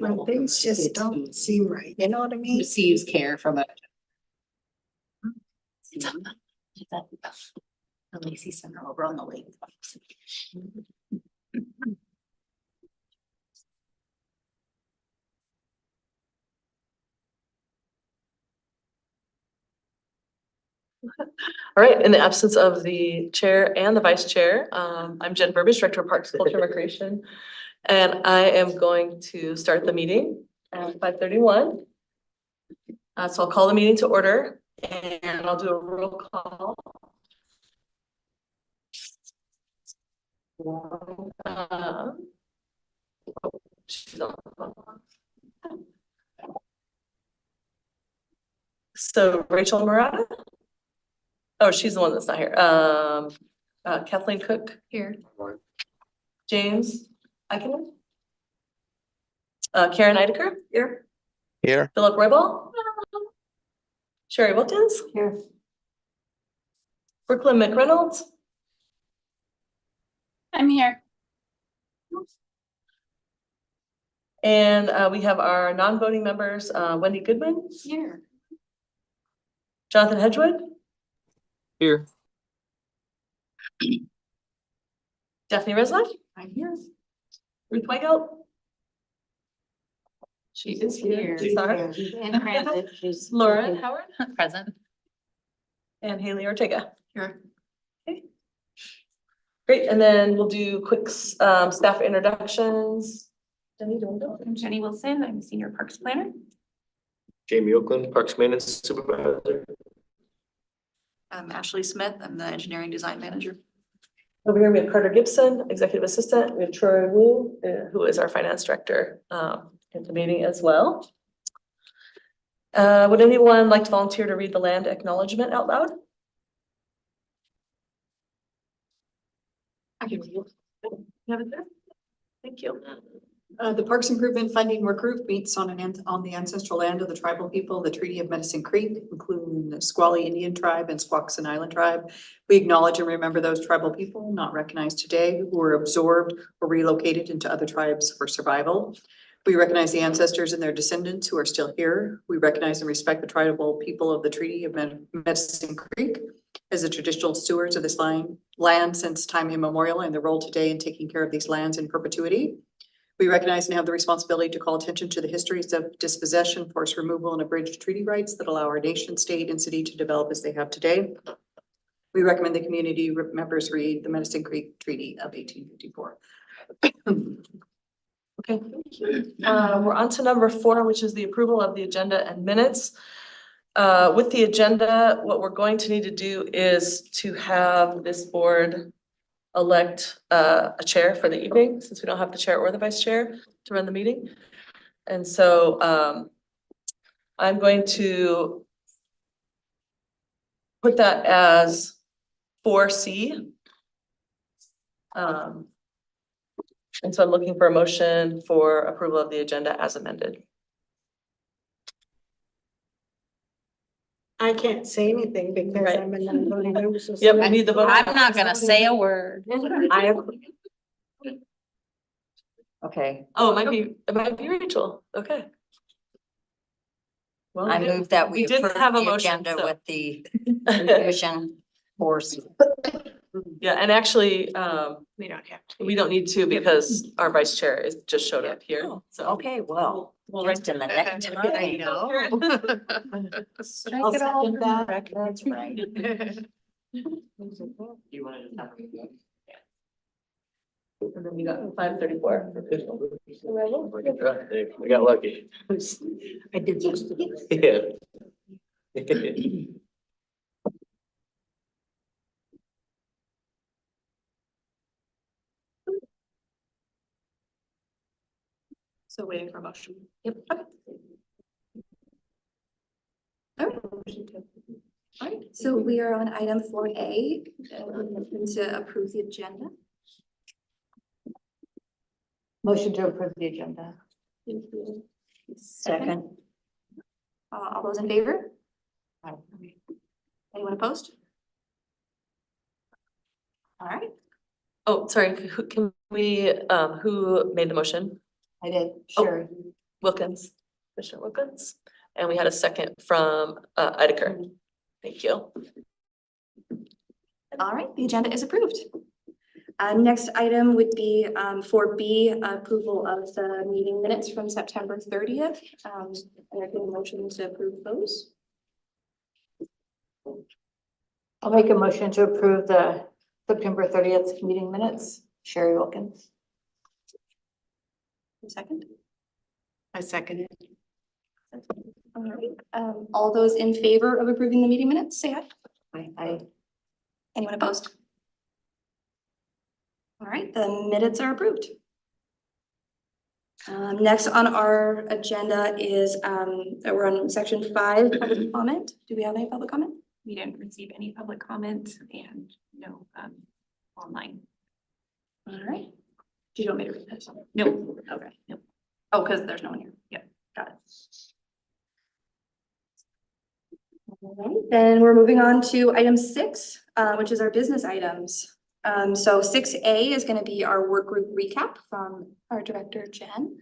when things just don't seem right, you know what I mean? Receives care from it. The Lacey Center over on the lake. All right, in the absence of the chair and the vice chair, I'm Jen Burbidge, Director of Parks, Culture, and Recreation. And I am going to start the meeting at 5:31. So I'll call the meeting to order and I'll do a roll call. She's on the phone. So Rachel Murata. Oh, she's the one that's not here. Kathleen Cook here. James Eichner. Karen Eidecker here. Here. Philip Roybal. Sherry Wilkins here. Brooklyn McReynolds. I'm here. And we have our non-voting members, Wendy Goodwin Here. Jonathan Hedgewood, Here. Daphne Resnick, I'm here. Ruth Weigelt. She is here. Sorry. In transit. She's Laura Howard present. and Haley Ortega. Here. Okay. Great, and then we'll do quick staff introductions. Jenny, do you want to go? I'm Jenny Wilson. I'm Senior Parks Planner. Jamie Oakland, Parks Maintenance Supervisor. I'm Ashley Smith. I'm the Engineering Design Manager. Over here, we have Carter Gibson, Executive Assistant. We have Troy Wu, who is our Finance Director, in the meeting as well. Would anyone like to volunteer to read the land acknowledgement out loud? I can read. You have it there? Thank you. The Parks Improvement Funding Workgroup meets on the ancestral land of the tribal people, the Treaty of Medicine Creek, including the Squally Indian Tribe and Squaxin Island Tribe. We acknowledge and remember those tribal people not recognized today who were absorbed or relocated into other tribes for survival. We recognize the ancestors and their descendants who are still here. We recognize and respect the tribal people of the Treaty of Medicine Creek as the traditional stewards of this land since time immemorial, and their role today in taking care of these lands in perpetuity. We recognize and have the responsibility to call attention to the histories of dispossession, forced removal, and abridged treaty rights that allow our nation, state, and city to develop as they have today. We recommend the community members read the Medicine Creek Treaty of 1854. Okay, thank you. We're on to number 4, which is the approval of the agenda and minutes. With the agenda, what we're going to need to do is to have this board elect a chair for the evening, since we don't have the chair or the vice chair to run the meeting. And so I'm going to put that as 4C. And so I'm looking for a motion for approval of the agenda as amended. I can't say anything because Right. I'm a non-voting member. So Yep, I need the vote. I'm not gonna say a word. Okay, Oh, it might be Rachel. Okay. Well, I move that we we didn't approve have a the motion, agenda so- with the revision force. Yeah, and actually, We don't have to. we don't need to because our vice chair is just showed up here, so. Okay, well, We'll just a minute. I know. I'll second that. That's right. And then we got 5:34. We got lucky. I did just. Yeah. So waiting for a motion. Yep. All right, so we are on item 4A, to approve the agenda. Motion to approve the agenda. Second. All those in favor? Anyone opposed? All right, Oh, sorry, can we, who made the motion? I did, Oh. sure. Wilkins, Commissioner Wilkins. And we had a second from Ideker. Thank you. All right, the agenda is approved. Next item would be for B, approval of the meeting minutes from September 30th. And I can motion to approve those. I'll make a motion to approve the September 30th meeting minutes. Sherry Wilkins. Second. I second it. All right, all those in favor of approving the meeting minutes, say aye. Aye. Anyone opposed? All right, the minutes are approved. Next on our agenda is, we're on section 5, public comment. Do we have any public comment? We didn't receive any public comment and no, online. All right. Do you want me to read this? No. Okay. Nope. Oh, because there's no one here. Yep. Got it. All right, then we're moving on to item 6, which is our business items. So 6A is going to be our work group recap from our director, Jen.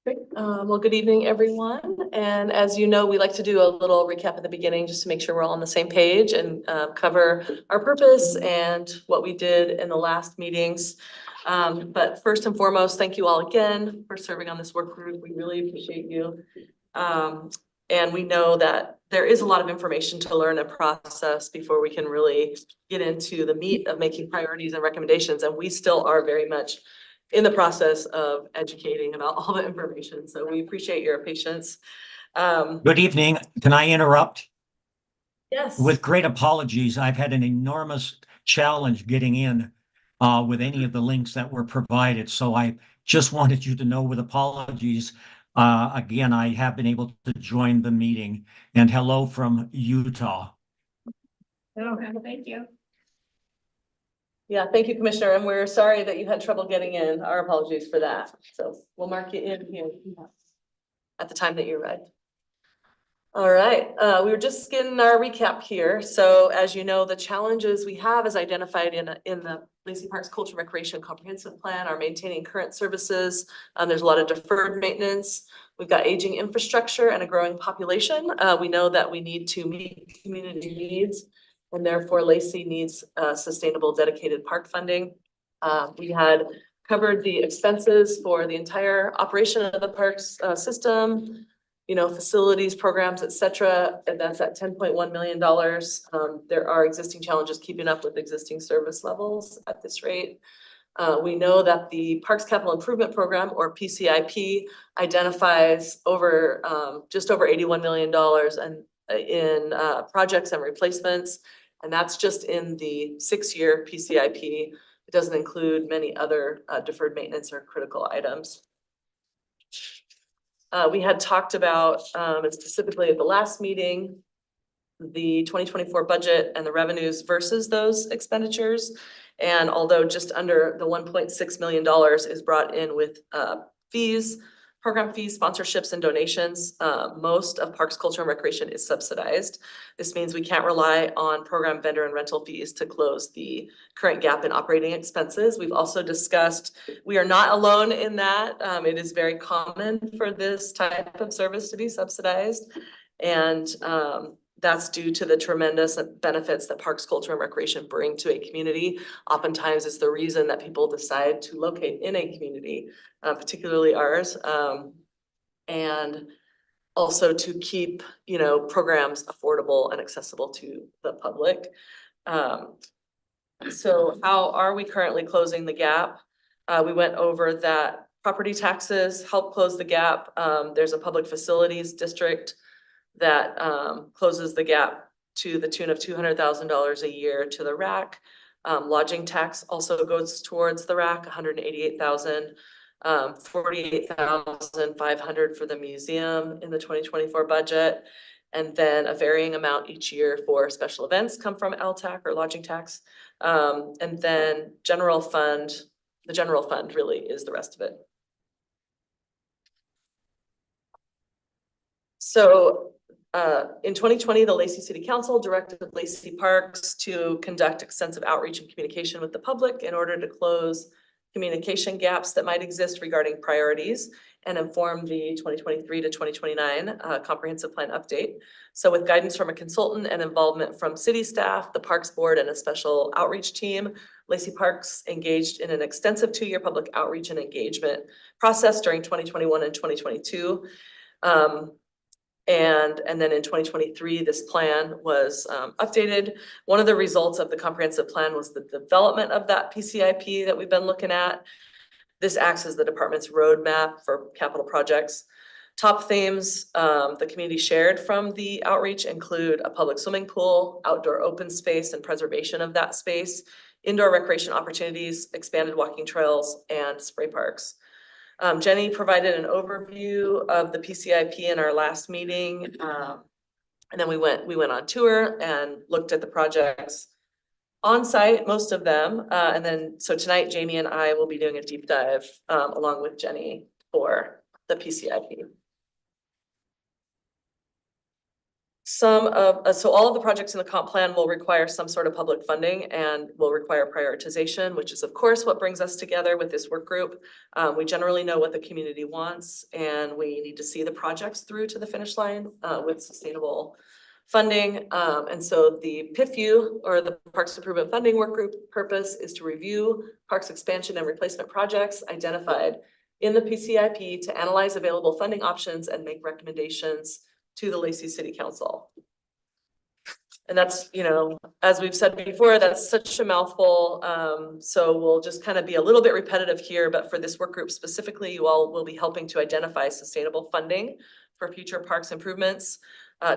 Great. Well, good evening, everyone. And as you know, we like to do a little recap at the beginning just to make sure we're all on the same page and cover our purpose and what we did in the last meetings. But first and foremost, thank you all again for serving on this work group. We really appreciate you. And we know that there is a lot of information to learn and process before we can really get into the meat of making priorities and recommendations. And we still are very much in the process of educating about all the information. So we appreciate your patience. Good evening. Can I interrupt? Yes. With great apologies, I've had an enormous challenge getting in with any of the links that were provided. So I just wanted you to know with apologies. Again, I have been able to join the meeting, and hello from Utah. Oh, thank you. Yeah, thank you, Commissioner. And we're sorry that you had trouble getting in. Our apologies for that. So we'll mark you in here at the time that you arrived. All right, we were just getting our recap here. So as you know, the challenges we have is identified in the Lacey Parks Culture and Recreation Comprehensive Plan are maintaining current services. There's a lot of deferred maintenance. We've got aging infrastructure and a growing population. We know that we need to meet community needs, and therefore Lacey needs sustainable dedicated park funding. We had covered the expenses for the entire operation of the parks system, you know, facilities, programs, et cetera, and that's at $10.1 million. There are existing challenges keeping up with existing service levels at this rate. We know that the Parks Capital Improvement Program, or PCIP, identifies just over $81 million in projects and replacements, and that's just in the 6-year PCIP. It doesn't include many other deferred maintenance or critical items. We had talked about, and specifically at the last meeting, the 2024 budget and the revenues versus those expenditures. And although just under the $1.6 million is brought in with fees, program fees, sponsorships, and donations, most of Parks Culture and Recreation is subsidized. This means we can't rely on program vendor and rental fees to close the current gap in operating expenses. We've also discussed, we are not alone in that. It is very common for this type of service to be subsidized. And that's due to the tremendous benefits that Parks Culture and Recreation bring to a community. Oftentimes it's the reason that people decide to locate in a community, particularly ours. And also to keep, you know, programs affordable and accessible to the public. So how are we currently closing the gap? We went over that property taxes help close the gap. There's a public facilities district that closes the gap to the tune of $200,000 a year to the RAC. Lodging tax also goes towards the RAC, $188,000, $48,500 for the museum in the 2024 budget. And then a varying amount each year for special events come from LTAC or lodging tax. And then general fund, the general fund really is the rest of it. So in 2020, the Lacey City Council directed Lacey Parks to conduct extensive outreach and communication with the public in order to close communication gaps that might exist regarding priorities, and inform the 2023 to 2029 comprehensive plan update. So with guidance from a consultant and involvement from city staff, the Parks Board, and a special outreach team, Lacey Parks engaged in an extensive 2-year public outreach and engagement process during 2021 and 2022. And then in 2023, this plan was updated. One of the results of the comprehensive plan was the development of that PCIP that we've been looking at. This acts as the department's roadmap for capital projects. Top themes the community shared from the outreach include a public swimming pool, outdoor open space and preservation of that space, indoor recreation opportunities, expanded walking trails, and spray parks. Jenny provided an overview of the PCIP in our last meeting. And then we went on tour and looked at the projects on site, most of them. And then, so tonight, Jamie and I will be doing a deep dive along with Jenny for the PCIP. So all of the projects in the comp plan will require some sort of public funding and will require prioritization, which is of course what brings us together with this work group. We generally know what the community wants, and we need to see the projects through to the finish line with sustainable funding. And so the PIFU, or the Parks Improvement Funding Workgroup, purpose is to review parks expansion and replacement projects identified in the PCIP to analyze available funding options and make recommendations to the Lacey City Council. And that's, you know, as we've said before, that's such a mouthful. So we'll just kind of be a little bit repetitive here, but for this work group specifically, you all will be helping to identify sustainable funding for future parks improvements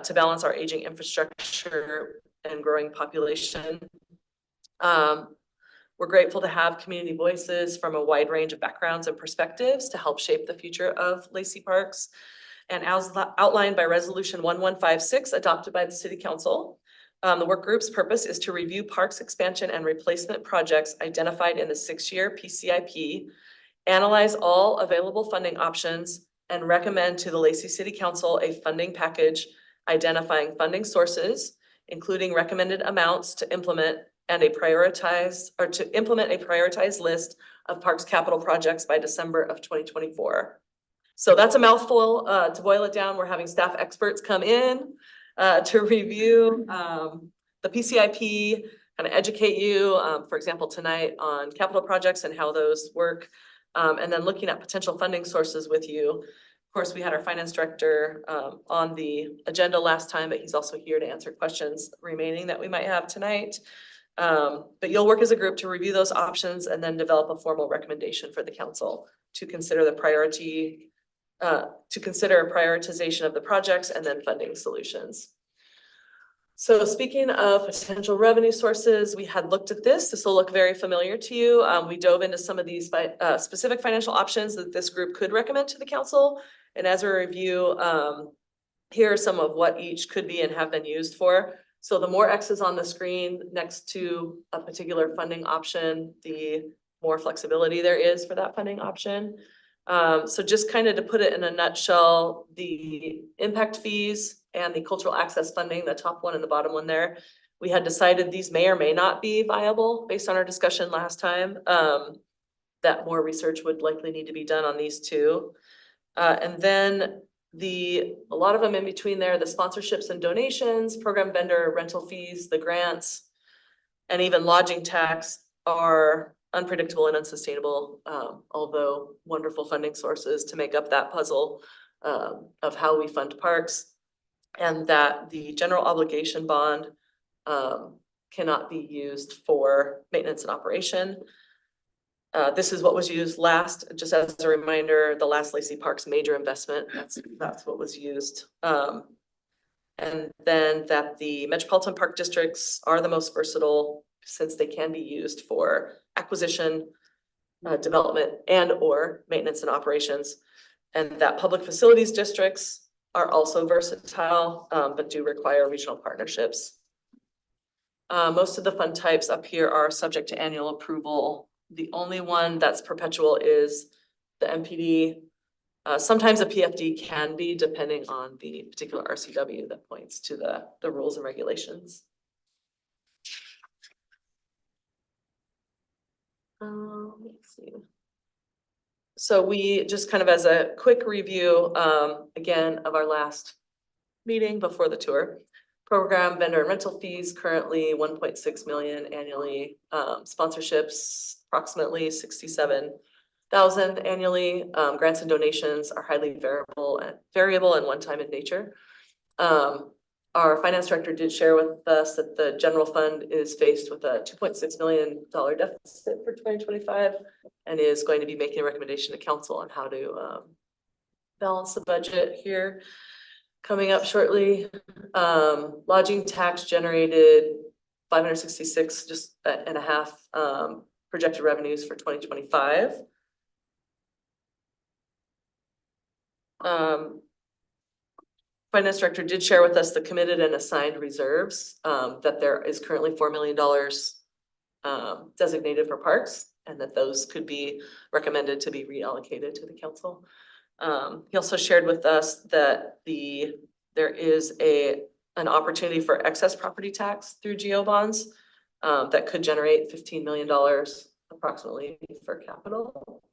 to balance our aging infrastructure and growing population. We're grateful to have community voices from a wide range of backgrounds and perspectives to help shape the future of Lacey Parks. And as outlined by Resolution 1156 adopted by the City Council, the work group's purpose is to review parks expansion and replacement projects identified in the 6-year PCIP, analyze all available funding options, and recommend to the Lacey City Council a funding package identifying funding sources, including recommended amounts to implement and a prioritized list of parks capital projects by December of 2024. So that's a mouthful. To boil it down, we're having staff experts come in to review the PCIP, kind of educate you, for example, tonight on capital projects and how those work, and then looking at potential funding sources with you. Of course, we had our finance director on the agenda last time, but he's also here to answer questions remaining that we might have tonight. But you'll work as a group to review those options and then develop a formal recommendation for the council to consider the priority, to consider prioritization of the projects and then funding solutions. So speaking of potential revenue sources, we had looked at this. This will look very familiar to you. We dove into some of these specific financial options that this group could recommend to the council. And as a review, here are some of what each could be and have been used for. So the more X's on the screen next to a particular funding option, the more flexibility there is for that funding option. So just kind of to put it in a nutshell, the impact fees and the cultural access funding, the top one and the bottom one there, we had decided these may or may not be viable based on our discussion last time, that more research would likely need to be done on these two. And then a lot of them in between there, the sponsorships and donations, program vendor rental fees, the grants, and even lodging tax are unpredictable and unsustainable, although wonderful funding sources to make up that puzzle of how we fund parks, and that the general obligation bond cannot be used for maintenance and operation. This is what was used last, just as a reminder, the last Lacey Parks major investment, that's what was used. And then that the metropolitan park districts are the most versatile since they can be used for acquisition, development, and or maintenance and operations. And that public facilities districts are also versatile, but do require regional partnerships. Most of the fund types up here are subject to annual approval. The only one that's perpetual is the MPD. Sometimes a PFD can be, depending on the particular RCW that points to the rules and regulations. Let's see. So we just kind of as a quick review, again, of our last meeting before the tour. Program vendor and rental fees currently 1.6 million annually. Sponsorships approximately 67,000 annually. Grants and donations are highly variable and one-time in nature. Our finance director did share with us that the general fund is faced with a $2.6 million deficit for 2025 and is going to be making a recommendation to council on how to balance the budget here coming up shortly. Lodging tax generated 566 just and a half projected revenues for 2025. Finance director did share with us the committed and assigned reserves, that there is currently $4 million designated for parks, and that those could be recommended to be reallocated to the council. He also shared with us that there is an opportunity for excess property tax through geo bonds that could generate $15 million approximately for capital.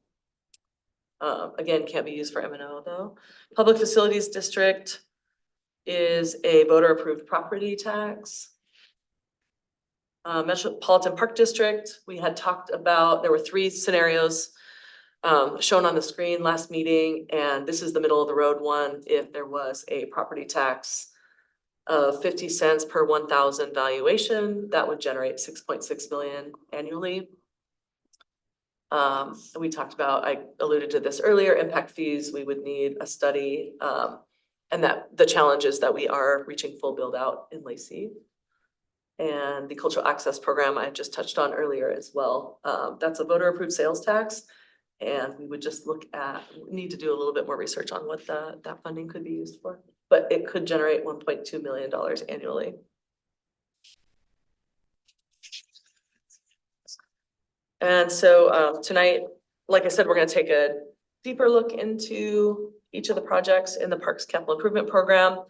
Again, can't be used for M&O though. Public Facilities District is a voter approved property tax. Metropolitan Park District, we had talked about, there were 3 scenarios shown on the screen last meeting, and this is the middle of the road one. If there was a property tax of 50 cents per 1,000 valuation, that would generate 6.6 million annually. We talked about, I alluded to this earlier, impact fees, we would need a study, and that the challenge is that we are reaching full build out in Lacey. And the cultural access program I just touched on earlier as well. That's a voter approved sales tax. And we would just need to do a little bit more research on what that funding could be used for, but it could generate $1.2 million annually. And so tonight, like I said, we're going to take a deeper look into each of the projects in the Parks Capital Improvement Program.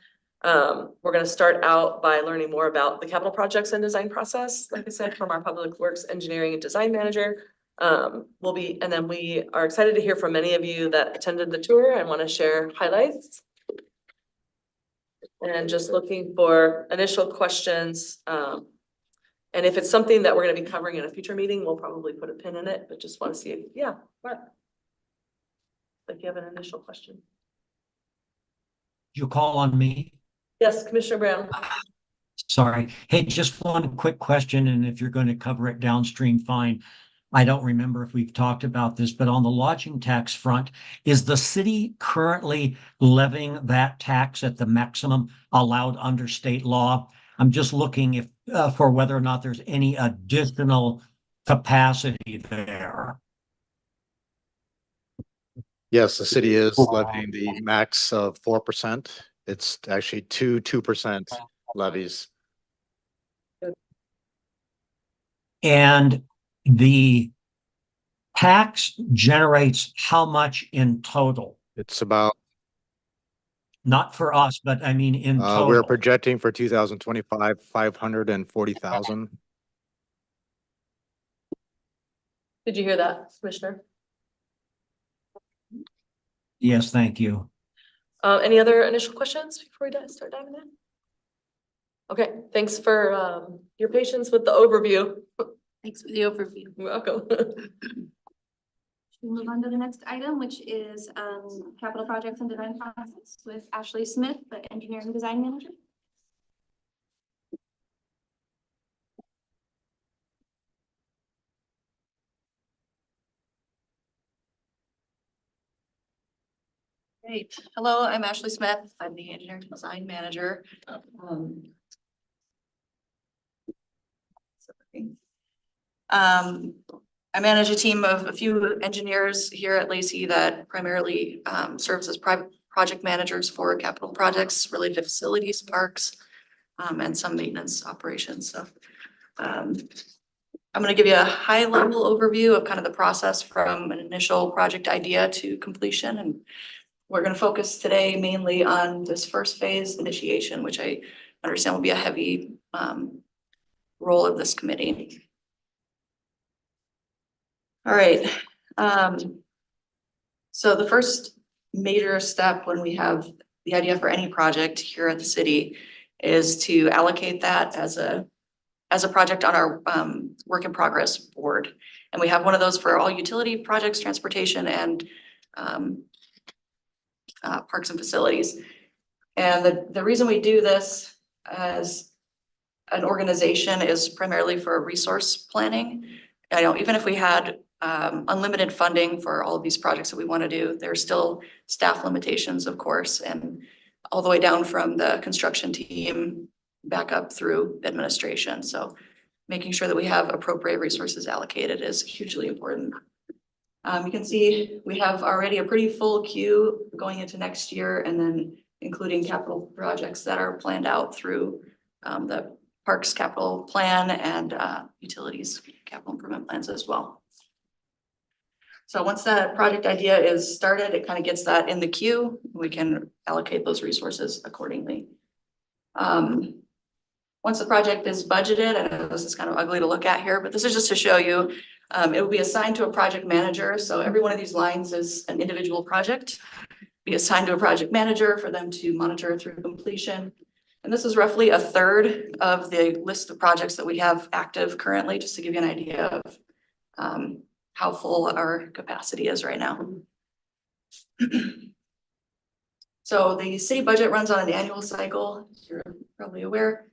We're going to start out by learning more about the capital projects and design process, like I said, from our Public Works Engineering and Design Manager. And then we are excited to hear from many of you that attended the tour and want to share highlights. And just looking for initial questions. And if it's something that we're going to be covering in a future meeting, we'll probably put a pin in it, but just want to see if, yeah, Mark. Like you have an initial question. You call on me? Yes, Commissioner Brown. Sorry. Hey, just one quick question, and if you're going to cover it downstream, fine. I don't remember if we've talked about this, but on the lodging tax front, is the city currently levying that tax at the maximum allowed under state law? I'm just looking for whether or not there's any additional capacity there. Yes, the city is levying the max of 4%. It's actually 2% levies. And the tax generates how much in total? It's about, Not for us, but I mean in total. we're projecting for 2025, 540,000. Did you hear that, Commissioner? Yes, thank you. Any other initial questions before we start diving in? Okay, thanks for your patience with the overview. Thanks for the overview. You're welcome. We'll move on to the next item, which is capital projects and design process with Ashley Smith, the engineering design manager. Great. Hello, I'm Ashley Smith. I'm the engineering design manager. I manage a team of a few engineers here at Lacey that primarily serves as private project managers for capital projects related to facilities, parks, and some maintenance operations. So I'm going to give you a high level overview of kind of the process from an initial project idea to completion. And we're going to focus today mainly on this first phase initiation, which I understand will be a heavy role of this committee. All right. So the first major step when we have the idea for any project here at the city is to allocate that as a project on our work in progress board. And we have one of those for all utility projects, transportation, and parks and facilities. And the reason we do this as an organization is primarily for resource planning. I know even if we had unlimited funding for all of these projects that we want to do, there's still staff limitations, of course, and all the way down from the construction team back up through administration. So making sure that we have appropriate resources allocated is hugely important. You can see we have already a pretty full queue going into next year, and then including capital projects that are planned out through the Parks capital plan and utilities capital improvement plans as well. So once that project idea is started, it kind of gets that in the queue. We can allocate those resources accordingly. Once the project is budgeted, I know this is kind of ugly to look at here, but this is just to show you, it will be assigned to a project manager. So every one of these lines is an individual project, be assigned to a project manager for them to monitor through completion. And this is roughly a third of the list of projects that we have active currently, just to give you an idea of how full our capacity is right now. So the city budget runs on an annual cycle, as you're probably aware.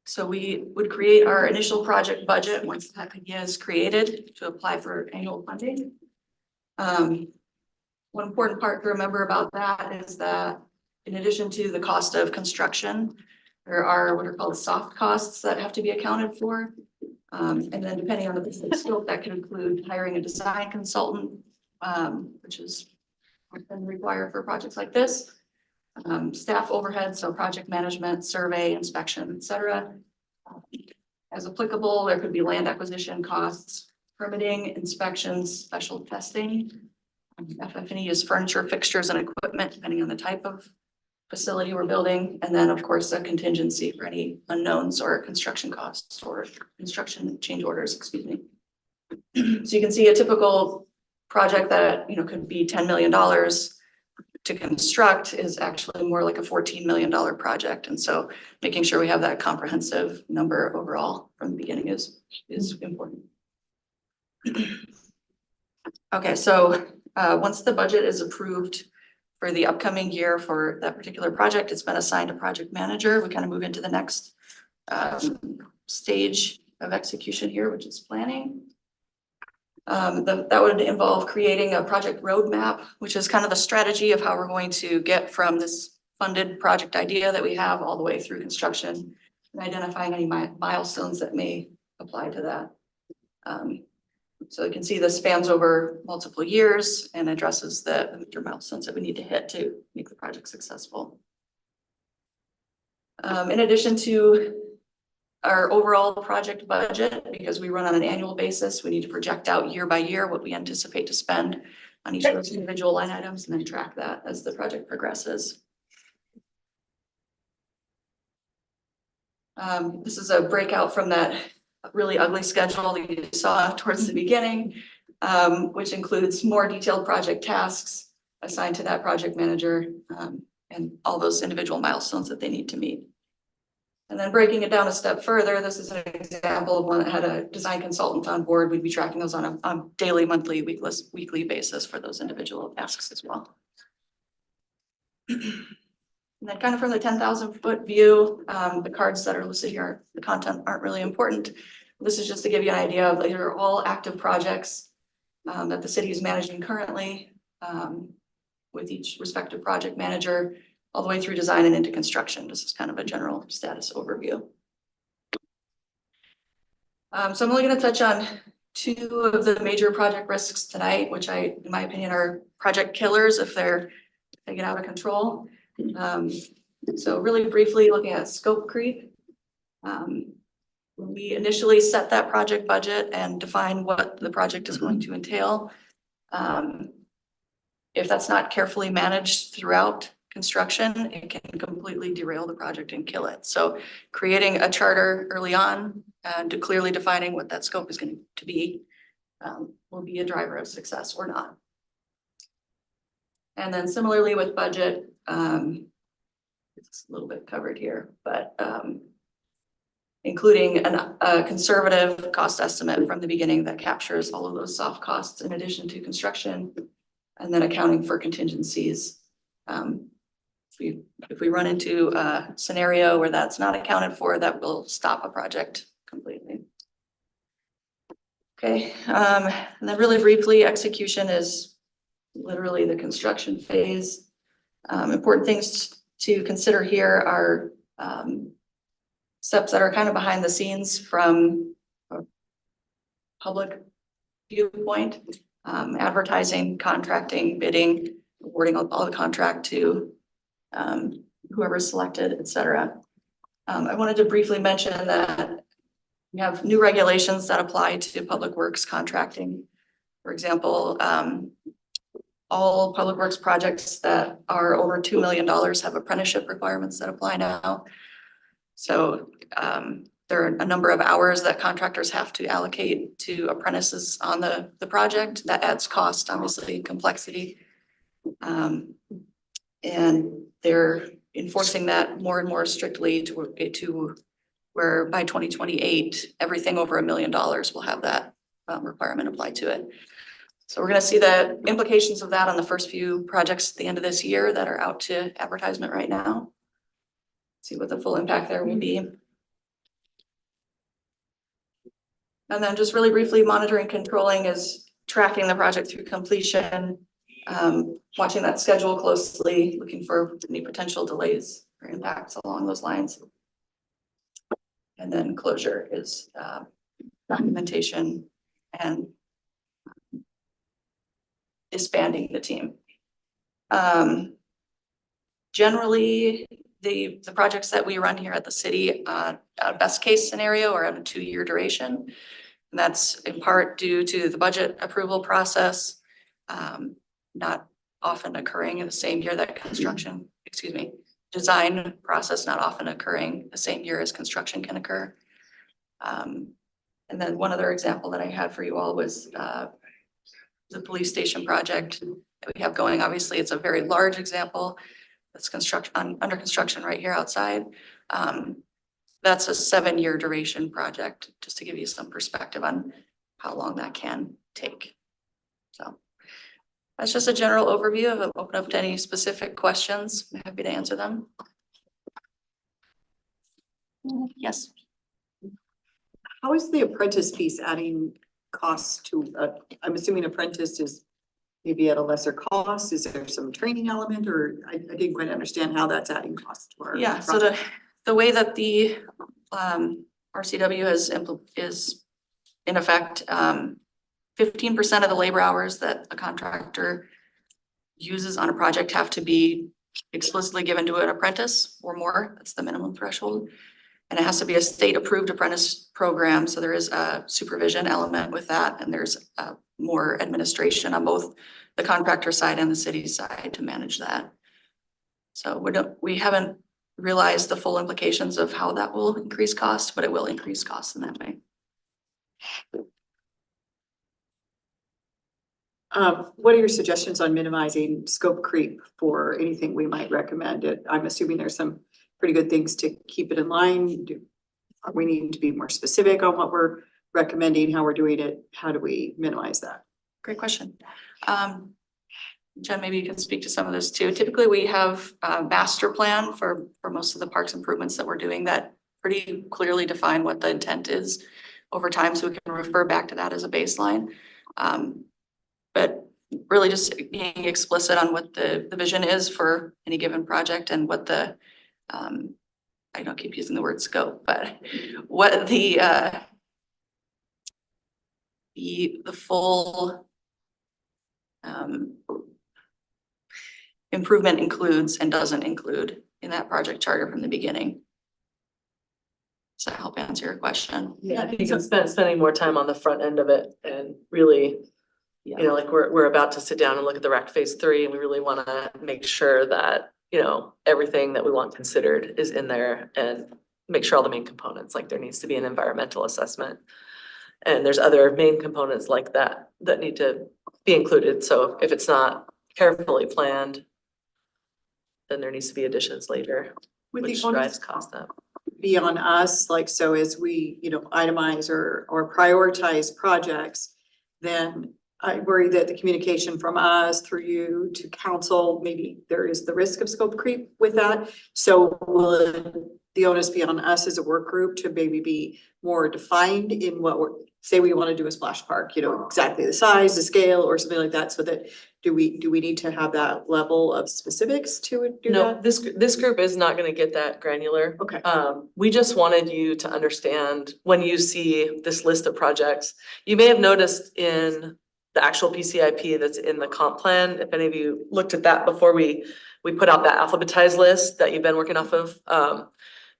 So we would create our initial project budget once that idea is created to apply for annual funding. One important part to remember about that is that in addition to the cost of construction, there are what are called soft costs that have to be accounted for. And then depending on the scope, that can include hiring a design consultant, which is often required for projects like this. Staff overhead, so project management, survey, inspection, et cetera. As applicable, there could be land acquisition costs, permitting, inspections, special testing. FF&E is furniture, fixtures, and equipment, depending on the type of facility we're building. And then, of course, a contingency for any unknowns or construction costs or construction change orders, excuse me. So you can see a typical project that, could be $10 million to construct is actually more like a $14 million project. And so making sure we have that comprehensive number overall from the beginning is important. Okay, so once the budget is approved for the upcoming year for that particular project, it's been assigned a project manager. We kind of move into the next stage of execution here, which is planning. That would involve creating a project roadmap, which is kind of the strategy of how we're going to get from this funded project idea that we have all the way through construction and identifying any milestones that may apply to that. So you can see this spans over multiple years and addresses the major milestones that we need to hit to make the project successful. In addition to our overall project budget, because we run on an annual basis, we need to project out year by year what we anticipate to spend on each of those individual line items and then track that as the project progresses. This is a breakout from that really ugly schedule that you saw towards the beginning, which includes more detailed project tasks assigned to that project manager and all those individual milestones that they need to meet. And then breaking it down a step further, this is an example of one that had a design consultant on board. We'd be tracking those on a daily, monthly, weekly basis for those individual tasks as well. And then kind of from the 10,000 foot view, the cards that are listed here, the content aren't really important. This is just to give you an idea of these are all active projects that the city is managing currently with each respective project manager all the way through design and into construction. This is kind of a general status overview. So I'm only going to touch on two of the major project risks tonight, which in my opinion, are project killers if they get out of control. So really briefly looking at scope creep. When we initially set that project budget and define what the project is going to entail, if that's not carefully managed throughout construction, it can completely derail the project and kill it. So creating a charter early on and clearly defining what that scope is going to be, will be a driver of success or not. And then similarly with budget, it's a little bit covered here, but including a conservative cost estimate from the beginning that captures all of those soft costs in addition to construction, and then accounting for contingencies. If we run into a scenario where that's not accounted for, that will stop a project completely. Okay, and then really briefly, execution is literally the construction phase. Important things to consider here are steps that are kind of behind the scenes from a public viewpoint, advertising, contracting, bidding, awarding all the contract to whoever's selected, et cetera. I wanted to briefly mention that we have new regulations that apply to public works contracting. For example, all public works projects that are over $2 million have apprenticeship requirements that apply now. So there are a number of hours that contractors have to allocate to apprentices on the project. That adds cost, obviously, complexity. And they're enforcing that more and more strictly to where by 2028, everything over $1 million will have that requirement applied to it. So we're going to see the implications of that on the first few projects at the end of this year that are out to advertisement right now. See what the full impact there will be. And then just really briefly, monitoring, controlling is tracking the project through completion, watching that schedule closely, looking for any potential delays or impacts along those lines. And then closure is documentation and disbanding the team. Generally, the projects that we run here at the city, a best case scenario are at a 2-year duration. And that's in part due to the budget approval process, not often occurring in the same year that design process not often occurring the same year as construction can occur. And then one other example that I had for you all was the police station project that we have going. Obviously, it's a very large example that's under construction right here outside. That's a 7-year duration project, just to give you some perspective on how long that can take. So that's just a general overview. I'll open up to any specific questions. I'm happy to answer them. Yes. How is the apprentice piece adding costs to, I'm assuming apprentice is maybe at a lesser cost? Is there some training element, or I didn't quite understand how that's adding cost to our Yeah, so the way that the RCW is in effect, 15% of the labor hours that a contractor uses on a project have to be explicitly given to an apprentice or more. That's the minimum threshold. And it has to be a state approved apprentice program. So there is a supervision element with that. And there's more administration on both the contractor side and the city side to manage that. So we haven't realized the full implications of how that will increase cost, but it will increase costs in that way. What are your suggestions on minimizing scope creep for anything we might recommend? I'm assuming there's some pretty good things to keep it in line. We need to be more specific on what we're recommending, how we're doing it. How do we minimize that? Great question. Jen, maybe you can speak to some of this too. Typically, we have a master plan for most of the parks improvements that we're doing that pretty clearly define what the intent is over time, so we can refer back to that as a baseline. But really just being explicit on what the vision is for any given project and what the, I don't keep using the word scope, but what the full improvement includes and doesn't include in that project charter from the beginning. Does that help answer your question? Yeah, I think it's spending more time on the front end of it and really, Yeah. you know, like we're about to sit down and look at the RAC phase 3, and we really want to make sure that, you know, everything that we want considered is in there, and make sure all the main components, like there needs to be an environmental assessment. And there's other main components like that that need to be included. So if it's not carefully planned, then there needs to be additions later, Would the which onus drives cost up. be on us, like, so as we, itemize or prioritize projects, then I worry that the communication from us through you to council, maybe there is the risk of scope creep with that. So will the onus be on us as a work group to maybe be more defined in what we're, say we want to do a splash park, exactly the size, the scale, or something like that, so that do we need to have that level of specifics to do No, that? this group is not gonna get that granular. Okay. We just wanted you to understand when you see this list of projects, you may have noticed in the actual PCIP that's in the comp plan, if any of you looked at that before we put out that alphabetized list that you've been working off of.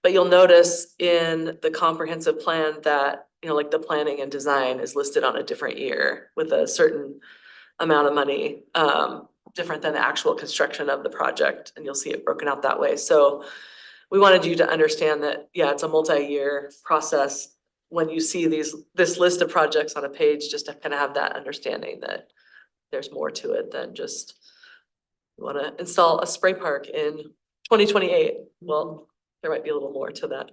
But you'll notice in the comprehensive plan that, like the planning and design is listed on a different year with a certain amount of money, different than the actual construction of the project, and you'll see it broken out that way. So we wanted you to understand that, yeah, it's a multi-year process. When you see this list of projects on a page, just to kind of have that understanding that there's more to it than just you want to install a spray park in 2028. Well, there might be a little more to that.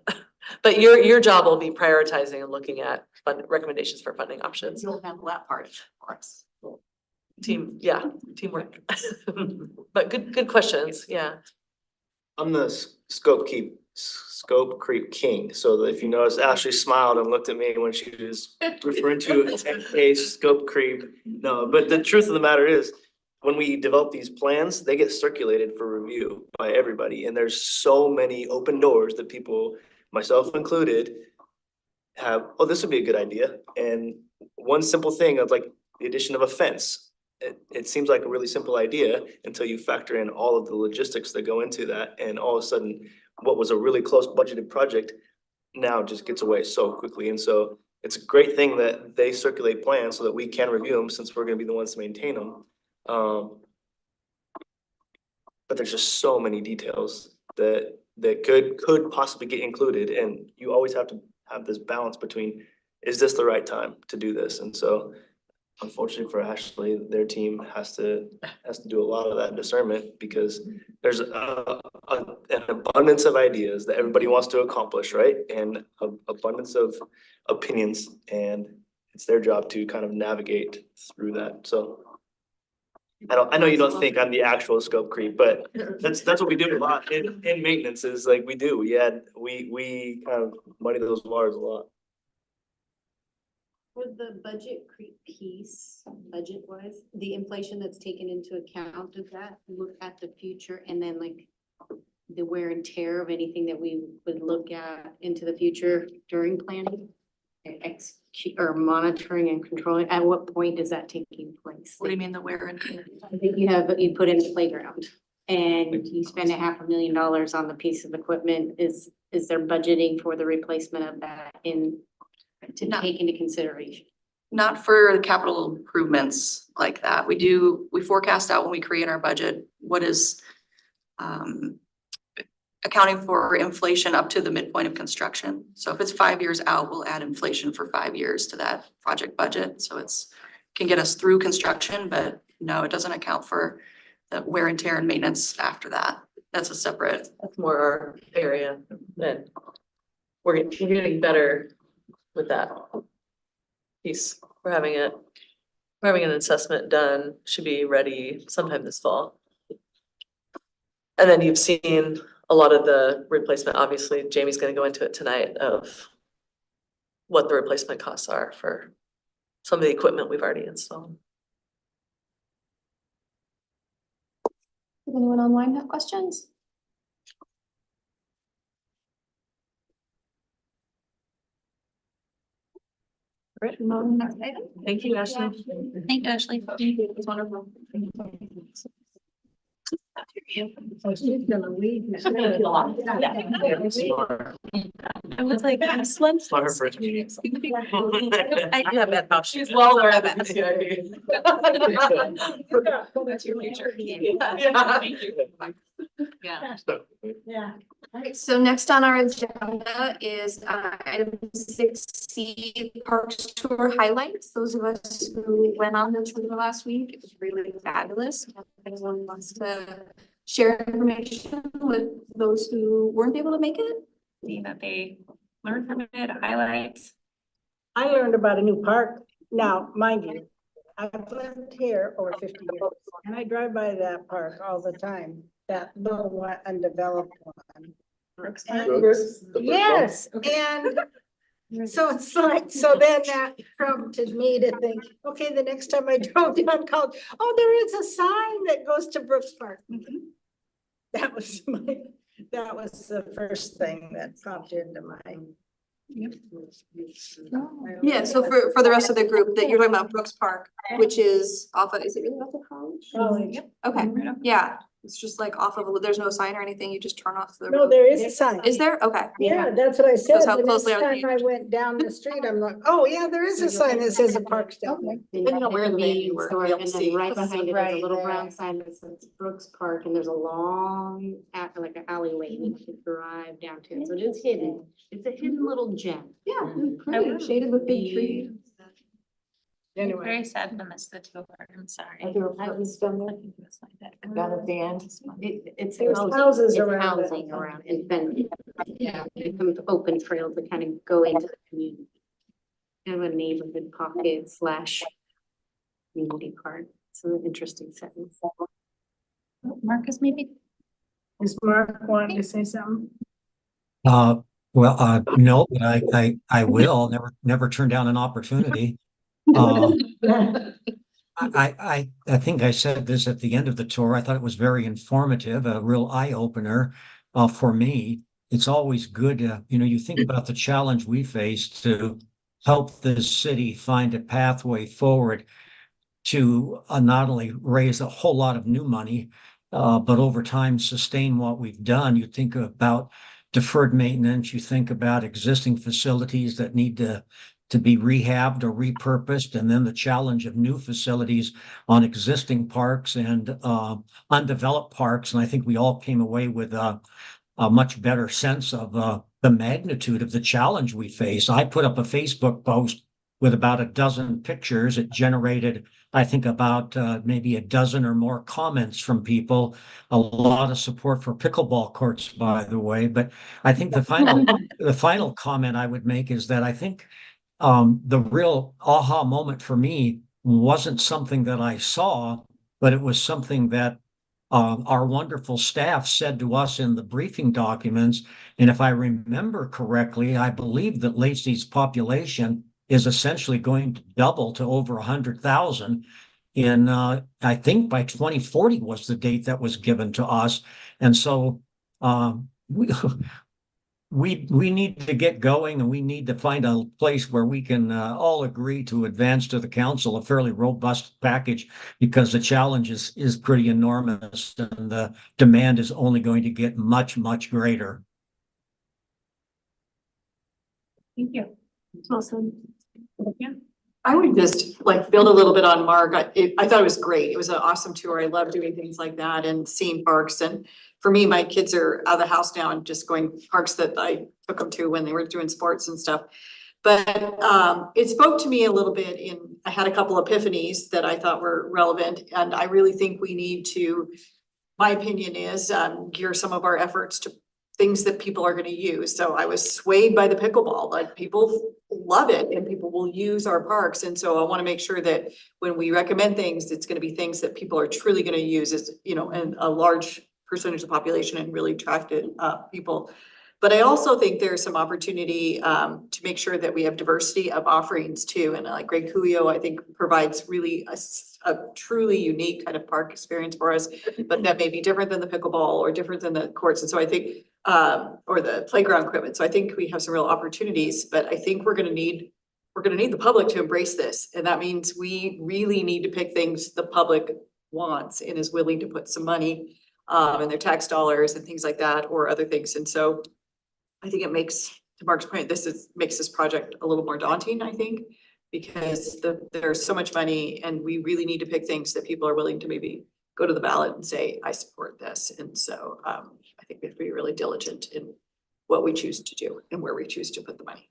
But your job will be prioritizing and looking at recommendations for funding options. You'll handle that part for us. Teamwork. But good questions, yeah. I'm the scope creep king. So if you notice, Ashley smiled and looked at me when she was referring to a scope creep. No, but the truth of the matter is, when we develop these plans, they get circulated for review by everybody. And there's so many open doors that people, myself included, have, oh, this would be a good idea. And one simple thing of like the addition of a fence. It seems like a really simple idea until you factor in all of the logistics that go into that. And all of a sudden, what was a really close budgeted project now just gets away so quickly. And so it's a great thing that they circulate plans so that we can review them, since we're gonna be the ones to maintain them. But there's just so many details that could possibly get included, and you always have to have this balance between, is this the right time to do this? And so unfortunately for Ashley, their team has to do a lot of that discernment, because there's an abundance of ideas that everybody wants to accomplish, right? And an abundance of opinions, and it's their job to kind of navigate through that. So I know you don't think I'm the actual scope creep, but that's what we do a lot in maintenance, is like we kind of muddy those waters a lot. For the budget creep piece, budget wise, the inflation that's taken into account, does that look at the future and then like the wear and tear of anything that we would look at into the future during planning? Or monitoring and controlling, at what point is that taking place? What do you mean the wear and tear? I think you put in a playground and you spend $500,000 on the piece of equipment. Is there budgeting for the replacement of that to take into consideration? Not for capital improvements like that. We forecast out when we create our budget, what is accounting for inflation up to the midpoint of construction. So if it's 5 years out, we'll add inflation for 5 years to that project budget. So can get us through construction, but no, it doesn't account for the wear and tear and maintenance after that. That's a separate. That's more our area, and we're getting better with that piece. We're having an assessment done, should be ready sometime this fall. And then you've seen a lot of the replacement, obviously, Jamie's gonna go into it tonight, of what the replacement costs are for some of the equipment we've already installed. Does anyone online have questions? Right. Next item. Thank you, Ashley. Thank you, Ashley. It's wonderful. I was like, I'm slim. It's not her first meeting. I do have that mouth. She's well aware of that. That's your future. Yeah. Yeah. So, Yeah. All right, so next on our agenda is item 6C, Parks Tour highlights. Those of us who went on the tour last week, it was really fabulous. If anyone wants to share information with those who weren't able to make it? See that they learned from it, highlights. I learned about a new park. Now, mind you, I've lived here over 50 years and I drive by that park all the time, that little one, undeveloped one. And yes, and so it's like, so then that prompted me to think, okay, the next time I drove down college, oh, there is a sign that goes to Brooks Park. That was the first thing that popped into mind. Yeah, so for the rest of the group, that you're talking about Brooks Park, which is off of, is it really off of College? College. Okay, yeah, it's just like off of, there's no sign or anything, you just turn off the. No, there is a sign. Is there? Okay. Yeah, that's what I said. Shows how The next closely are time I went down the street, I'm like, oh, yeah, there is a sign that says a park's down there. Depending on where the venue were, Store, you'll and see. then right behind it, there's a little Right brown there. sign that says Brooks Park, and there's a long, like an alleyway, and you can drive down to it, so it is hidden. It's a hidden little gem. Yeah, pretty shaded with big trees. Anyway. Very sad to miss the tour, I'm sorry. Are there apartments down there? Down at the end? It's There's houses it's around it. housing around, and then, yeah, some open trails that kind of go into the community. Kind of a neighborhood pocket / community park. It's an interesting setting. Marcus, maybe? Is Mark wanting to say something? Well, no, but I will never turn down an opportunity. I think I said this at the end of the tour. I thought it was very informative, a real eye opener for me. It's always good, you think about the challenge we face to help this city find a pathway forward to not only raise a whole lot of new money, but over time sustain what we've done. You think about deferred maintenance, you think about existing facilities that need to be rehabbed or repurposed, and then the challenge of new facilities on existing parks and undeveloped parks. And I think we all came away with a much better sense of the magnitude of the challenge we face. I put up a Facebook post with about a dozen pictures. It generated, I think, about maybe a dozen or more comments from people. A lot of support for pickleball courts, by the way. But I think the final comment I would make is that I think the real aha moment for me wasn't something that I saw, but it was something that our wonderful staff said to us in the briefing documents. And if I remember correctly, I believe that Lacey's population is essentially going to double to over 100,000 in, I think by 2040 was the date that was given to us. And so we need to get going, and we need to find a place where we can all agree to advance to the council a fairly robust package, because the challenge is pretty enormous and the demand is only going to get much, much greater. Thank you. Awesome. Yeah. I would just like build a little bit on Mark. I thought it was great. It was an awesome tour. I love doing things like that and seeing parks. And for me, my kids are out of the house now and just going parks that I took them to when they were doing sports and stuff. But it spoke to me a little bit I had a couple epiphanies that I thought were relevant. And I really think we need to, my opinion is, gear some of our efforts to things that people are going to use. So I was swayed by the pickleball, like people love it and people will use our parks. And so I want to make sure that when we recommend things, it's going to be things that people are truly going to use as, and a large percentage of the population and really attracted people. But I also think there's some opportunity to make sure that we have diversity of offerings too. And like Greg Cuyo, I think provides really a truly unique kind of park experience for us, but that may be different than the pickleball or different than the courts. And so I think, or the playground equipment. So I think we have some real opportunities, but I think we're gonna need the public to embrace this. And that means we really need to pick things the public wants and is willing to put some money in their tax dollars and things like that, or other things. And so I think it makes, to Mark's point, makes this project a little more daunting, I think, because there's so much money and we really need to pick things that people are willing to maybe go to the ballot and say, I support this. And so I think we have to be be really diligent in what we choose to do and where we choose to put the money.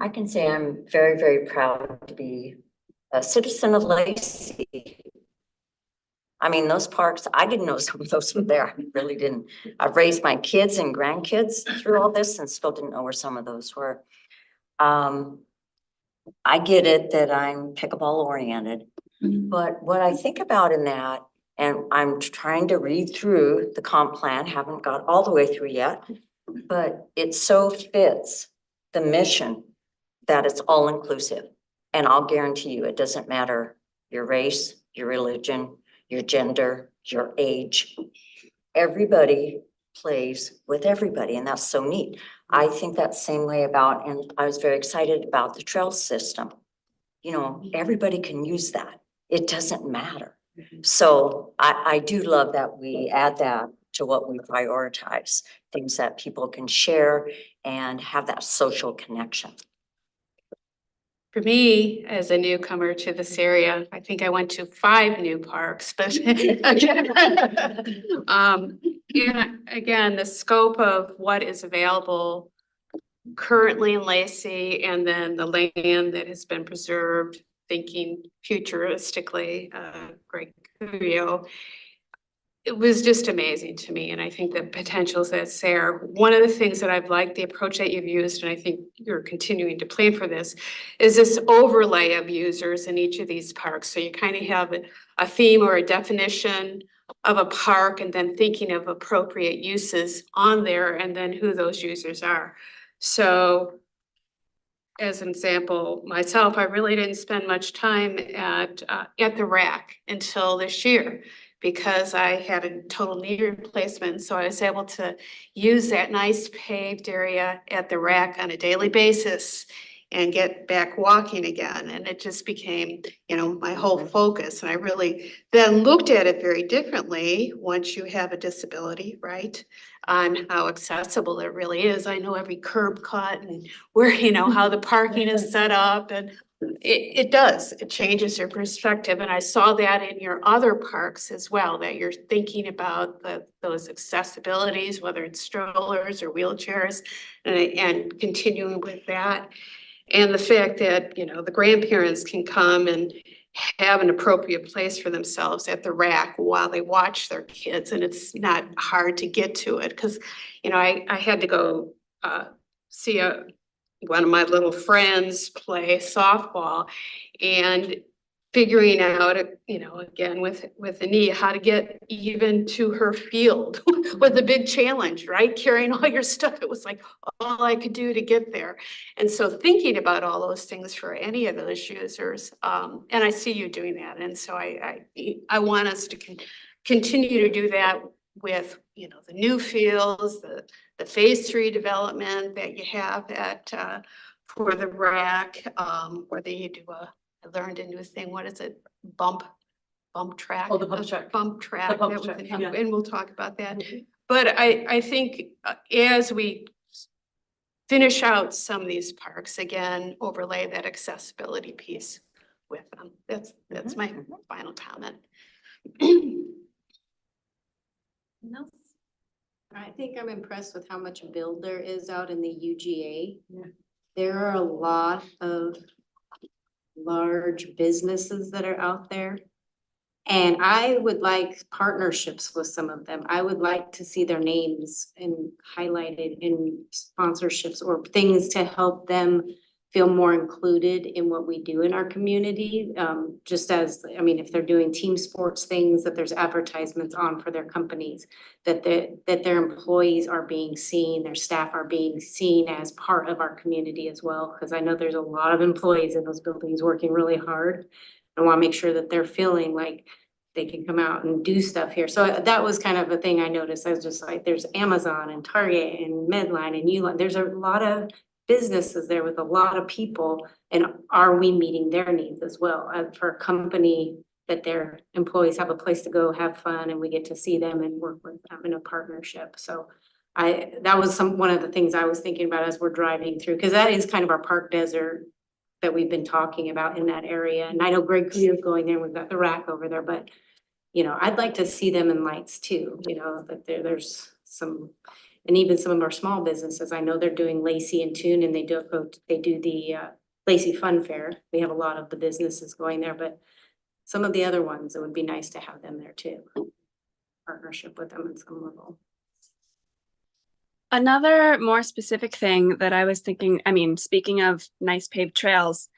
I can say I'm very, very proud to be a citizen of Lacey. I mean, those parks, I didn't know some of those were there. I really didn't. I've raised my kids and grandkids through all this and still didn't know where some of those were. I get it that I'm pickleball oriented, but what I think about in that, and I'm trying to read through the comp plan, haven't got all the way through yet, but it so fits the mission that it's all inclusive. And I'll guarantee you, it doesn't matter your race, your religion, your gender, your age. Everybody plays with everybody, and that's so neat. I think that same way about, and I was very excited about the trail system. You know, everybody can use that. It doesn't matter. So I do love that we add that to what we prioritize, things that people can share and have that social connection. For me, as a newcomer to this area, I think I went to 5 new parks, but again, again, the scope of what is available currently in Lacey and then the land that has been preserved, thinking futuristically, Greg Curio, it was just amazing to me. And I think the potentials that's there. One of the things that I've liked the approach that you've used, and I think you're continuing to plan for this, is this overlay of users in each of these parks. So you kind of have a theme or a definition of a park and then thinking of appropriate uses on there and then who those users are. So as an example, myself, I really didn't spend much time at the rack until this year, because I had a total knee replacement. So I was able to use that nice paved area at the rack on a daily basis and get back walking again. And it just became, you know, my whole focus. And I really then looked at it very differently once you have a disability, right? On how accessible it really is. I know every curb cut and where, you know, how the parking is set up, and it does, it changes your perspective. And I saw that in your other parks as well, that you're thinking about those accessibilities, whether it's strollers or wheelchairs, and continuing with that. And the fact that, you know, the grandparents can come and have an appropriate place for themselves at the rack while they watch their kids. And it's not hard to get to it, because, you know, I had to go see one of my little friends play softball, and figuring out, you know, again, with the knee, how to get even to her field was a big challenge, right? Carrying all your stuff. It was like all I could do to get there. And so thinking about all those things for any of those users, and I see you doing that. And so I want us to continue to do that with, you know, the new fields, the phase 3 development that you have at for the rack, whether you do I learned a new thing. What is it? Bump track. Oh, the bump track. Bump track. The bump That was track, the yeah. new- And we'll talk about that. But I think as we finish out some of these parks, again, overlay that accessibility piece with them. That's my final comment. No. I think I'm impressed with how much build there is out in the UGA. Yeah. There are a lot of large businesses that are out there. And I would like partnerships with some of them. I would like to see their names and highlighted in sponsorships or things to help them feel more included in what we do in our community. Just as, I mean, if they're doing team sports things, that there's advertisements on for their companies, that their employees are being seen, their staff are being seen as part of our community as well. Cause I know there's a lot of employees in those buildings working really hard. I want to make sure that they're feeling like they can come out and do stuff here. So that was kind of a thing I noticed. I was just like, there's Amazon and Target and Medline and Uline. There's a lot of businesses there with a lot of people. And are we meeting their needs as well? For a company that their employees have a place to go have fun and we get to see them and work with them in a partnership. So that was one of the things I was thinking about as we're driving through, because that is kind of our park desert that we've been talking about in that area. And I know Greg Clear's going there, we've got the rack over there, but you know, I'd like to see them in lights too, you know, that there's some, and even some of our small businesses, I know they're doing Lacey and Tune and they do the Lacey Fun Fair. We have a lot of the businesses going there, but some of the other ones, it would be nice to have them there too. Partnership with them at some level. Another more specific thing that I was thinking, I mean, speaking of nice paved trails,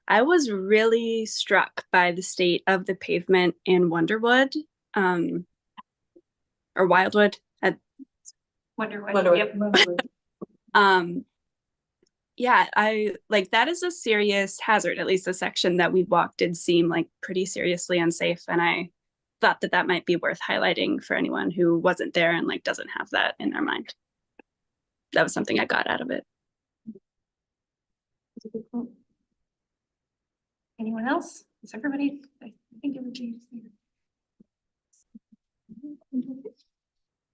I was really struck by the state of the pavement in Wonderwood, or Wildwood. Wonderwood. Yep. Yeah, I like that is a serious hazard. At least the section that we walked did seem like pretty seriously unsafe, and I thought that that might be worth highlighting for anyone who wasn't there and like doesn't have that in their mind. That was something I got out of it. Anyone else? Is everybody? I think everybody's here.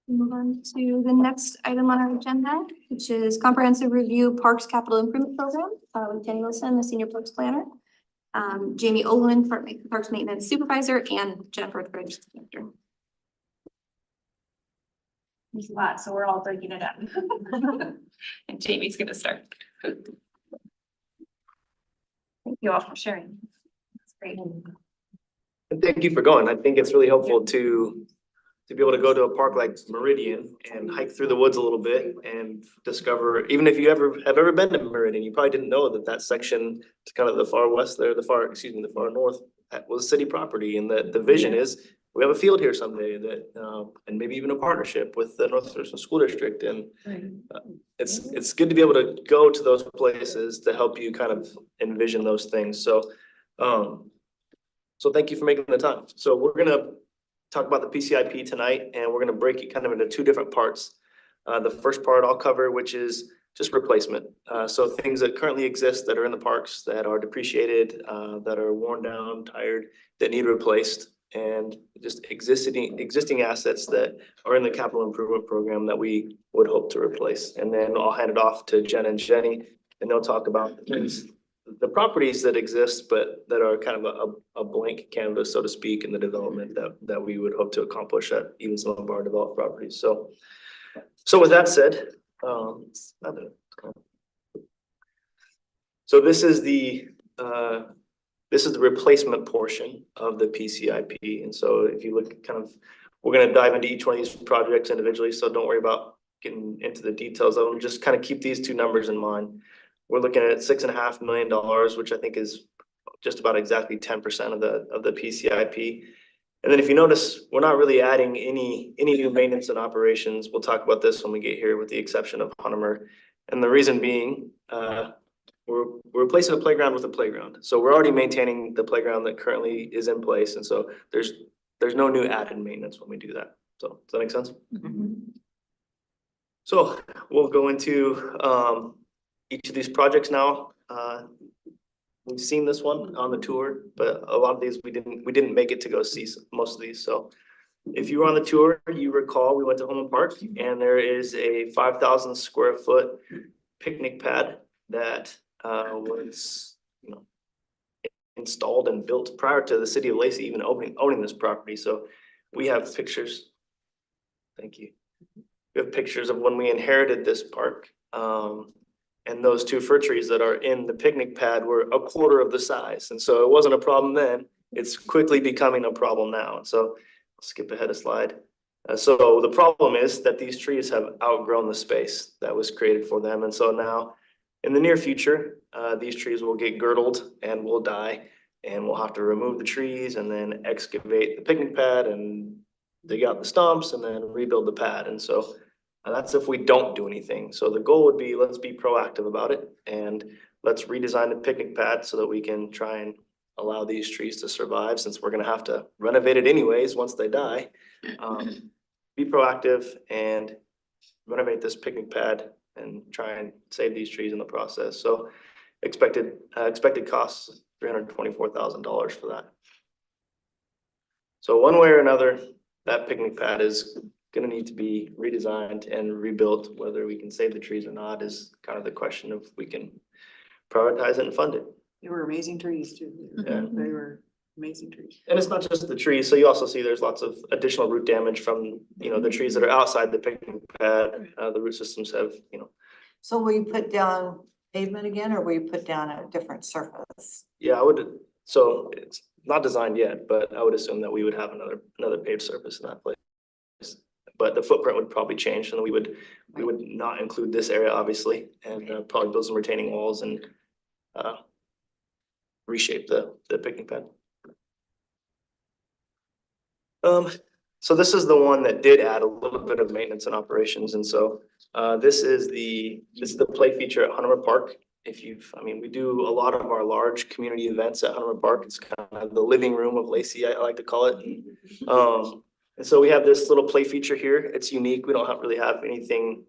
Move on to the next item on our agenda, which is comprehensive review Parks Capital Improvement Program with Jenny Wilson, the Senior Parks Planner, Jamie Olin, Parks Maintenance Supervisor, and Jennifer Bridge, Director. There's a lot, so we're all breaking it up. And Jamie's gonna start. Thank you all for sharing. That's great. And thank you for going. I think it's really helpful to be able to go to a park like Meridian and hike through the woods a little bit and discover, even if you have ever been to Meridian, you probably didn't know that section to kind of the far west there, the far north, that was city property. And the vision is we have a field here someday that, and maybe even a partnership with the North Thurston School District. And it's good to be able to go to those places to help you kind of envision those things. So, so thank you for making the time. So we're gonna talk about the PCIP tonight, and we're gonna break it kind of into two different parts. The first part I'll cover, which is just replacement. So things that currently exist that are in the parks that are depreciated, that are worn down, tired, that need replaced, and just existing assets that are in the capital improvement program that we would hope to replace. And then I'll hand it off to Jen and Jenny, and they'll talk about the properties that exist, but that are kind of a blank canvas, so to speak, in the development that we would hope to accomplish at even some of our developed properties. So with that said, so this is the replacement portion of the PCIP. And so if you look we're gonna dive into each one of these projects individually, so don't worry about getting into the details of them. Just kind of keep these two numbers in mind. We're looking at $6.5 million, which I think is just about exactly 10% of the PCIP. And then if you notice, we're not really adding any new maintenance and operations. We'll talk about this when we get here, with the exception of Hunter. And the reason being, we're replacing a playground with a playground. So we're already maintaining the playground that currently is in place. And so there's no new added maintenance when we do that. So does that make sense? Mm-hmm. So we'll go into each of these projects now. We've seen this one on the tour, but a lot of these we didn't make it to go see most of these. So if you were on the tour, you recall we went to Holman Park, and there is a 5,000 square foot picnic pad that was installed and built prior to the city of Lacey even owning this property. So we have pictures. Thank you. We have pictures of when we inherited this park. And those two fir trees that are in the picnic pad were a quarter of the size. And so it wasn't a problem then. It's quickly becoming a problem now. So I'll skip ahead a slide. So the problem is that these trees have outgrown the space that was created for them. And so now in the near future, these trees will get girdled and will die. And we'll have to remove the trees and then excavate the picnic pad and dig out the stumps and then rebuild the pad. And so that's if we don't do anything. So the goal would be, let's be proactive about it, and let's redesign the picnic pad so that we can try and allow these trees to survive, since we're gonna have to renovate it anyways once they die. Be proactive and renovate this picnic pad and try and save these trees in the process. So expected costs, $324,000 for that. So one way or another, that picnic pad is gonna need to be redesigned and rebuilt. Whether we can save the trees or not is kind of the question of we can prioritize it and fund it. They were amazing trees too. Yeah. They were Amazing trees. And it's not just the trees, so you also see there's lots of additional root damage from, the trees that are outside the picnic pad. The root systems have, So will you put down pavement again, or will you put down a different surface? yeah, I would, so it's not designed yet, but I would assume that we would have another paved surface in that place. But the footprint would probably change, and we would not include this area, obviously, and probably build some retaining walls and reshape the picnic pad. So this is the one that did add a little bit of maintenance and operations, and so this is the play feature at Hunter Park. We do a lot of our large community events at Hunter Park. It's kind of the living room of Lacey, I like to call it. And so we have this little play feature here. It's unique. We don't really have anything.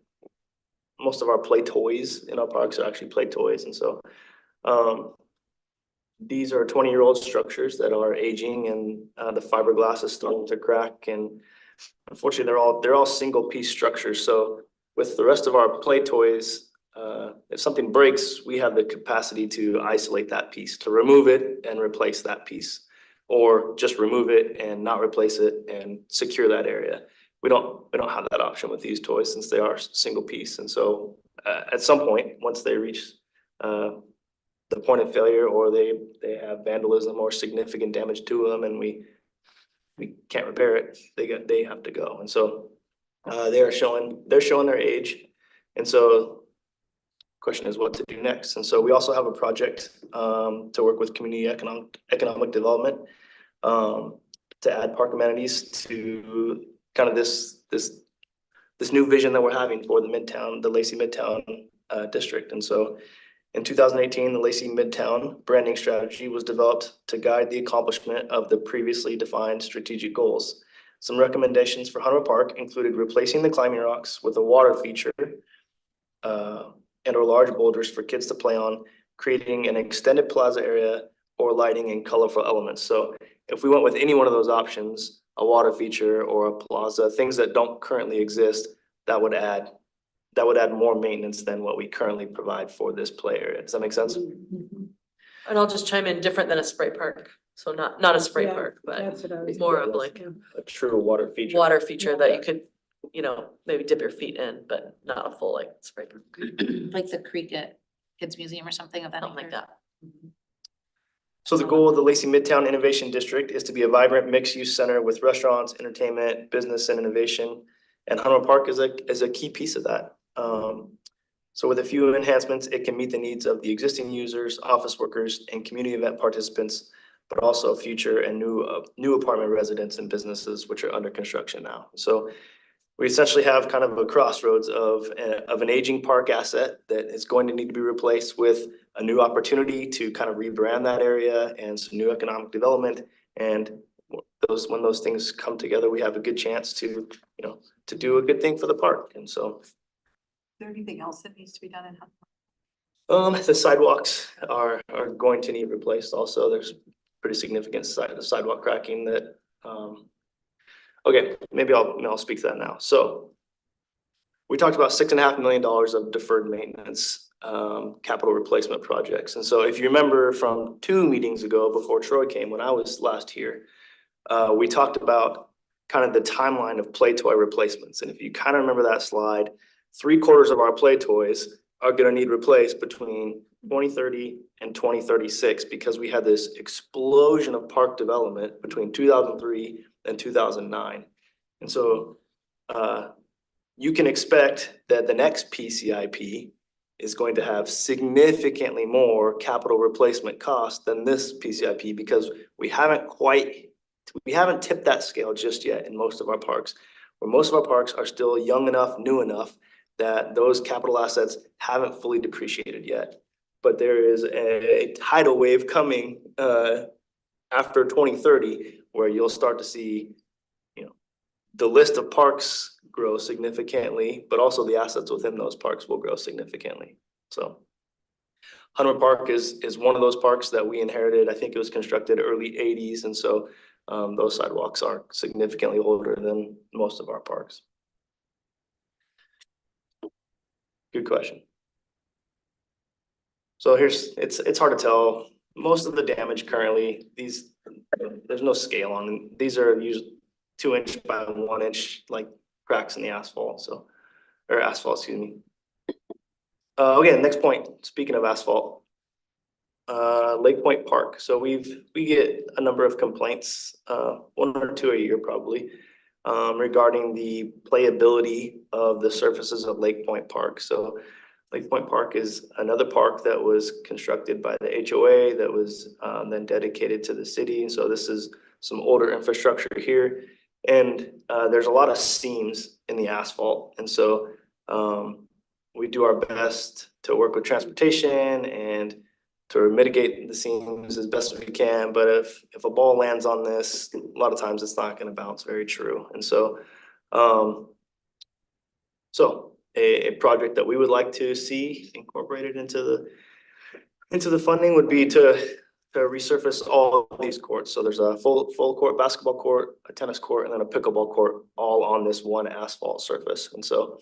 Most of our play toys in our parks are actually play toys, and so these are 20-year-old structures that are aging, and the fiberglass is starting to crack, and unfortunately they're all single piece structures. So with the rest of our play toys, if something breaks, we have the capacity to isolate that piece, to remove it and replace that piece, or just remove it and not replace it and secure that area. We don't have that option with these toys since they are single piece, and so at some point, once they reach the point of failure, or they have vandalism or significant damage to them, and we can't repair it, they have to go. And so they're showing their age, and so question is what to do next. And so we also have a project to work with community economic development to add park amenities to kind of this new vision that we're having for the Lacey Midtown district. And so in 2018, the Lacey Midtown branding strategy was developed to guide the accomplishment of the previously defined strategic goals. Some recommendations for Hunter Park included replacing the climbing rocks with a water feature and or large boulders for kids to play on, creating an extended plaza area, or lighting and colorful elements. So if we went with any one of those options, a water feature or a plaza, things that don't currently exist, that would add more maintenance than what we currently provide for this play area. Does that make sense? And I'll just chime in, different than a spray park. So not a spray Yeah, park, but That's what I was. more of like A true water feature. water feature that you could, maybe dip your feet in, but not a full like spray park. Like the creek at Kids Museum or something of that Something like nature? that. So the goal of the Lacey Midtown Innovation District is to be a vibrant mixed-use center with restaurants, entertainment, business, and innovation. And Hunter Park is a key piece of that. So with a few enhancements, it can meet the needs of the existing users, office workers, and community event participants, but also future and new apartment residents and businesses which are under construction now. So we essentially have kind of a crossroads of an aging park asset that is going to need to be replaced with a new opportunity to kind of rebrand that area and some new economic development. And when those things come together, we have a good chance to do a good thing for the park. And so Is there anything else that needs to be done in Hunter? the sidewalks are going to need replaced also. There's pretty significant sidewalk cracking that okay, maybe I'll speak to that now. So we talked about $6.5 million of deferred maintenance capital replacement projects. And so if you remember from 2 meetings ago before Troy came, when I was last here, we talked about kind of the timeline of play toy replacements. And if you kind of remember that slide, 3/4 of our play toys are going to need replaced between 2030 and 2036 because we had this explosion of park development between 2003 and 2009. And so you can expect that the next PCIP is going to have significantly more capital replacement costs than this PCIP because we haven't tipped that scale just yet in most of our parks, where most of our parks are still young enough, new enough that those capital assets haven't fully depreciated yet. But there is a tidal wave coming after 2030 where you'll start to see, the list of parks grow significantly, but also the assets within those parks will grow significantly. So Hunter Park is one of those parks that we inherited. I think it was constructed early 80s. And so those sidewalks are significantly older than most of our parks. Good question. So it's hard to tell. Most of the damage currently, there's no scale on them. These are usually 2 inch by 1 inch, like cracks in the asphalt, so, or asphalt, excuse me. Okay, next point, speaking of asphalt. Lake Point Park, so we get a number of complaints, 1 or 2 a year probably, regarding the playability of the surfaces of Lake Point Park. So Lake Point Park is another park that was constructed by the HOA that was then dedicated to the city. And so this is some older infrastructure here. And there's a lot of seams in the asphalt. And so we do our best to work with transportation and to mitigate the seams as best as we can. But if a ball lands on this, a lot of times it's not going to bounce very true. And so a project that we would like to see incorporated into the funding would be to resurface all of these courts. So there's a full court basketball court, a tennis court, and then a pickleball court, all on this one asphalt surface. And so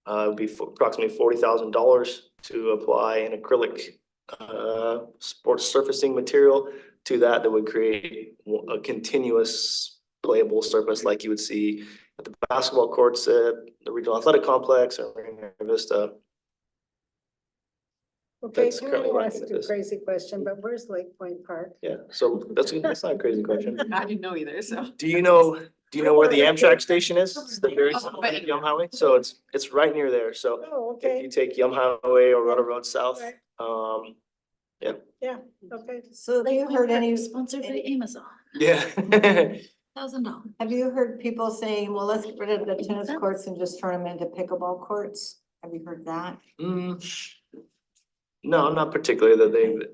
it would be approximately $40,000 to apply an acrylic sports surfacing material to that would create a continuous playable surface like you would see at the basketball courts at the Regional Athletic Complex or Marina Vista. Okay, That's can currently I working ask with a this. crazy question, but where's Lake Point Park? Yeah, so that's not a crazy question. I didn't know either, so. Do you know where the Amtrak station is? It's the very south of Yum Highway, so it's right near there. So Oh, if you okay, take Yum Highway or Rudder Road South, Right. yeah, okay. So have you heard any, Sponsored by Amazon, yeah. $1,000. have you heard people saying, well, let's get rid of the tennis courts and just turn them into pickleball courts? Have you heard that? No, not particularly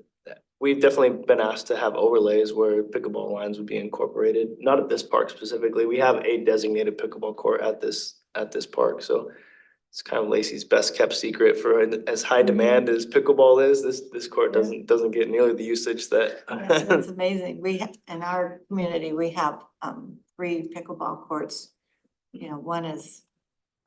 we've definitely been asked to have overlays where pickleball lines would be incorporated, not at this park specifically. We have a designated pickleball court at this park, so it's kind of Lacey's best kept secret for as high demand as pickleball is. This court doesn't get nearly the usage that. That's amazing. In our community, we have 3 pickleball courts. You know, one is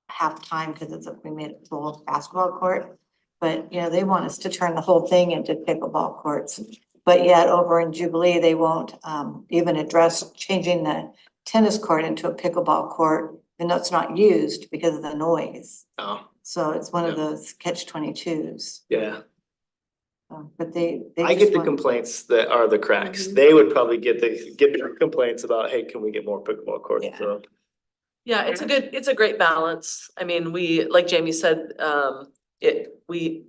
half-time because we made it full basketball court. But, you know, they want us to turn the whole thing into pickleball courts. But yet over in Jubilee, they won't even address changing the tennis court into a pickleball court, even though it's not used because of the noise. Oh, So it's one of Yeah. those catch-22s. yeah. But they I just get the want- complaints that are the cracks. They would probably get the complaints about, hey, can we get more pickleball courts? Yeah. So, Yeah, it's a great balance. I mean, like Jamie said, we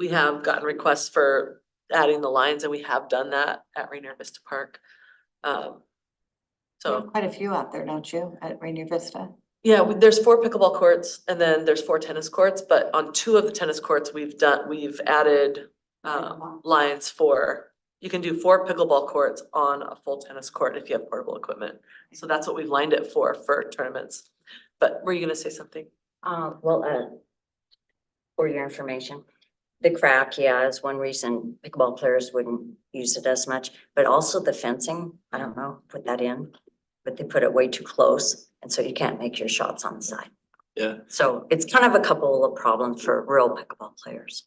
have gotten requests for adding the lines and we have done that at Rainier Vista Park. You have So, quite a few out there, don't you, at Rainier Vista? yeah, there's 4 pickleball courts and then there's 4 tennis courts, but on 2 of the tennis courts, we've added lines you can do 4 pickleball courts on a full tennis court if you have portable equipment. So that's what we've lined it for tournaments. But were you gonna say something? For your information, the crack, yeah, is one reason pickleball players wouldn't use it as much, but also the fencing, I don't know, put that in, but they put it way too close, and so you can't make your shots on the side. yeah. So it's kind of a couple of problems for real pickleball players.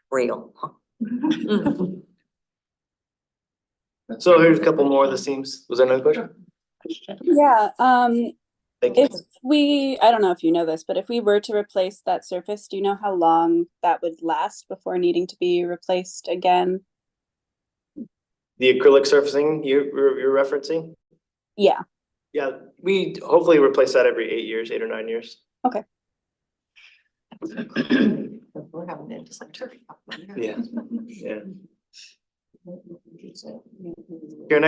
Real. So here's a couple more of the seams. Was there another question? Yeah, Thank you. I don't know if you know this, but if we were to replace that surface, do you know how long that would last before needing to be replaced again? The acrylic surfacing you're referencing? Yeah, Yeah, we hopefully replace that every 8 or 9 years. okay. We're having it just like turf. Yeah, yeah. Our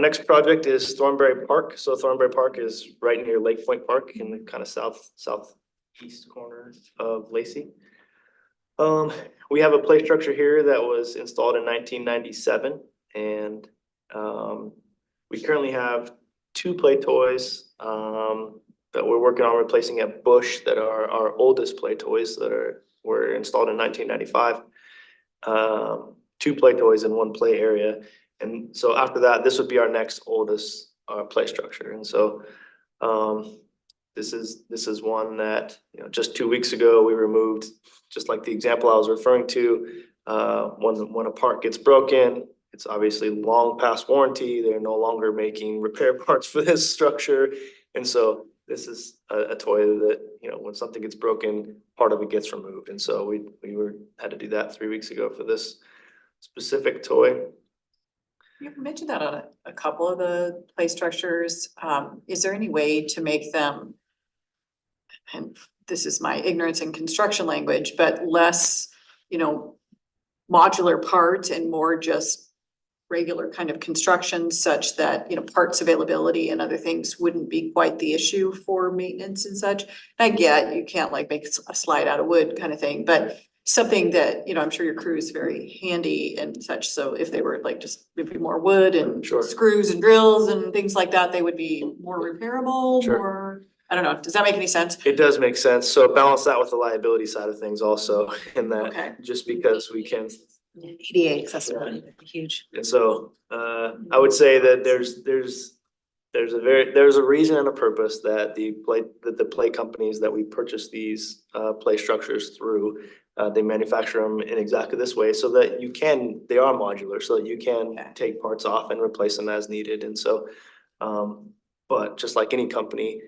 next project is Thornberry Park. So Thornberry Park is right near Lake Point Park in the kind of southeast corner of Lacey. We have a play structure here that was installed in 1997, and we currently have 2 play toys that we're working on replacing at Bush that are our oldest play toys that were installed in 1995. 2 play toys in 1 play area. And so after that, this would be our next oldest play structure. And so this is one that, you know, just 2 weeks ago, we removed, just like the example I was referring to, when a part gets broken it's obviously long past warranty. They're no longer making repair parts for this structure. And so this is a toy that, you know, when something gets broken, part of it gets removed. And so we had to do that 3 weeks ago for this specific toy. You mentioned that on a couple of the play structures. Is there any way to make them, and this is my ignorance in construction language, but less, you know, modular parts and more just regular kind of construction such that, you know, parts availability and other things wouldn't be quite the issue for maintenance and such? And I get you can't like make a slide out of wood kind of thing, but something that, you know, I'm sure your crew is very handy and such. So if they were like just maybe more wood and Sure. screws and drills and things like that, they would be more repairable, Sure. more, I don't know. Does that make any sense? It does make sense. So balance that with the liability side of things also, in Okay. that just because we can. ADA accessibility, huge. And so I would say that there's a reason and a purpose that the play companies that we purchase these play structures through, they manufacture them in exactly this way so that they are modular, so that you can take parts off and replace them as needed. And so but just like any company,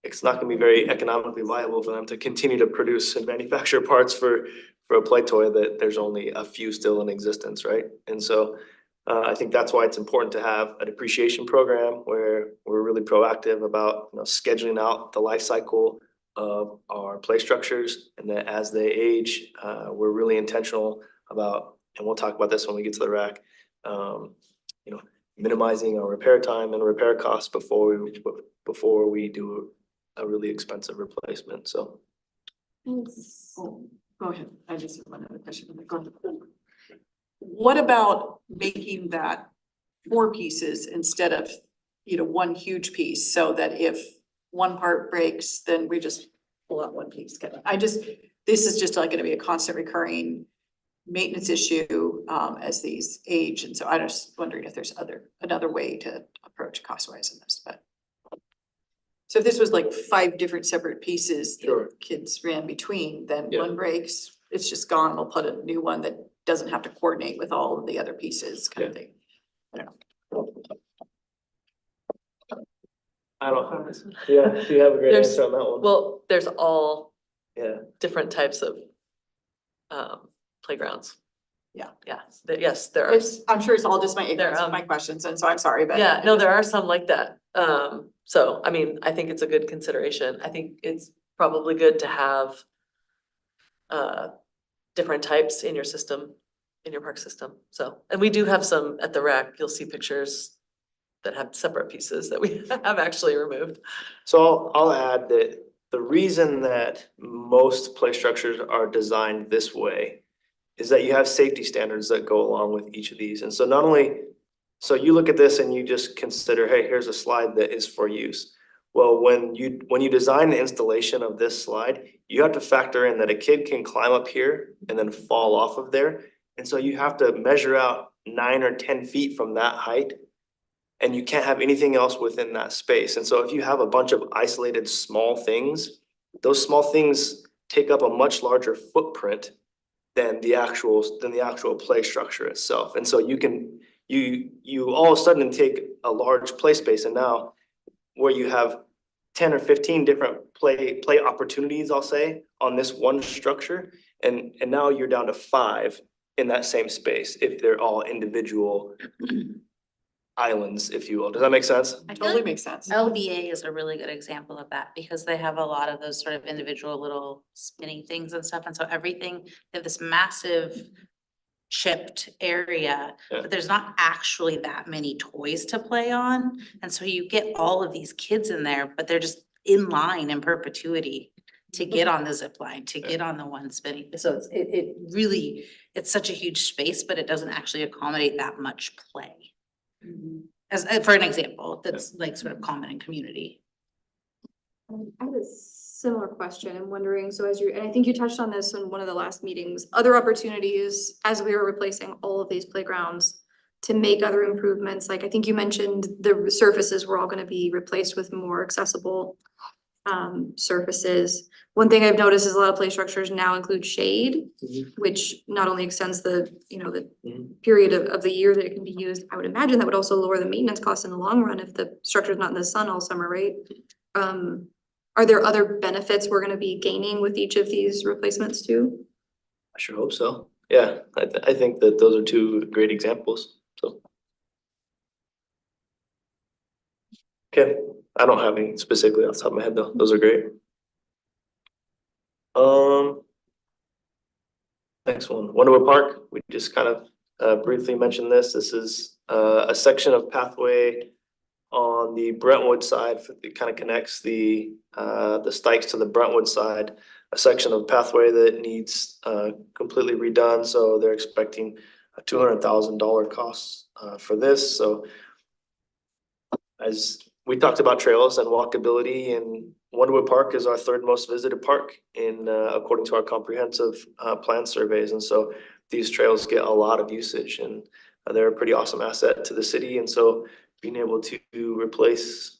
it's not gonna be very economically viable for them to continue to produce and manufacture parts for a play toy that there's only a few still in existence, right? And so I think that's why it's important to have a depreciation program where we're really proactive about, you know, scheduling out the life cycle of our play structures, and that as they age, we're really intentional about, and we'll talk about this when we get to the rack, you know, minimizing our repair time and repair costs before we do a really expensive replacement. So. Go ahead. I just have one other question. Go ahead. What about making that 4 pieces instead of, you know, one huge piece, so that if one part breaks, then we just pull out one piece? This is just like gonna be a constant recurring maintenance issue as these age. And so I'm just wondering if there's another way to approach cost wise in this, but. So if this was like 5 different separate pieces Sure. that kids ran between, then Yeah. one breaks, it's just gone. We'll put a new one that doesn't have to coordinate with all of the other pieces kind of thing. I don't know. I don't, yeah, you have a great There's- answer on that one. Well, there's all Yeah, different types of playgrounds. Yeah. Yeah, yes, there are. I'm sure it's all just my ignorance of my questions, and so I'm sorry, but. Yeah, no, there are some like that. So, I mean, I think it's a good consideration. I think it's probably good to have different types in your system, in your park system. So, and we do have some at the rack. You'll see pictures that have separate pieces that we have actually removed. so I'll add that the reason that most play structures are designed this way is that you have safety standards that go along with each of these. And so not only, so you look at this and you just consider, hey, here's a slide that is for use. Well, when you design the installation of this slide, you have to factor in that a kid can climb up here and then fall off of there. And so you have to measure out 9 or 10 feet from that height, and you can't have anything else within that space. And so if you have a bunch of isolated small things, those small things take up a much larger footprint than the actual play structure itself. And so you all of a sudden take a large play space, and now where you have 10 or 15 different play opportunities, I'll say, on this one structure, and now you're down to 5 in that same space if they're all individual islands, if you will. Does that make sense? Totally makes sense. LBA is a really good example of that, because they have a lot of those sort of individual little spinning things and stuff. And so everything, they have this massive chipped area, Yeah. but there's not actually that many toys to play on. And so you get all of these kids in there, but they're just in line in perpetuity to get on the zip line, to get on the one spinning. So it really, it's such a huge space, but it doesn't actually accommodate that much play. As for an example, that's like sort of common in community. I have a similar question. I'm wondering, so and I think you touched on this in one of the last meetings, other opportunities as we were replacing all of these playgrounds to make other improvements. Like I think you mentioned the surfaces were all going to be replaced with more accessible surfaces. One thing I've noticed is a lot of play structures now include shade, Mhm. which not only extends the, the Mhm. period of the year that it can be used. I would imagine that would also lower the maintenance costs in the long run if the structure's not in the sun all summer, right? Are there other benefits we're gonna be gaining with each of these replacements too? I sure hope so. Yeah, I think that those are two great examples, so. Okay, I don't have any specifically off the top of my head though. Those are great. Next one, Wonderwood Park. We just kind of briefly mentioned this. This is a section of pathway on the Brentwood side. It kind of connects the Stikes to the Brentwood side. A section of pathway that needs completely redone. So they're expecting a $200,000 cost for this. So as we talked about trails and walkability, and Wonderwood Park is our third most visited park in according to our comprehensive plan surveys. And so these trails get a lot of usage, and they're a pretty awesome asset to the city. And so being able to replace,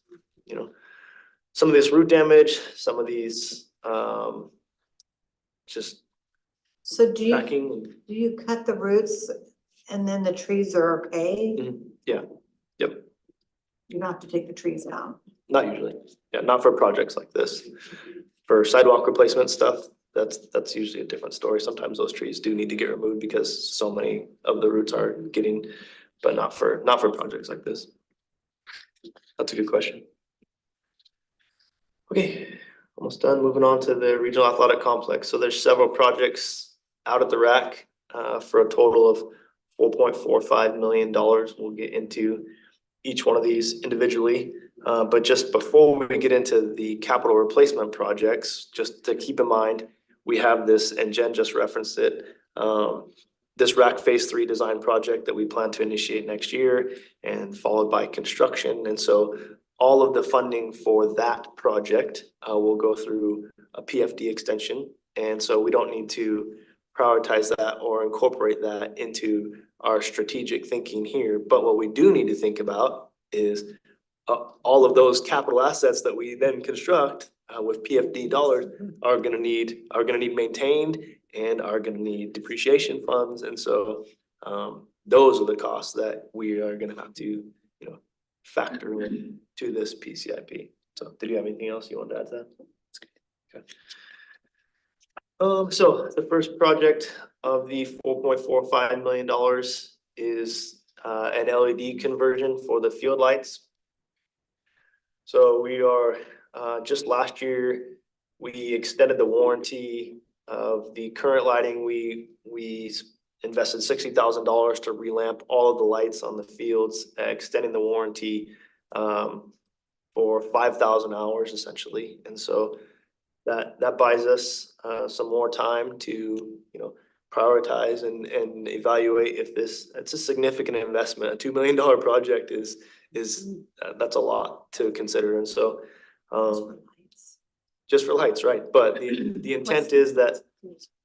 some of this root damage, some of these just So do backing. you cut the roots and then the trees are okay? Yeah, yep. You don't have to take the trees out. Not usually. Yeah, not for projects like this. For sidewalk replacement stuff, that's usually a different story. Sometimes those trees do need to get removed because so many of the roots are getting, but not for projects like this. That's a good question. Okay, almost done. Moving on to the regional athletic complex. So there's several projects out at the rack for a total of $4.45 million. We'll get into each one of these individually. But just before we get into the capital replacement projects, just to keep in mind, we have this, and Jen just referenced it, this rack phase 3 design project that we plan to initiate next year and followed by construction. And so all of the funding for that project will go through a PFD extension. And so we don't need to prioritize that or incorporate that into our strategic thinking here. But what we do need to think about is all of those capital assets that we then construct with PFD dollars are gonna need maintained and are gonna need depreciation funds. And so those are the costs that we are gonna have to, factor in to this PCIP. So did you have anything else you wanted to add to that? Okay. So the first project of the $4.45 million is an LED conversion for the field lights. So we are, just last year, we extended the warranty of the current lighting. We invested $60,000 to relamp all of the lights on the fields, extending the warranty for 5,000 hours essentially. And so that buys us some more time to, prioritize and evaluate if it's a significant investment. A $2 million project is that's a lot to consider. And so just for lights, right? But the intent is that,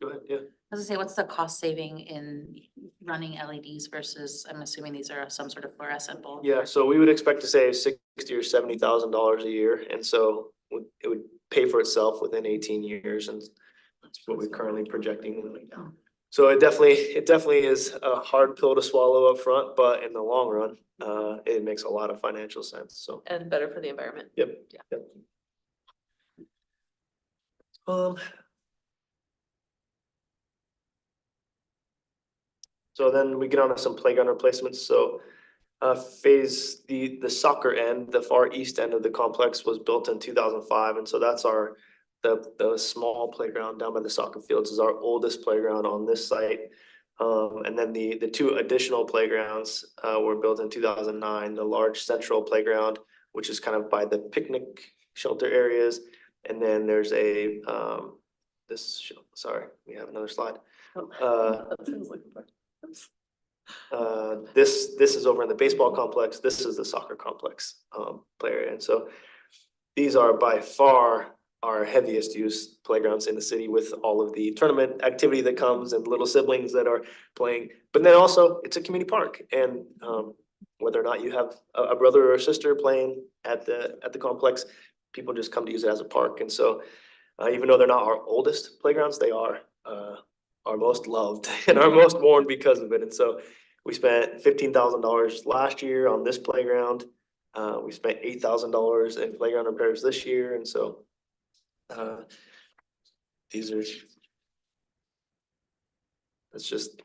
go ahead, yeah. I was gonna say, what's the cost saving in running LEDs versus, I'm assuming these are some sort of fluorescent bulb? Yeah, so we would expect to save $60,000 or $70,000 a year, and so it would pay for itself within 18 years, and that's what we're currently projecting. So it definitely is a hard pill to swallow up front, but in the long run, it makes a lot of financial sense. So And better for the environment. yep. So then we get on to some playground replacements. So the soccer end, the far east end of the complex was built in 2005. And so that's the small playground down by the soccer fields is our oldest playground on this site. And then the two additional playgrounds were built in 2009, the large central playground, which is kind of by the picnic shelter areas. And then there's sorry, we have another slide. This is over in the baseball complex. This is the soccer complex play area. And so these are by far our heaviest use playgrounds in the city, with all of the tournament activity that comes and little siblings that are playing. But then also it's a community park, and whether or not you have a brother or a sister playing at the complex, people just come to use it as a park. And so even though they're not our oldest playgrounds, they are our most loved and our most mourned because of it. And so we spent $15,000 last year on this playground. We spent $8,000 in playground repairs this year. And so these are, it's just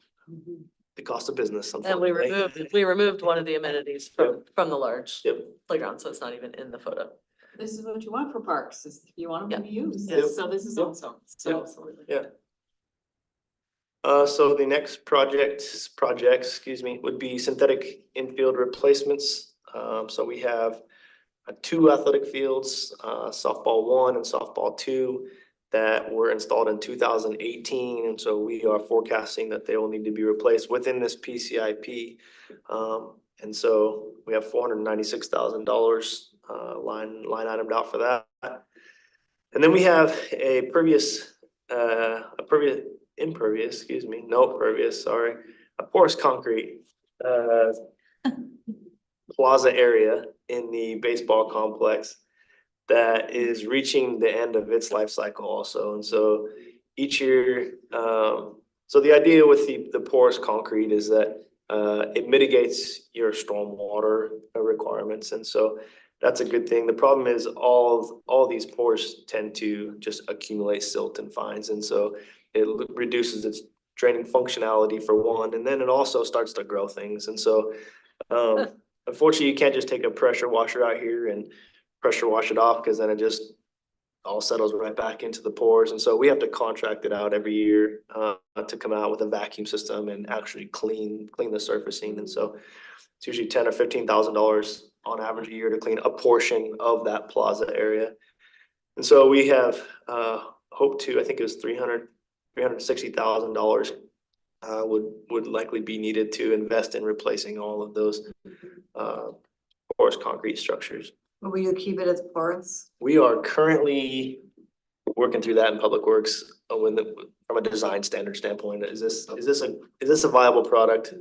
the cost of business. And we unfortunately. removed one of the amenities from the large playground, so it's not even in the photo. This is what you want for parks, is you want them to be used, Yep. so this is Yep. also, Yep. absolutely. Yeah. So the next projects, would be synthetic infield replacements. So we have 2 athletic fields, softball 1 and softball 2, that were installed in 2018. And so we are forecasting that they will need to be replaced within this PCIP. And so we have $496,000 line itemed out for that. And then we have a porous concrete plaza area in the baseball complex that is reaching the end of its life cycle also. And so each year, so the idea with the porous concrete is that it mitigates your stormwater requirements. And so that's a good thing. The problem is all these pores tend to just accumulate silt and fines. And so it reduces its draining functionality for one, and then it also starts to grow things. And so unfortunately, you can't just take a pressure washer out here and pressure wash it off, because then it just all settles right back into the pores. And so we have to contract it out every year to come out with a vacuum system and actually clean the surfacing. And so it's usually $10,000 or $15,000 on average a year to clean a portion of that plaza area. And so we have hoped to, I think it was $360,000 would likely be needed to invest in replacing all of those porous concrete structures. Will you keep it as porous? We are currently working through that in Public Works from a design standard standpoint. Is this a viable product?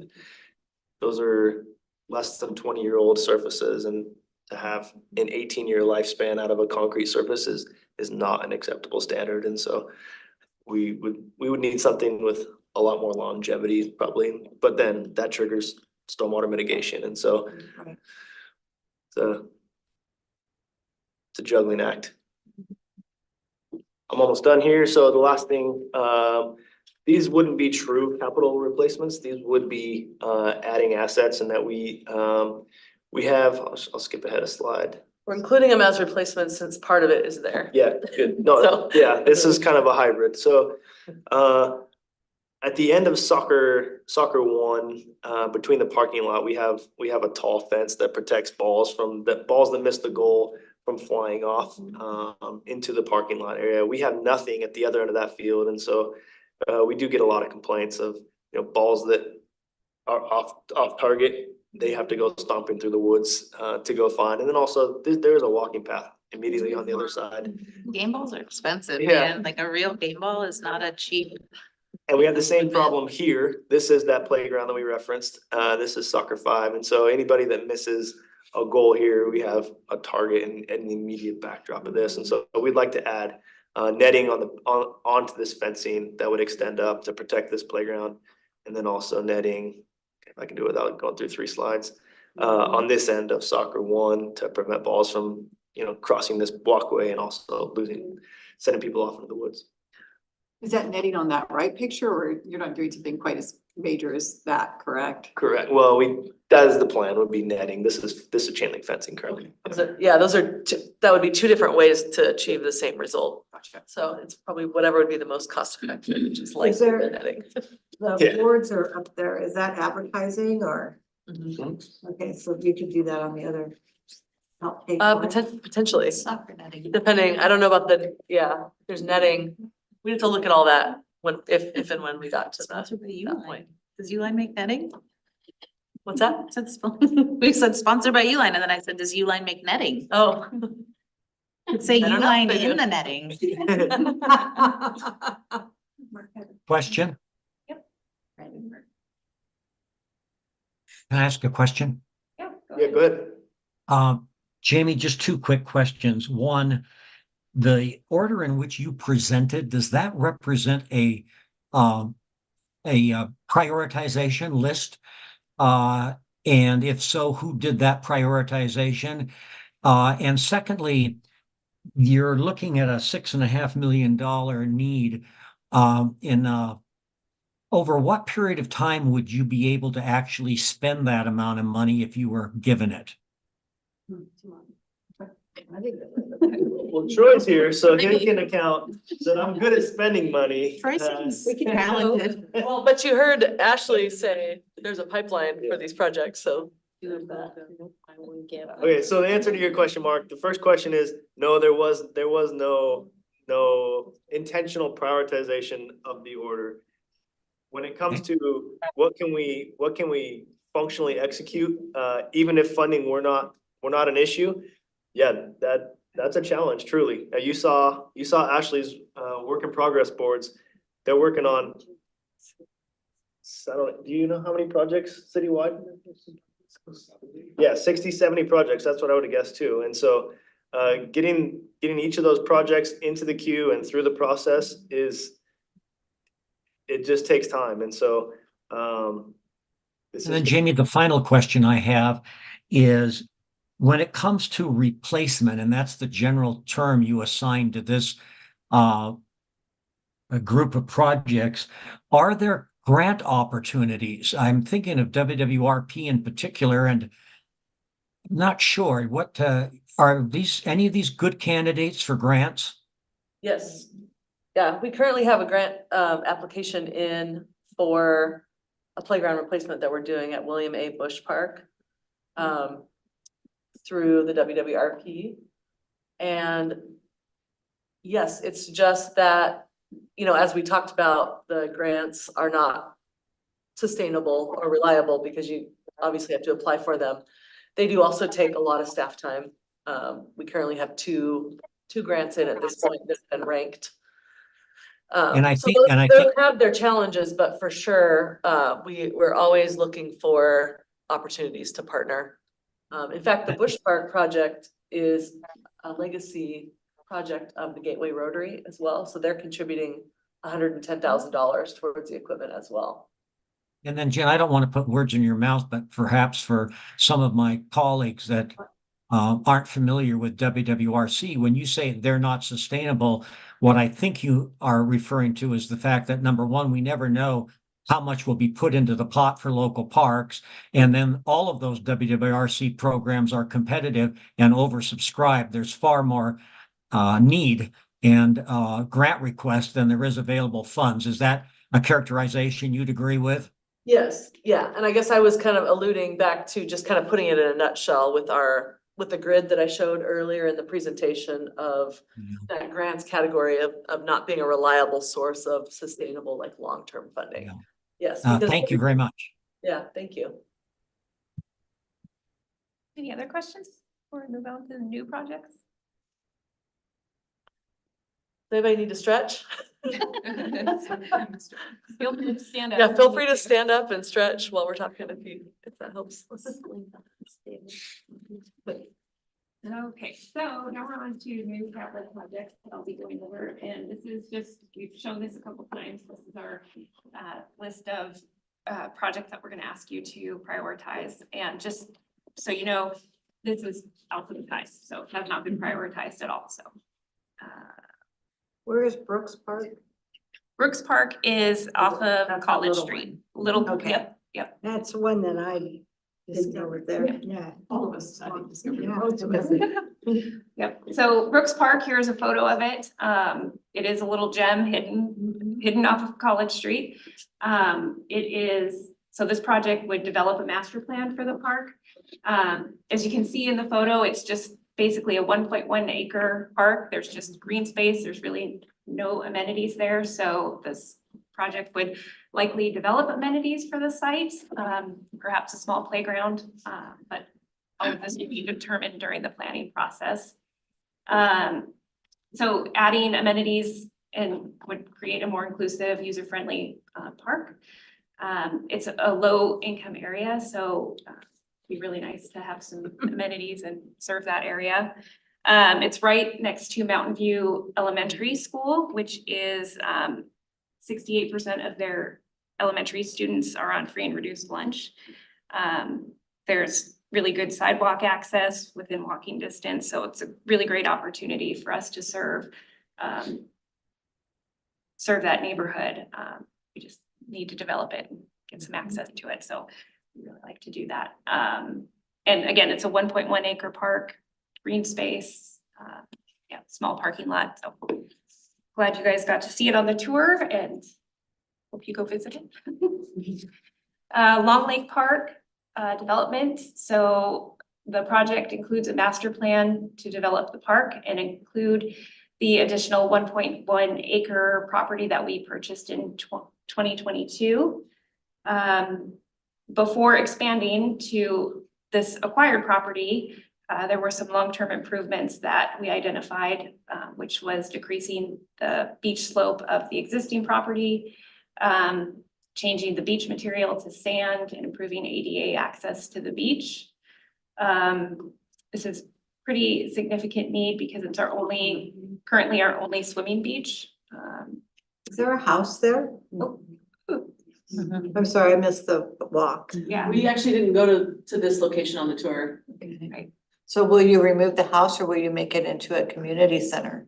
Those are less than 20-year-old surfaces, and to have an 18-year lifespan out of a concrete surface is not an acceptable standard. And so we would need something with a lot more longevity probably, but then that triggers stormwater mitigation. And so it's a juggling act. I'm almost done here. So the last thing, these wouldn't be true capital replacements. These would be adding assets, and that we have, I'll skip ahead a slide. We're including them as replacements since part of it is there. Yeah, good. No, So- yeah, this is kind of a hybrid. So at the end of soccer 1, between the parking lot, we have a tall fence that protects balls that miss the goal from flying off into the parking lot area. We have nothing at the other end of that field. And so we do get a lot of complaints of, balls that are off target. They have to go stomping through the woods to go find. And then also there's a walking path immediately on the other side. Game balls are expensive, Yeah. man. Like a real game ball is not a cheap. And we have the same problem here. This is that playground that we referenced. This is soccer 5. And so anybody that misses a goal here, we have a target and the immediate backdrop of this. And so we'd like to add netting onto this fencing that would extend up to protect this playground. And then also netting, if I can do it without going through 3 slides, on this end of soccer 1 to prevent balls from, crossing this walkway and also sending people off into the woods. Is that netting on that right picture, or you're not doing something quite as major as that, correct? Correct. Well, that is the plan, would be netting. This is chain link fencing currently. That would be 2 different ways to achieve the same result. Gotcha. So it's probably whatever would be the most cost effective, which is like Is there- the netting. The Yeah. boards are up there. Is that advertising or? Mm-hmm. Okay, so you could do that on the other. Not paid for. Potentially, Soccer netting. depending, I don't know about there's netting. We have to look at all that if and when we got to Sponsored by that Uline. point. Does Uline make netting? What's that? I said we said sponsored by Uline, and then I said, does Uline make netting? Oh. Say I don't know if Uline they in do. the netting. Question? Can I ask a question? Yeah, go ahead. Jamie, just two quick questions. One, the order in which you presented, does that represent a prioritization list? And if so, who did that prioritization? And secondly, you're looking at a $6.5 million need. Over what period of time would you be able to actually spend that amount of money if you were given it? Well, Troy's here, so he can account that I'm good at spending money. Talented. Well, but you heard Ashley say there's a pipeline for these projects, so. Okay, so the answer to your question, Mark, the first question is, no, there was no intentional prioritization of the order. When it comes to what can we functionally execute, even if funding were not an issue, yeah, that's a challenge, truly. You saw Ashley's work in progress boards. They're working on, do you know how many projects citywide? Yeah, 60, 70 projects. That's what I would have guessed too. And so getting each of those projects into the queue and through the process it just takes time. And so And then Jamie, the final question I have is, when it comes to replacement, and that's the general term you assign to this a group of projects, are there grant opportunities? I'm thinking of WWRP in particular, and I'm not sure what are any of these good candidates for grants? Yes. Yeah, we currently have a grant application in for a playground replacement that we're doing at William A. Bush Park through the WWRP. And yes, it's just that, as we talked about, the grants are not sustainable or reliable because you obviously have to apply for them. They do also take a lot of staff time. We currently have two grants in at this point that's been ranked. And I So think, those have their challenges, but for sure, we're always looking for opportunities to partner. In fact, the Bush Park project is a legacy project of the Gateway Rotary as well. So they're contributing $110,000 towards the equipment as well. And then Jen, I don't want to put words in your mouth, but perhaps for some of my colleagues that aren't familiar with WWRC, when you say they're not sustainable, what I think you are referring to is the fact that, number one, we never know how much will be put into the pot for local parks. And then all of those WWRC programs are competitive and oversubscribed. There's far more need and grant requests than there is available funds. Is that a characterization you'd agree with? Yes, yeah, and I guess I was kind of alluding back to just kind of putting it in a nutshell with the grid that I showed earlier in the presentation of that grants category of not being a reliable source of sustainable, like, long-term funding. Yes. Thank you very much. Yeah, thank you. Any other questions before we move on to the new projects? Does anybody need to stretch? Feel free to stand up. Yeah, feel free to stand up and stretch while we're talking if that helps. Okay, so now we're on to new capital projects that I'll be going over, and this is just, we've shown this a couple times. This is our list of projects that we're going to ask you to prioritize, and just so you know, this is alphabetized, so it has not been prioritized at all. So Where is Brooks Park? Brooks Park is off of College Street. Little, Okay. Yep. That's the one that I discovered there. Yeah. All of us, I think, discovered. Yeah, most of us. Yep. So Brooks Park, here's a photo of it. It is a little gem hidden off of College Street. So this project would develop a master plan for the park. As you can see in the photo, it's just basically a 1.1 acre park. There's just green space. There's really no amenities there. So this project would likely develop amenities for the site, perhaps a small playground, but all of this would be determined during the planning process. So adding amenities and would create a more inclusive, user-friendly park. It's a low income area, so be really nice to have some amenities and serve that area. It's right next to Mountain View Elementary School, which is 68% of their elementary students are on free and reduced lunch. There's really good sidewalk access within walking distance, so it's a really great opportunity for us to serve that neighborhood. We just need to develop it and get some access to it, so we really like to do that. And again, it's a 1.1 acre park, green space, yeah, small parking lot, so glad you guys got to see it on the tour and hope you go visit it. Long Lake Park development. So the project includes a master plan to develop the park and include the additional 1.1 acre property that we purchased in 2022. Before expanding to this acquired property, there were some long-term improvements that we identified, which was decreasing the beach slope of the existing property, changing the beach material to sand and improving ADA access to the beach. This is pretty significant need because it's currently our only swimming beach. Is there a house there? Oh. I'm sorry, I missed the walk. Yeah. We actually didn't go to this location on the tour. Right. So will you remove the house or will you make it into a community center?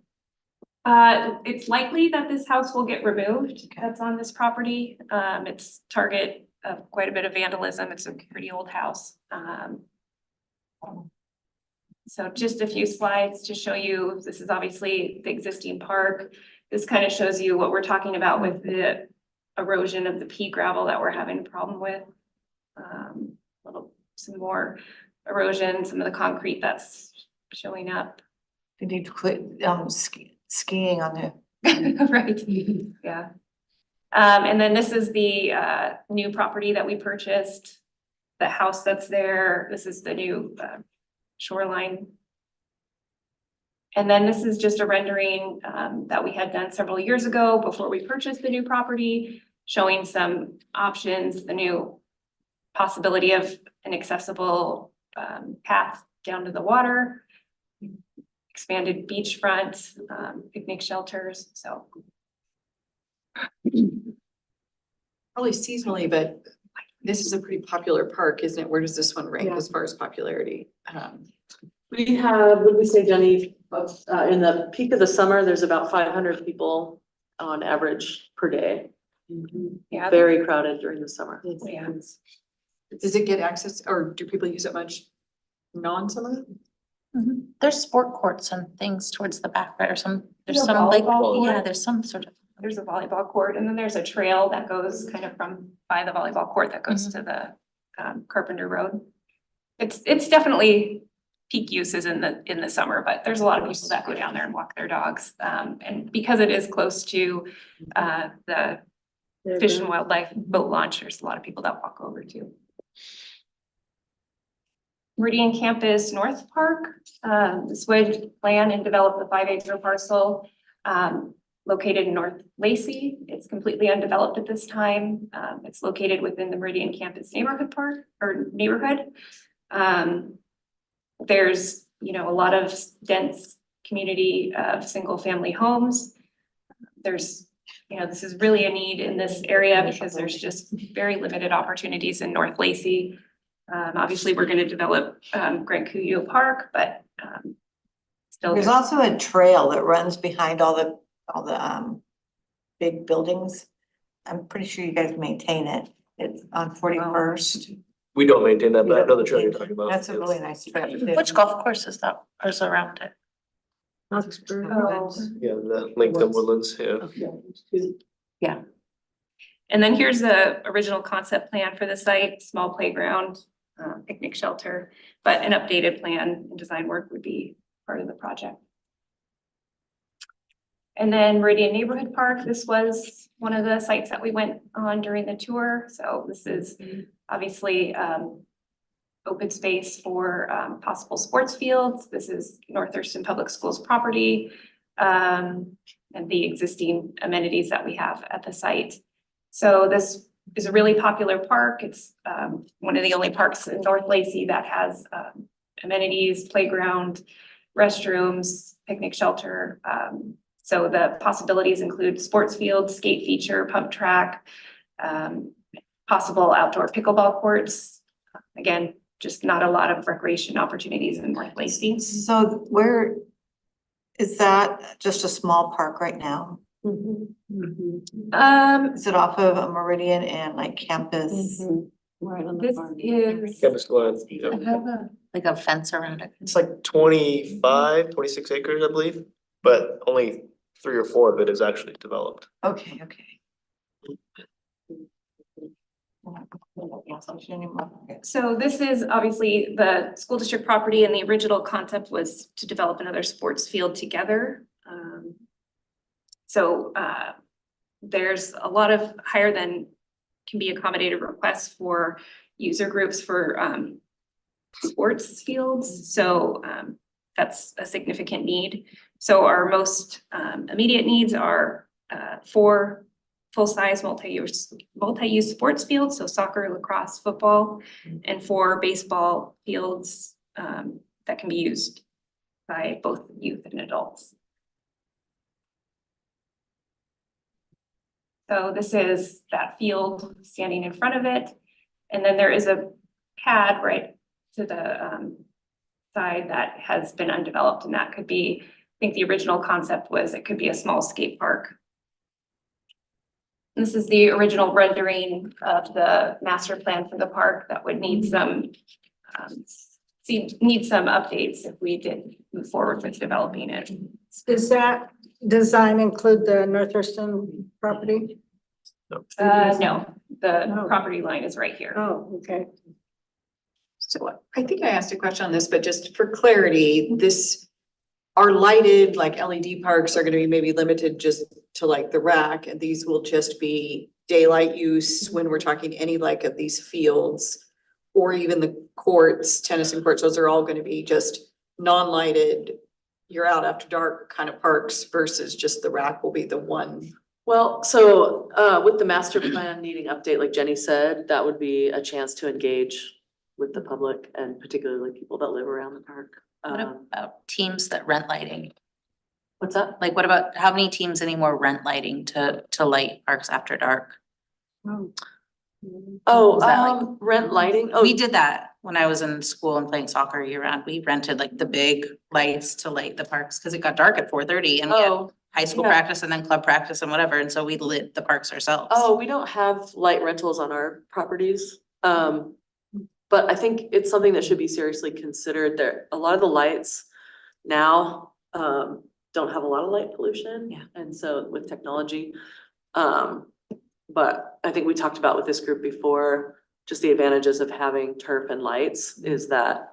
It's likely that this house will get removed that's on this property. It's target of quite a bit of vandalism. It's a pretty old house. So just a few slides to show you, this is obviously the existing park. This kind of shows you what we're talking about with the erosion of the pea gravel that we're having a problem with. Some more erosion, some of the concrete that's showing up. You need to quit skiing on there. Right, yeah. And then this is the new property that we purchased, the house that's there. This is the new shoreline. And then this is just a rendering that we had done several years ago before we purchased the new property, showing some options, the new possibility of an accessible path down to the water, expanded beachfront, picnic shelters, so. Probably seasonally, but this is a pretty popular park, isn't it? Where does this one rank as far as popularity? We have, what did we say, Jenny? In the peak of the summer, there's about 500 people on average per day. Yeah. Very crowded during the summer. Yeah. Does it get access or do people use it much non-summer? There's sport courts and things towards the back, right? Or there's Yeah, some like, volleyball yeah, court. there's some sort of. There's a volleyball court, and then there's a trail that goes kind of from by the volleyball court that goes to the Carpenter Road. It's definitely peak uses in the summer, but there's a lot of people that go down there and walk their dogs. And because it is close to the Fish and Wildlife boat launch, there's a lot of people that walk over too. Meridian Campus North Park, this would plan and develop the 5 acre parcel located in North Lacey. It's completely undeveloped at this time. It's located within the Meridian Campus neighborhood park or neighborhood. There's, a lot of dense community of single family homes. There's, this is really a need in this area because there's just very limited opportunities in North Lacey. Obviously, we're going to develop Grand Cuyo Park, but still. There's also a trail that runs behind all the big buildings. I'm pretty sure you guys maintain it. It's on 41st. We don't maintain that, but I know the trail you're talking about. That's a really nice trail. Which golf course is that, or is around it? Oh. Yeah, the Lincoln Woodlands, yeah. Yeah. And then here's the original concept plan for the site, small playground, picnic shelter, but an updated plan and design work would be part of the project. And then Meridian Neighborhood Park, this was one of the sites that we went on during the tour. So this is obviously open space for possible sports fields. This is North Thurston Public Schools property and the existing amenities that we have at the site. So this is a really popular park. It's one of the only parks in North Lacey that has amenities, playground, restrooms, picnic shelter. So the possibilities include sports field, skate feature, pump track, possible outdoor pickleball courts. Again, just not a lot of recreation opportunities in North Lacey. So where, is that just a small park right now? Is it off of a Meridian and like Campus? Right on This is. Campus Glen, I have like a fence around it. it's like 26 acres, I believe, but only 3 or 4 of it is actually developed. Okay, okay. So this is obviously the school district property, and the original concept was to develop another sports field together. So there's a lot of higher than can be accommodated requests for user groups for sports fields. So that's a significant need. So our most immediate needs are 4 full-size multi-use sports fields, so soccer, lacrosse, football, and 4 baseball fields that can be used by both youth and adults. So this is that field standing in front of it. And then there is a pad right to the side that has been undeveloped, and that could be, I think the original concept was it could be a small skate park. This is the original rendering of the master plan for the park that would need some updates if we did move forward with developing it. Does that design include the Northwestern property? No, the property line is right here. Oh, okay. So I think I asked a question on this, but just for clarity, our lighted like LED parks are gonna be maybe limited just to like the rack, and these will just be daylight use when we're talking any like of these fields or even the courts, tennis and courts, those are all gonna be just non-lighted, you're out after dark kind of parks versus just the rack will be the one. Well, so with the master plan needing update, like Jenny said, that would be a chance to engage with the public and particularly people that live around the park. What about teams that rent lighting? What's that? Like, what about, how many teams anymore rent lighting to light parks after dark? Oh, Is that like- rent lighting? Oh, We did that when I was in school and playing soccer year round. We rented like the big lights to light the parks because it got dark at 4:30 and we had high school yeah. practice and then club practice and whatever. And so we lit the parks ourselves. Oh, we don't have light rentals on our properties. But I think it's something that should be seriously considered. There, a lot of the lights now don't have a lot of light pollution. Yeah. And so with technology, but I think we talked about with this group before, just the advantages of having turf and lights is that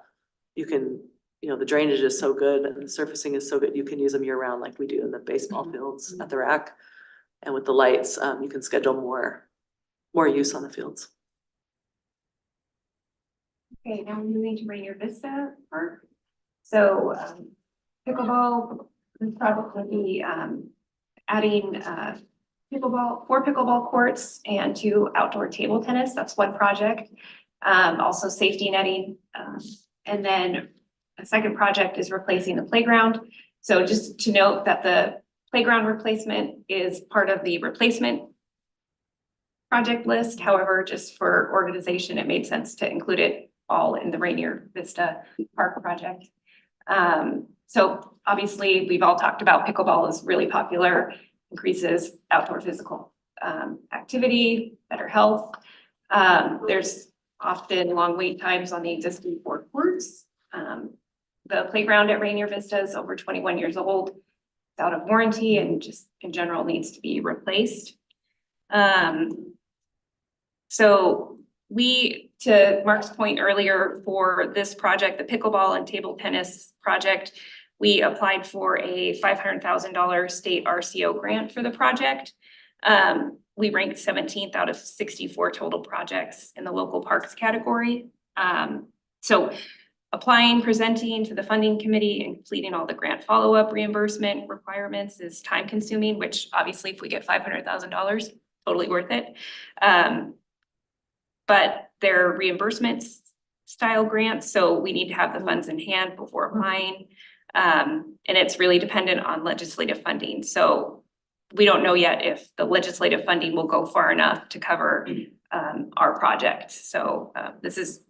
you can, the drainage is so good and the surfacing is so good, you can use them year round like we do in the baseball fields at the rack. And with the lights, you can schedule more use on the fields. Okay, now we're moving to Rainier Vista Park. So pickleball, we probably be adding 4 pickleball courts and 2 outdoor table tennis. That's one project. Also safety netting. And then a second project is replacing the playground. So just to note that the playground replacement is part of the replacement project list. However, just for organization, it made sense to include it all in the Rainier Vista Park project. So obviously we've all talked about pickleball is really popular, increases outdoor physical activity, better health. There's often long wait times on the existing 4 courts. The playground at Rainier Vista is over 21 years old, it's out of warranty and just in general needs to be replaced. So to Mark's point earlier, for this project, the pickleball and table tennis project, we applied for a $500,000 state RCO grant for the project. We ranked 17th out of 64 total projects in the local parks category. So applying, presenting to the funding committee and completing all the grant follow-up reimbursement requirements is time consuming, which obviously if we get $500,000, totally worth it. but they're reimbursements style grants, so we need to have the funds in hand before applying. And it's really dependent on legislative funding, so we don't know yet if the legislative funding will go far enough to cover our project. So this is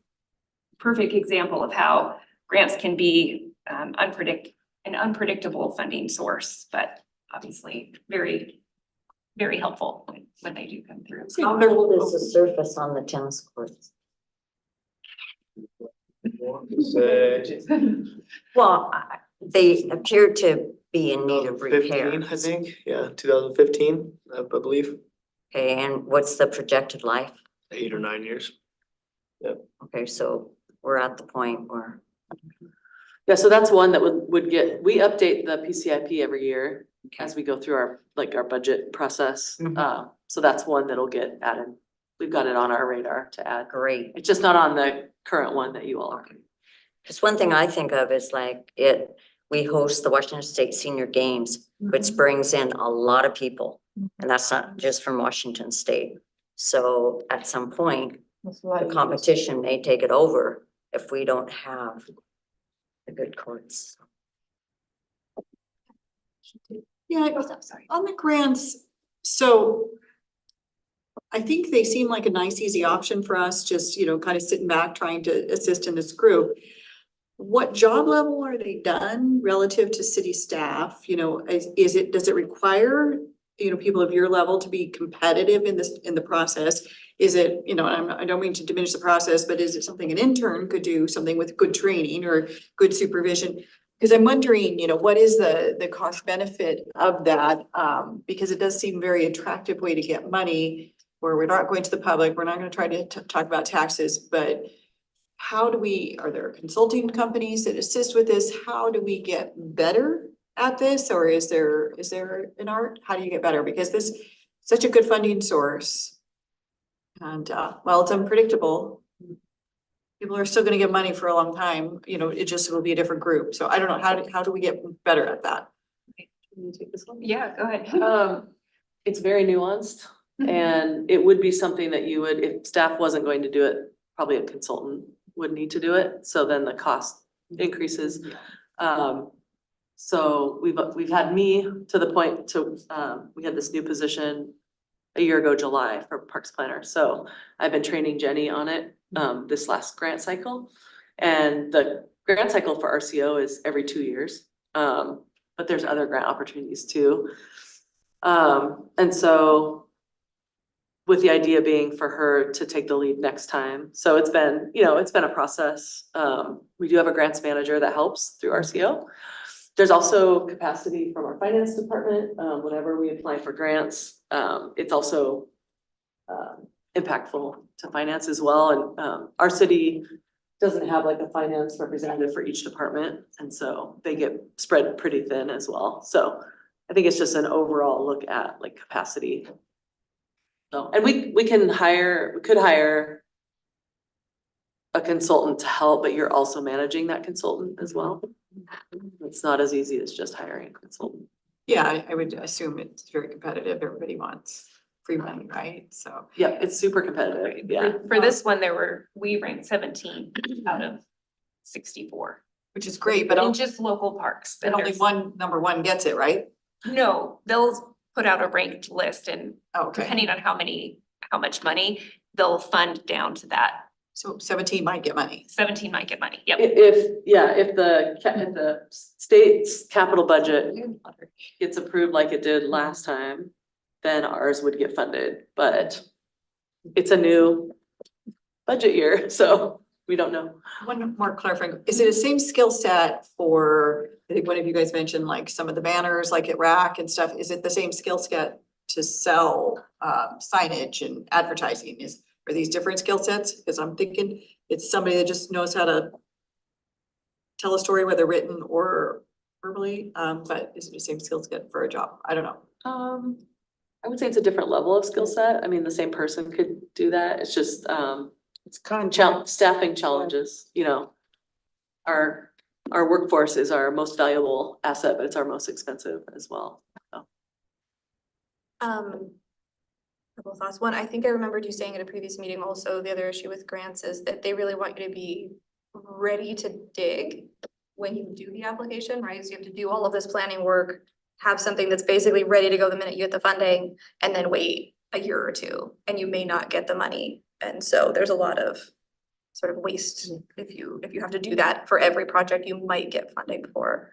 a perfect example of how grants can be an unpredictable funding source, but obviously very, very helpful when they do come through. How old is the surface on the tennis courts? Well, they appear to be in need of repair. 15, I think, yeah, 2015, I believe, Okay, and what's the projected life? 8 or 9 years. Okay, so we're at the point where, Yeah, so that's one that would get, we update the PCIP every year as we go through our budget process. Mhm. So that's one that'll get added. We've got it on our radar to add. great. It's just not on the current one that you all are. Because one thing I think of is like we host the Washington State Senior Games, which brings in a lot of people. And that's not just from Washington State. So at some point, the competition may take it over if we don't have the good courts. Yeah, on the grants, so I think they seem like a nice, easy option for us, just, kind of sitting back, trying to assist in this group. What job level are they done relative to city staff? Does it require, people of your level to be competitive in the process? Is it, I don't mean to diminish the process, but is it something an intern could do, something with good training or good supervision? Because I'm wondering, what is the cost benefit of that? Because it does seem a very attractive way to get money where we're not going to the public, we're not going to try to talk about taxes, but are there consulting companies that assist with this? How do we get better at this? Or is there an art? How do you get better? Because this is such a good funding source. And while it's unpredictable, people are still gonna get money for a long time, it just will be a different group. So I don't know, how do we get better at that? Can you take this one? Yeah, go ahead. It's very nuanced and it would be something that you would, if staff wasn't going to do it, probably a consultant would need to do it. So then the cost increases. So we've had me to the point to, we had this new position a year ago, July, for Parks Planner. So I've been training Jenny on it, this last grant cycle. And the grant cycle for RCO is every 2 years. But there's other grant opportunities too. And so with the idea being for her to take the lead next time. So it's been, it's been a process. We do have a grants manager that helps through RCO. There's also capacity from our finance department, whenever we apply for grants. It's also impactful to finance as well. And our city doesn't have like a finance representative for each department. And so they get spread pretty thin as well. So I think it's just an overall look at like capacity. So, and we could hire a consultant to help, but you're also managing that consultant as well. It's not as easy as just hiring a consultant. Yeah, I would assume it's very competitive. Everybody wants free money, right? So. Yeah, it's super competitive. Yeah. For this one, we ranked 17 out of 64. Which is great, but In just local parks. only number one gets it, right? No, they'll put out a ranked list and Okay, depending on how much money, they'll fund down to that. so 17 might get money. 17 might get money, yep. If the state's capital budget gets approved like it did last time, then ours would get funded, but it's a new budget year, so we don't know. One more clarifying, is it the same skill set for, I think one of you guys mentioned like some of the banners like at RAC and stuff, is it the same skill set to sell signage and advertising? Are these different skill sets? Because I'm thinking it's somebody that just knows how to tell a story, whether written or verbally, but is it the same skill set for a job? I don't know. I would say it's a different level of skill set. I mean, the same person could do that. It's just, it's kind of staffing challenges, Our workforce is our most valuable asset, but it's our most expensive as well. So. Couple of thoughts. One, I think I remembered you saying at a previous meeting also, the other issue with grants is that they really want you to be ready to dig when you do the application, right? So you have to do all of this planning work, have something that's basically ready to go the minute you get the funding, and then wait a year or two, and you may not get the money. And so there's a lot of sort of waste if you have to do that for every project you might get funding for.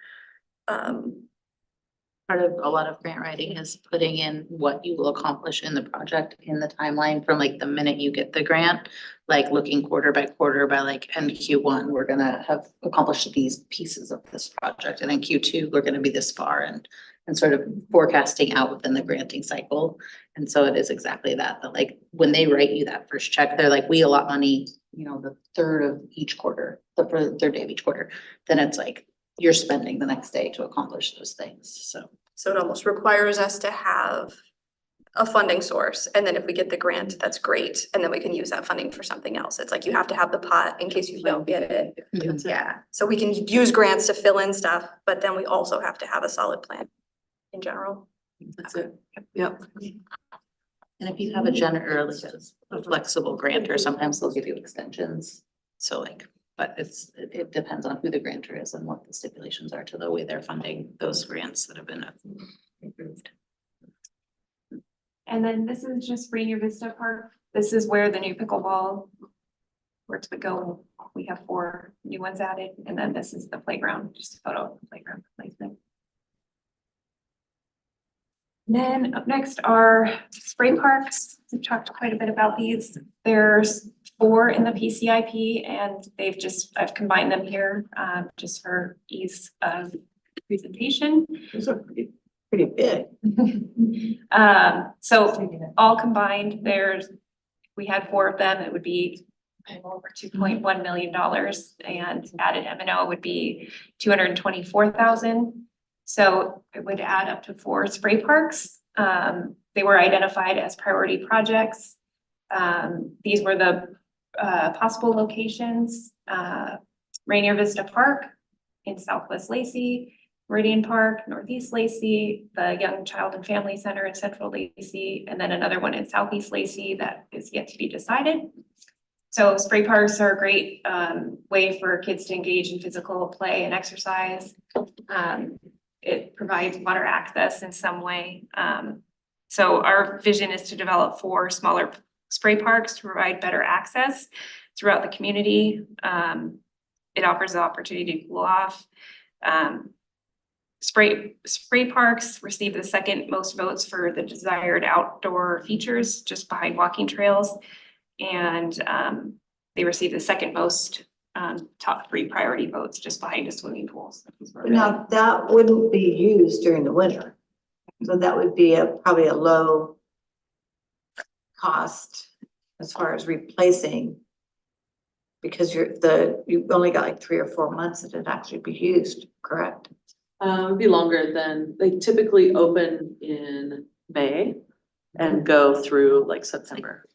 Part of a lot of grant writing is putting in what you will accomplish in the project in the timeline from like the minute you get the grant. Like looking quarter by quarter by like end Q1, we're gonna have accomplished these pieces of this project. And in Q2, we're gonna be this far and sort of forecasting out within the granting cycle. And so it is exactly that like when they write you that first check, they're like, we allot money, you know, the third of each quarter, the third day of each quarter. Then it's like, you're spending the next day to accomplish those things, so. So it almost requires us to have a funding source, and then if we get the grant, that's great, and then we can use that funding for something else. It's like you have to have the pot in case you don't get it. Mhm. Yeah, so we can use grants to fill in stuff, but then we also have to have a solid plan in general. That's it. Yep. And if you have a flexible grantor, sometimes they'll give you extensions, so like, but it depends on who the grantor is and what the stipulations are to the way they're funding those grants that have been approved. And then this is just Rainier Vista Park. This is where the new pickleball courts would go. We have 4 new ones added, and then this is the playground, just a photo of the playground placement. Then up next are spray parks. We've talked quite a bit about these. There's 4 in the PCIP, and I've combined them here just for ease of presentation. Those are pretty big. So all combined, we had 4 of them, it would be over $2.1 million, and added M&O would be 224,000. So it would add up to 4 spray parks. They were identified as priority projects. These were the possible locations: Rainier Vista Park in Southwest Lacey, Meridian Park, Northeast Lacey, the Young Child and Family Center in Central Lacey, and then another one in Southeast Lacey that is yet to be decided. So spray parks are a great way for kids to engage in physical play and exercise. It provides water access in some way. So our vision is to develop 4 smaller spray parks to provide better access throughout the community. It offers the opportunity to cool off. Spray parks receive the second most votes for the desired outdoor features, just behind walking trails. And they receive the second most top 3 priority votes, just behind the swimming pools. Now, that wouldn't be used during the winter. So that would be probably a low cost as far as replacing, because you've only got like 3 or 4 months that it'd actually be used, correct? It'd be longer than, they typically open in May and go through like September.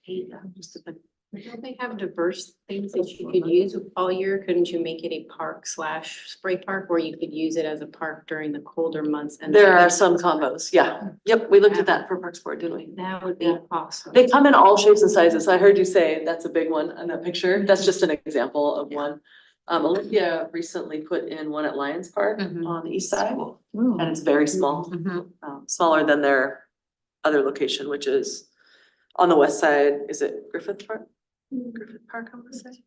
Don't they have diverse things that you could use all year? Couldn't you make it a park/spray park where you could use it as a park during the colder months? And There are some combos, yeah. Yep, we looked at that for Parks Board, didn't we? that would be awesome. They come in all shapes and sizes. I heard you say that's a big one in that picture. That's just an example of one. Olivia recently put in one at Lions Park on the east side, and it's very small. Smaller than their other location, which is on the west side. Is it Griffith Park? Griffith Park, I want to say.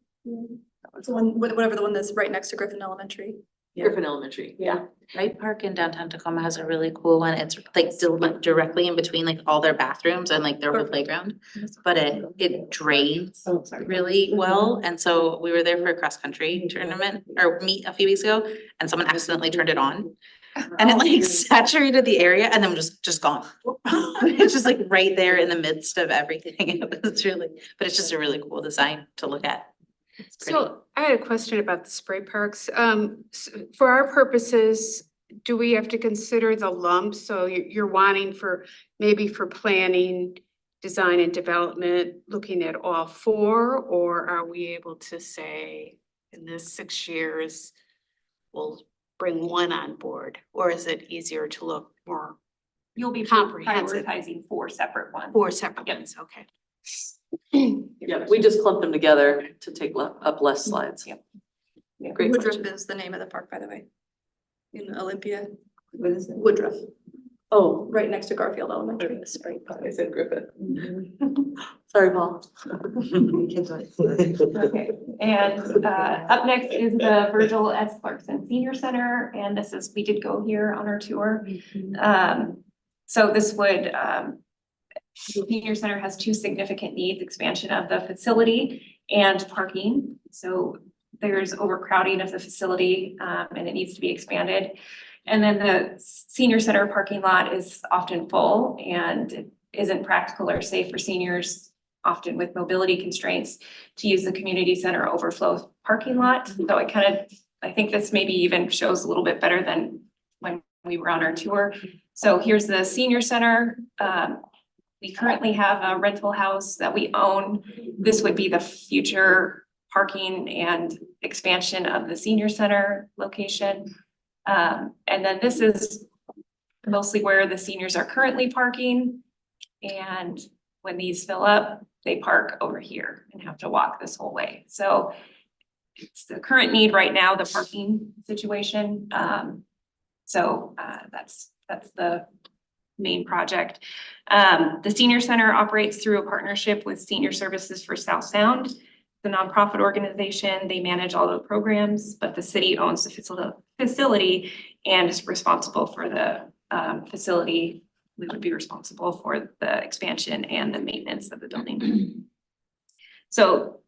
Whatever the one that's right next to Griffin Elementary. Griffin Elementary, yeah. Wright Park in downtown Tacoma has a really cool one. It's like still like directly in between like all their bathrooms and like their whole playground. But it drains really well. And so we were there for a cross country tournament or meet a few weeks ago, and someone accidentally turned it on. And it like saturated the area and then just gone. It's just like right there in the midst of everything. It's but it's just a really cool design to look at. So I had a question about the spray parks. For our purposes, do we have to consider the lump? So you're wanting maybe for planning, design and development, looking at all 4, or are we able to say in this 6 years, we'll bring 1 on board, or is it easier to look more You'll be comprehensive. prioritizing 4 separate ones. 4 separate ones, okay. Yeah, we just clumped them together to take up less slides. Yep. Great Woodruff question. is the name of the park, by the way. In Olympia, What is it? Woodruff, Oh, right next to Garfield Elementary. I said Griffith. Sorry, Paul. Okay, and up next is the Virgil S. Clarkson Senior Center, and this is, we did go here on our tour. So this would, the senior center has 2 significant needs: expansion of the facility and parking. So there's overcrowding of the facility, and it needs to be expanded. And then the senior center parking lot is often full and isn't practical or safe for seniors, often with mobility constraints, to use the community center overflow parking lot. So I think this maybe even shows a little bit better than when we were on our tour. So here's the senior center. We currently have a rental house that we own. This would be the future parking and expansion of the senior center location. And then this is mostly where the seniors are currently parking. And when these fill up, they park over here and have to walk this whole way. So it's the current need right now, the parking situation. That's the main project. The senior center operates through a partnership with Senior Services for South Sound, the nonprofit organization. They manage all the programs, but the city owns the facility and is responsible for the facility. We would be responsible for the expansion and the maintenance of the building. So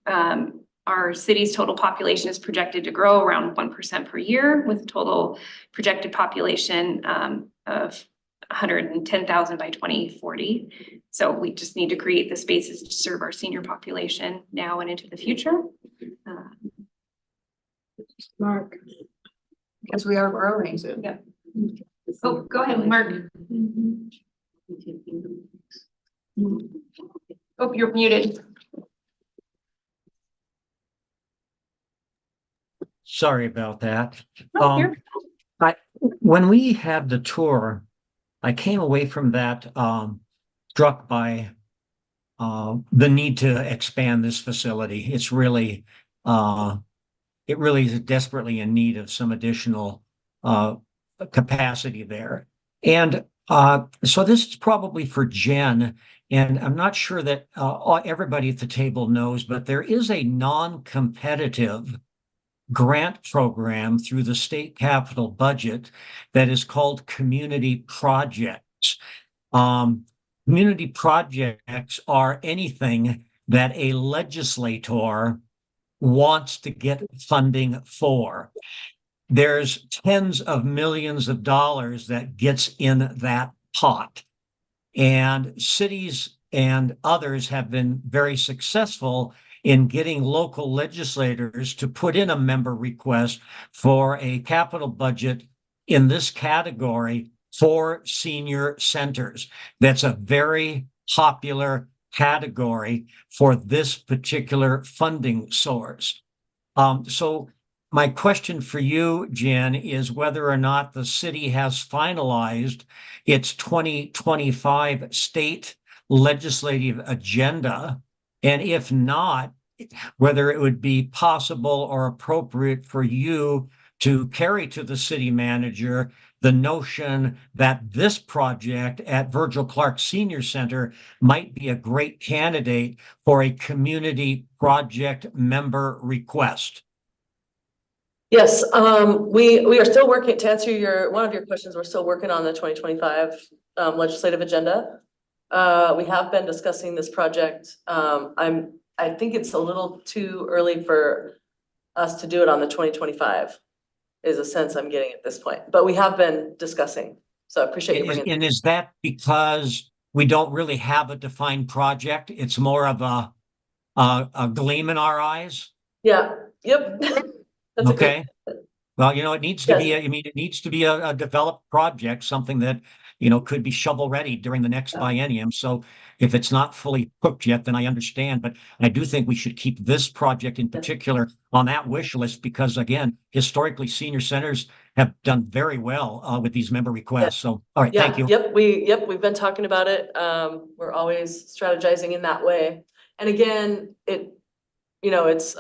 our city's total population is projected to grow around 1% per year, with a total projected population of 110,000 by 2040. So we just need to create the spaces to serve our senior population now and into the future. Mark. Because we are growing. Yeah. Oh, go ahead, Mark. Oh, you're muted. Sorry about that. Oh, you're- When we had the tour, I came away from that struck by the need to expand this facility. It really is desperately in need of some additional capacity there. And so this is probably for Jen, and I'm not sure that everybody at the table knows, but there is a non-competitive grant program through the state capital budget that is called community projects. Community projects are anything that a legislator wants to get funding for. There's tens of millions of dollars that gets in that pot. And cities and others have been very successful in getting local legislators to put in a member request for a capital budget in this category for senior centers. That's a very popular category for this particular funding source. So my question for you, Jen, is whether or not the city has finalized its 2025 state legislative agenda, and if not, whether it would be possible or appropriate for you to carry to the city manager the notion that this project at Virgil Clark Senior Center might be a great candidate for a community project member request. Yes, we are still working, to answer one of your questions, we're still working on the 2025 legislative agenda. We have been discussing this project. I think it's a little too early for us to do it on the 2025 is a sense I'm getting at this point, but we have been discussing. So I appreciate you bringing. And is that because we don't really have a defined project? It's more of a gleam in our eyes? Yeah, yep. That's okay. Well, it needs to be, Yes. it needs to be a developed project, something that could be shovel ready during the next biennium. So if it's not fully cooked yet, then I understand. But I do think we should keep this project in particular on that wish list because, again, historically, senior centers have done very well with these member requests. So, all right, thank you. We've been talking about it. We're always strategizing in that way. And again, it's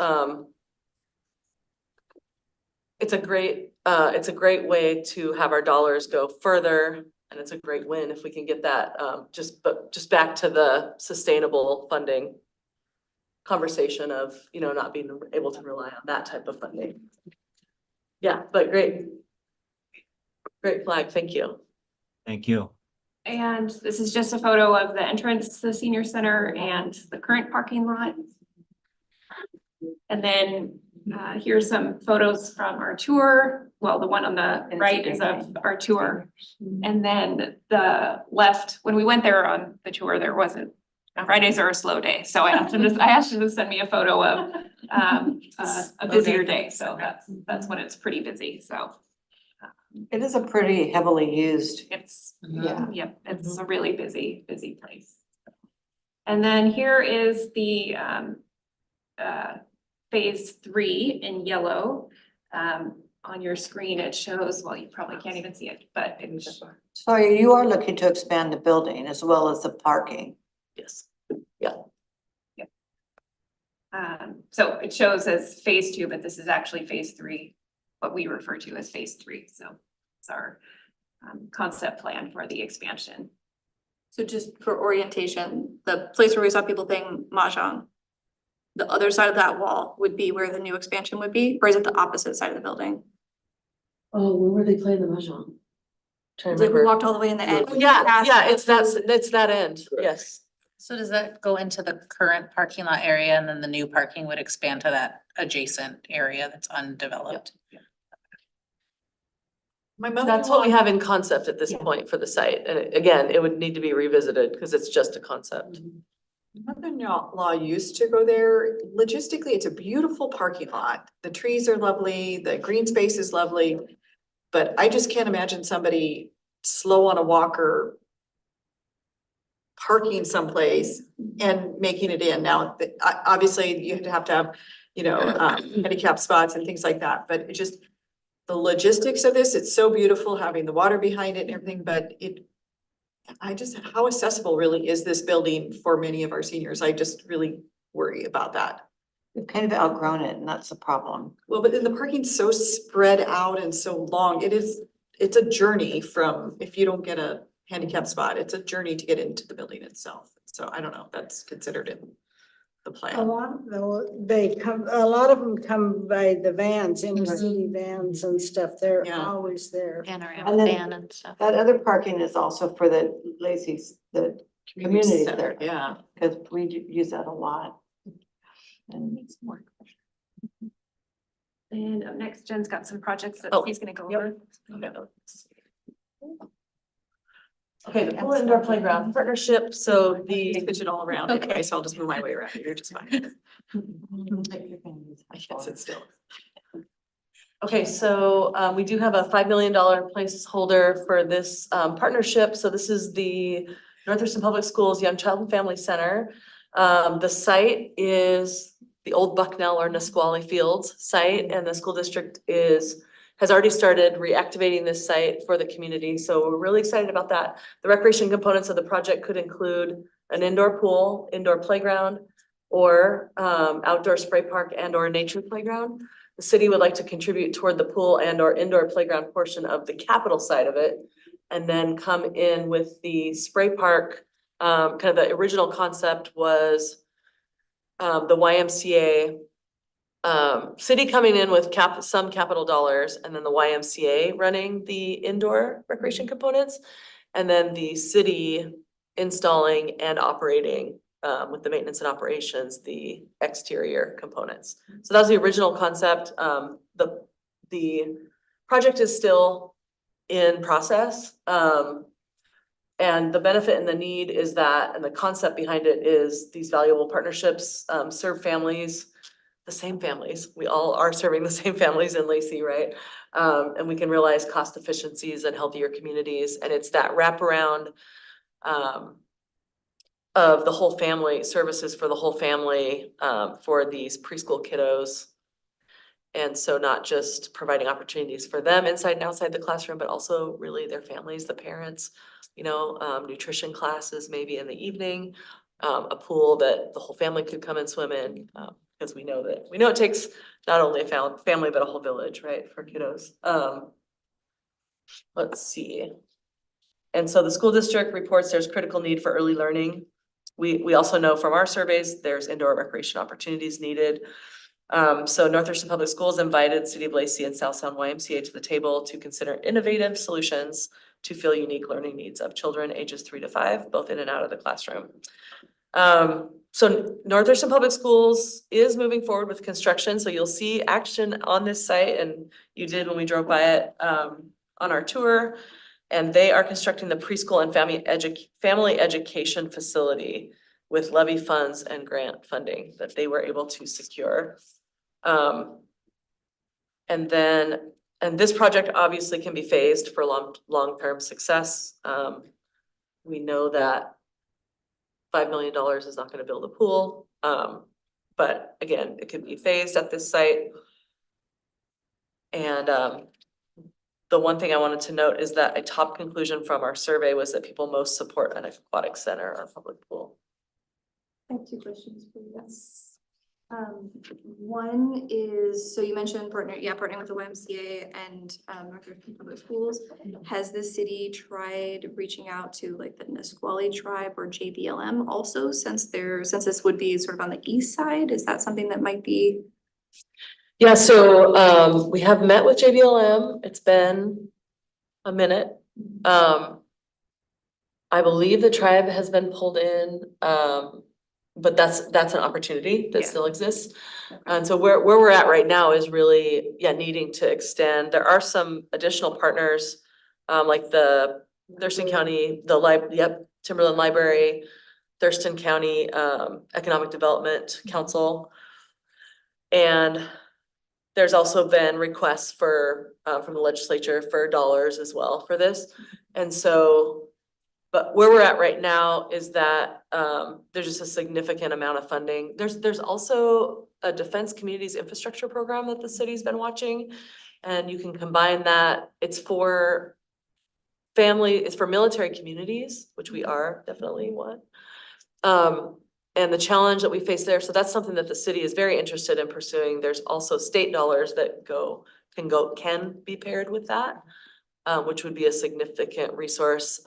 a great way to have our dollars go further. And it's a great win if we can get that, just back to the sustainable funding conversation of, not being able to rely on that type of funding. Yeah, but great flag, thank you. Thank you. And this is just a photo of the entrance to the senior center and the current parking lot. And then here's some photos from our tour. Well, the one on the right is of our tour. And then the left, when we went there on the tour, there wasn't, Fridays are a slow day. So I asked him to send me a photo of a busier day. So that's when it's pretty busy, so. It is a pretty heavily used. It's, Yeah. yep, it's a really busy place. And then here is the phase 3 in yellow. On your screen, it shows, well, you probably can't even see it, but it's. So you are looking to expand the building as well as the parking. Yes, yeah. Yep. So it shows as phase 2, but this is actually phase 3, what we refer to as phase 3. So it's our concept plan for the expansion. So just for orientation, the place where we saw people playing mahjong, the other side of that wall would be where the new expansion would be, or is it the opposite side of the building? Oh, where were they playing the mahjong? Trying to Like we remember. walked all the way in the end. Yeah, it's that end, yes. So does that go into the current parking lot area and then the new parking would expand to that adjacent area that's undeveloped? That's what we have in concept at this point for the site. And again, it would need to be revisited because it's just a concept. Mother-in-law used to go there. Logistically, it's a beautiful parking lot. The trees are lovely, the green space is lovely. But I just can't imagine somebody slow on a walker parking someplace and making it in. Now, obviously, you have to have, handicap spots and things like that, but it just, the logistics of this, it's so beautiful having the water behind it and everything, but how accessible really is this building for many of our seniors? I just really worry about that. We've kind of outgrown it and that's the problem. Well, but then the parking's so spread out and so long. It's a journey from, if you don't get a handicap spot, it's a journey to get into the building itself. So I don't know, if that's considered in the plan. A lot of them come by the vans, inner city vans and stuff. They're always there. Panorama And then van and stuff. that other parking is also for the Lacey's, the community there. Yeah. Because we use that a lot. And And up next, Jen's got some projects that he's gonna go over. Okay, the pool indoor playground partnership, so Pitch it all around. Okay, so I'll just move my way around. You're just fine. I can't sit still. Okay, so we do have a $5 million placeholder for this partnership. So this is the Northeastern Public Schools Young Child and Family Center. The site is the old Bucknell or Nisqually Fields site, and the school district has already started reactivating this site for the community. So we're really excited about that. The recreation components of the project could include an indoor pool, indoor playground, or outdoor spray park and or nature playground. The city would like to contribute toward the pool and or indoor playground portion of the capital side of it, and then come in with the spray park. Kind of the original concept was the YMCA, city coming in with some capital dollars, and then the YMCA running the indoor recreation components, and then the city installing and operating with the maintenance and operations, the exterior components. So that was the original concept. The project is still in process. And the benefit and the need is that, and the concept behind it is these valuable partnerships serve families the same families. We all are serving the same families in Lacey, right? And we can realize cost efficiencies and healthier communities, and it's that wraparound of the whole family, services for the whole family, for these preschool kiddos. And so not just providing opportunities for them inside and outside the classroom, but also really their families, the parents, nutrition classes maybe in the evening, a pool that the whole family could come and swim in, because we know it takes not only a family, but a whole village, right, for kiddos. Let's see. And so the school district reports there's critical need for early learning. We also know from our surveys, there's indoor recreation opportunities needed. So North Thurston Public Schools invited City of Lacey and South Sound YMCA to the table to consider innovative solutions to fill unique learning needs of children ages 3 to 5, both in and out of the classroom. So North Thurston Public Schools is moving forward with construction. So you'll see action on this site, and you did when we drove by it on our tour. And they are constructing the preschool and family education facility with levy funds and grant funding that they were able to secure. And this project obviously can be phased for long-term success. We know that $5 million is not going to build a pool. But again, it could be phased at this site. And the one thing I wanted to note is that a top conclusion from our survey was that people most support an aquatic center or public pool. I have 2 questions for you. Yes. One is, so you mentioned partnering with the YMCA and North Thurston Public Schools. Has the city tried reaching out to like the Nisqually tribe or JBLM also, since this would be sort of on the east side? Is that something that might be? Yeah, so we have met with JBLM. It's been a minute. I believe the tribe has been pulled in. But that's an opportunity that still exists. And so where we're at right now is really, needing to extend. There are some additional partners, like the Thurston County, Timberland Library, Thurston County Economic Development Council. And there's also been requests for from the legislature for dollars as well for this. And so, but where we're at right now is that there's just a significant amount of funding. There's also a Defense Communities Infrastructure Program that the city's been watching. And you can combine that. It's for military communities, which we are definitely one. And the challenge that we face there, so that's something that the city is very interested in pursuing. There's also state dollars that can be paired with that. Which would be a significant resource.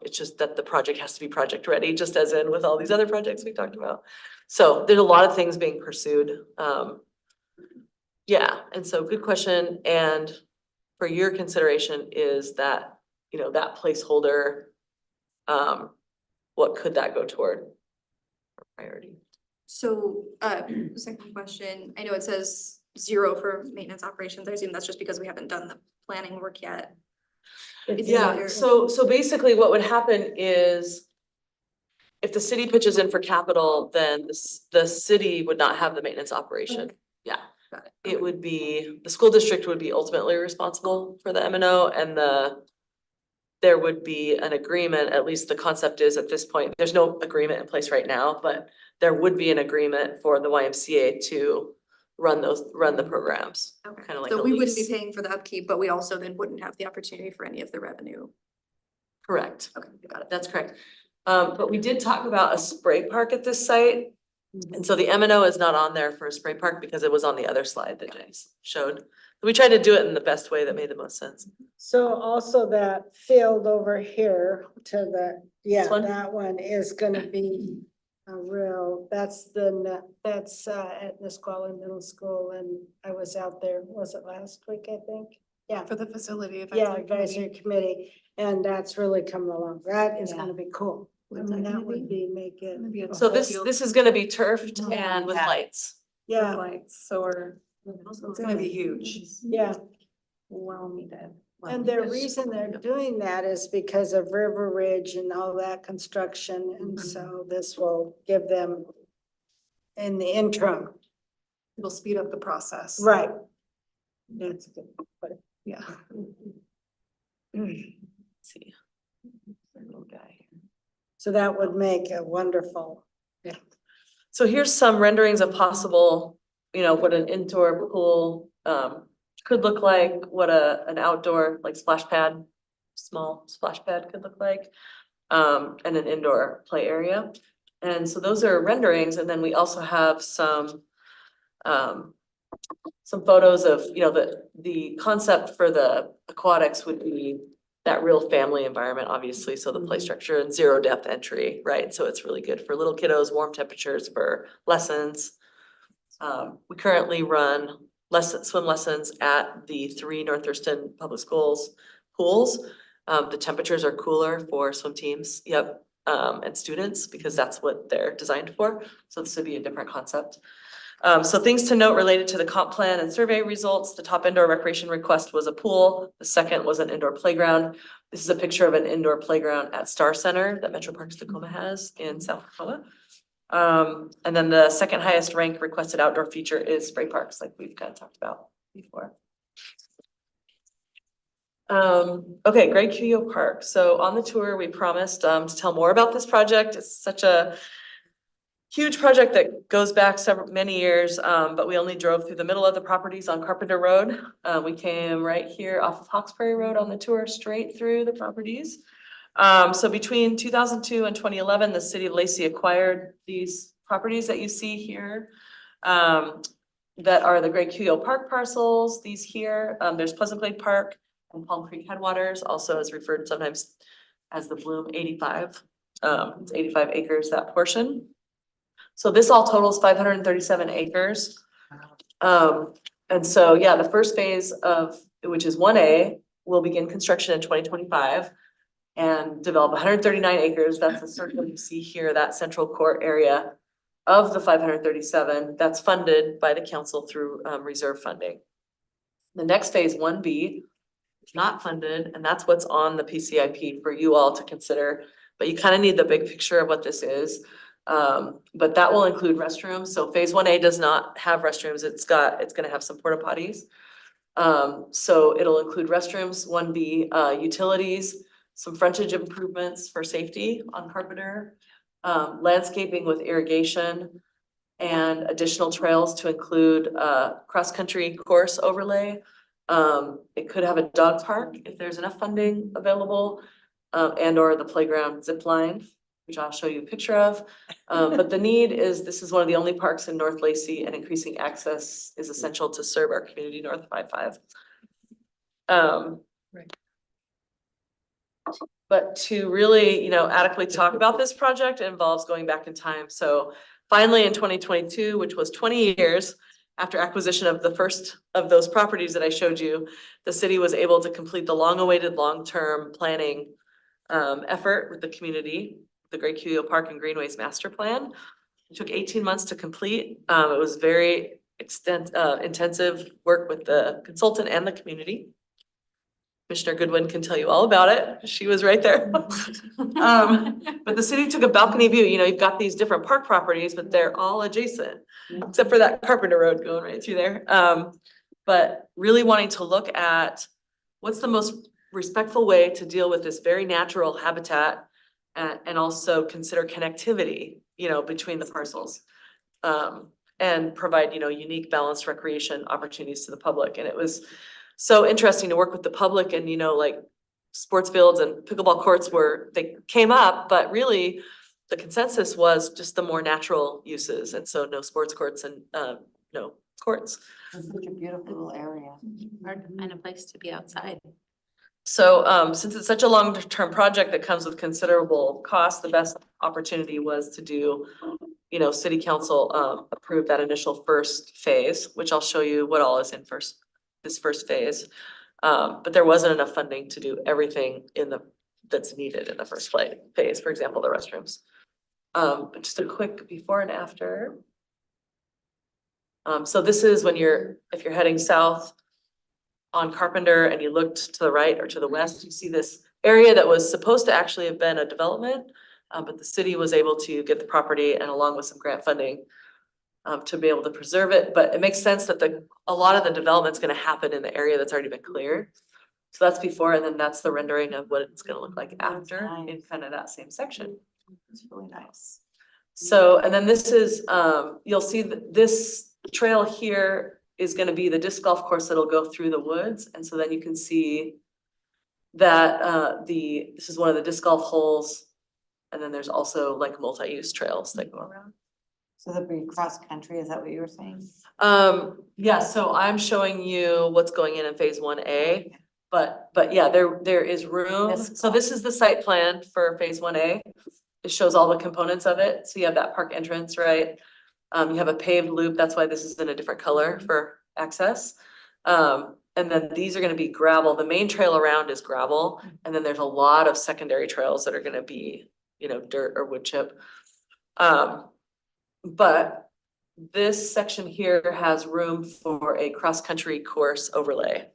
It's just that the project has to be project ready, just as in with all these other projects we talked about. So there's a lot of things being pursued. And so good question. And for your consideration is that, that placeholder, what could that go toward priority? So, second question, I know it says 0 for maintenance operations. I assume that's just because we haven't done the planning work yet. Yeah, so basically what would happen is if the city pitches in for capital, then the city would not have the maintenance operation. Yeah, it would be, the school district would be ultimately responsible for the M&O, and there would be an agreement, at least the concept is at this point, there's no agreement in place right now, but there would be an agreement for the YMCA to run the programs. Okay, kind of like so a we wouldn't be lease. paying for the upkeep, but we also then wouldn't have the opportunity for any of the revenue. Correct. Okay, got it. That's correct. But we did talk about a spray park at this site. And so the M&O is not on there for a spray park because it was on the other slide that James showed. We tried to do it in the best way that made the most sense. So also that field over here to the, one? that one is gonna be a real, that's at Nisqually Middle School, and I was out there, was it last week, I think? Yeah. For the facility. Advisory committee, and that's really coming along. That is gonna be cool. I mean, that would make it. So this is gonna be turfed and with lights. Yeah, Lights, so it's gonna be huge. yeah. Well needed. And the reason they're doing that is because of River Ridge and all that construction, and so this will give them in the interim It'll speed up the process. Right. That's good, but Yeah. Let's see. Little guy here. so that would make a wonderful, So here's some renderings of possible, you know, what an indoor pool could look like, what an outdoor like splash pad, small splash pad could look like, and an indoor play area. And so those are renderings, and then we also have some photos of, you know, the concept for the aquatics would be that real family environment, obviously, so the play structure and zero depth entry, right? So it's really good for little kiddos, warm temperatures for lessons. We currently run swim lessons at the 3 North Thurston Public Schools pools. The temperatures are cooler for swim teams, yep, and students, because that's what they're designed for. So this would be a different concept. So things to note related to the comp plan and survey results. The top indoor recreation request was a pool. The second was an indoor playground. This is a picture of an indoor playground at Star Center that Metro Parks Tacoma has in South Tacoma. And then the second highest rank requested outdoor feature is spray parks, like we've kind of talked about before. Okay, Great Cuyo Park. So on the tour, we promised to tell more about this project. It's such a huge project that goes back many years, but we only drove through the middle of the properties on Carpenter Road. We came right here off of Hawkesbury Road on the tour, straight through the properties. So between 2002 and 2011, the city of Lacey acquired these properties that you see here, that are the Great Cuyo Park parcels. These here, there's Pleasant Glade Park and Palm Creek Headwaters, also is referred sometimes as the Bloom 85. It's 85 acres, that portion. So this all totals 537 acres. And so, yeah, the first phase which is 1A, will begin construction in 2025 and develop 139 acres. That's the circle you see here, that central core area of the 537 that's funded by the council through reserve funding. The next phase, 1B, is not funded, and that's what's on the PCIP for you all to consider. But you kind of need the big picture of what this is. But that will include restrooms. So phase 1A does not have restrooms. It's gonna have some porta potties. So it'll include restrooms, 1B, utilities, some frontage improvements for safety on Carpenter, landscaping with irrigation, and additional trails to include cross-country course overlay. It could have a dog park if there's enough funding available, and or the playground zip line, which I'll show you a picture of. But the need is, this is one of the only parks in North Lacey, and increasing access is essential to serve our community north of 55. But to really, you know, adequately talk about this project, it involves going back in time. So finally in 2022, which was 20 years after acquisition of the first of those properties that I showed you, the city was able to complete the long-awaited long-term planning effort with the community, the Great Cuyo Park and Greenways Master Plan. It took 18 months to complete. It was very intensive work with the consultant and the community. Commissioner Goodwin can tell you all about it. She was right there. But the city took a balcony view. You know, you've got these different park properties, but they're all adjacent, except for that Carpenter Road going right through there. But really wanting to look at what's the most respectful way to deal with this very natural habitat, and also consider connectivity, you know, between the parcels, and provide, you know, unique balanced recreation opportunities to the public. And it was so interesting to work with the public, and, you know, like sports fields and pickleball courts they came up, but really the consensus was just the more natural uses. And so no sports courts and no courts. It's such a beautiful little area. Hard to find a place to be outside. So since it's such a long-term project that comes with considerable cost, the best opportunity was to do, you know, city council approved that initial first phase, which I'll show you what all is in this first phase. But there wasn't enough funding to do everything that's needed in the first phase, for example, the restrooms. But just a quick before and after. So this is if you're heading south on Carpenter and you looked to the right or to the west, you see this area that was supposed to actually have been a development, but the city was able to get the property, and along with some grant funding, to be able to preserve it, but it makes sense that a lot of the development's gonna happen in the area that's already been cleared. So that's before, and then that's the rendering of what it's gonna look like after in kind of that same section. It's really nice. So, and then this is, you'll see that this trail here is gonna be the disc golf course that'll go through the woods, and so then you can see that, this is one of the disc golf holes, and then there's also like multi-use trails that go around. So that'd be cross-country, is that what you were saying? Yeah, so I'm showing you what's going in phase 1A, but yeah, there is room. So this is the site plan for phase 1A. It shows all the components of it. So you have that park entrance, right? You have a paved loop. That's why this is in a different color for access. And then these are gonna be gravel. The main trail around is gravel. And then there's a lot of secondary trails that are gonna be, dirt or wood chip. But this section here has room for a cross-country course overlay.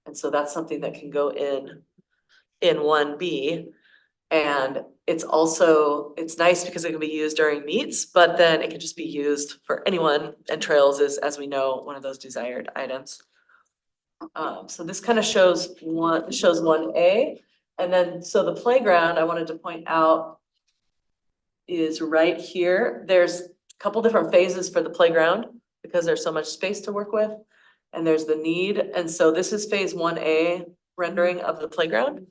And so that's something that can go in 1B. And it's nice because it can be used during meets, but then it can just be used for anyone, and trails is, as we know, one of those desired items. So this kind of shows 1A. And then, so the playground I wanted to point out is right here. There's a couple different phases for the playground because there's so much space to work with, and there's the need. And so this is phase 1A rendering of the playground.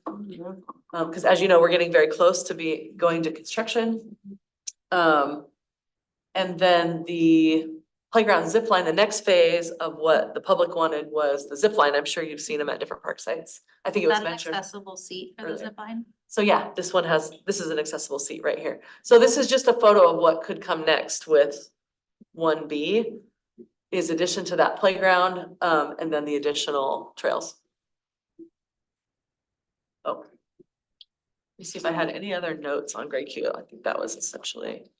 Because as you know, we're getting very close to going to construction. And then the playground zip line, the next phase of what the public wanted was the zip line. I'm sure you've seen them at different park sites. I think it was mentioned. Accessible seat for the earlier. zip line? So yeah, this is an accessible seat right here. So this is just a photo of what could come next with 1B, is addition to that playground, and then the additional trails. Oh. Let me see if I had any other notes on Grade Q. I think that was essentially.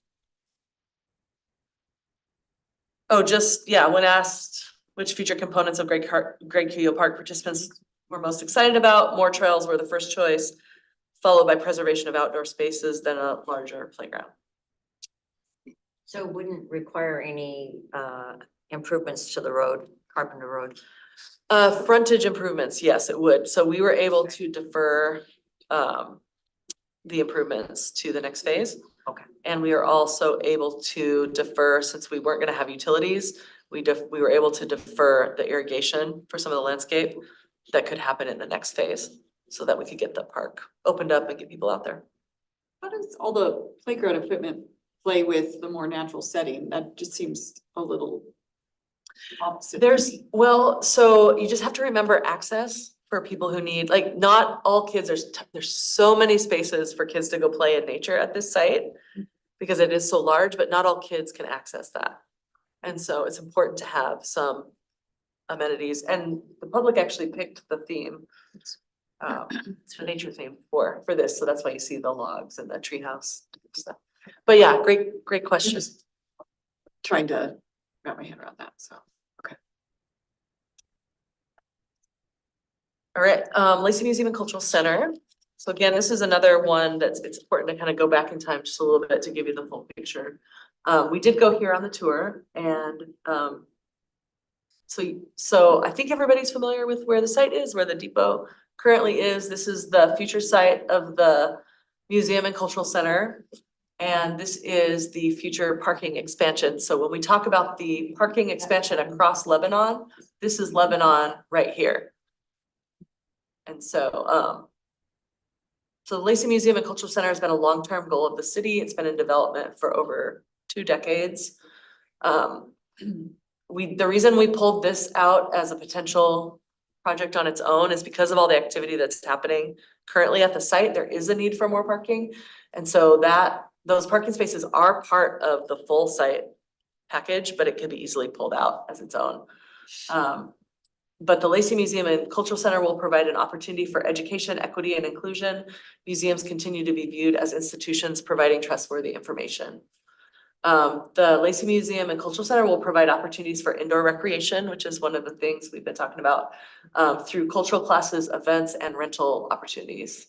Oh, just, yeah, when asked which future components of Greg Q Park participants were most excited about, more trails were the first choice, followed by preservation of outdoor spaces, then a larger playground. So it wouldn't require any improvements to the road, Carpenter Road? Frontage improvements, yes, it would. So we were able to defer the improvements to the next phase. Okay. And we are also able to defer, since we weren't gonna have utilities, we were able to defer the irrigation for some of the landscape that could happen in the next phase, so that we could get the park opened up and get people out there. How does all the playground equipment play with the more natural setting? That just seems a little opposite. So you just have to remember access for people who need, like, not all kids, there's so many spaces for kids to go play in nature at this site because it is so large, but not all kids can access that. And so it's important to have some amenities, and the public actually picked the theme. It's a nature theme for this, so that's why you see the logs and the treehouse stuff. But yeah, great question. Just trying to wrap my head around that, so, okay. All right, Lacey Museum and Cultural Center. So again, this is another one it's important to kind of go back in time just a little bit to give you the full picture. We did go here on the tour, and so I think everybody's familiar with where the site is, where the depot currently is. This is the future site of the Museum and Cultural Center. And this is the future parking expansion. So when we talk about the parking expansion across Lebanon, this is Lebanon right here. And so, so the Lacey Museum and Cultural Center has been a long-term goal of the city. It's been in development for over 2 decades. The reason we pulled this out as a potential project on its own is because of all the activity that's happening currently at the site. There is a need for more parking. And so those parking spaces are part of the full site package, but it could be easily pulled out as its own. But the Lacey Museum and Cultural Center will provide an opportunity for education, equity, and inclusion. Museums continue to be viewed as institutions providing trustworthy information. The Lacey Museum and Cultural Center will provide opportunities for indoor recreation, which is one of the things we've been talking about, through cultural classes, events, and rental opportunities.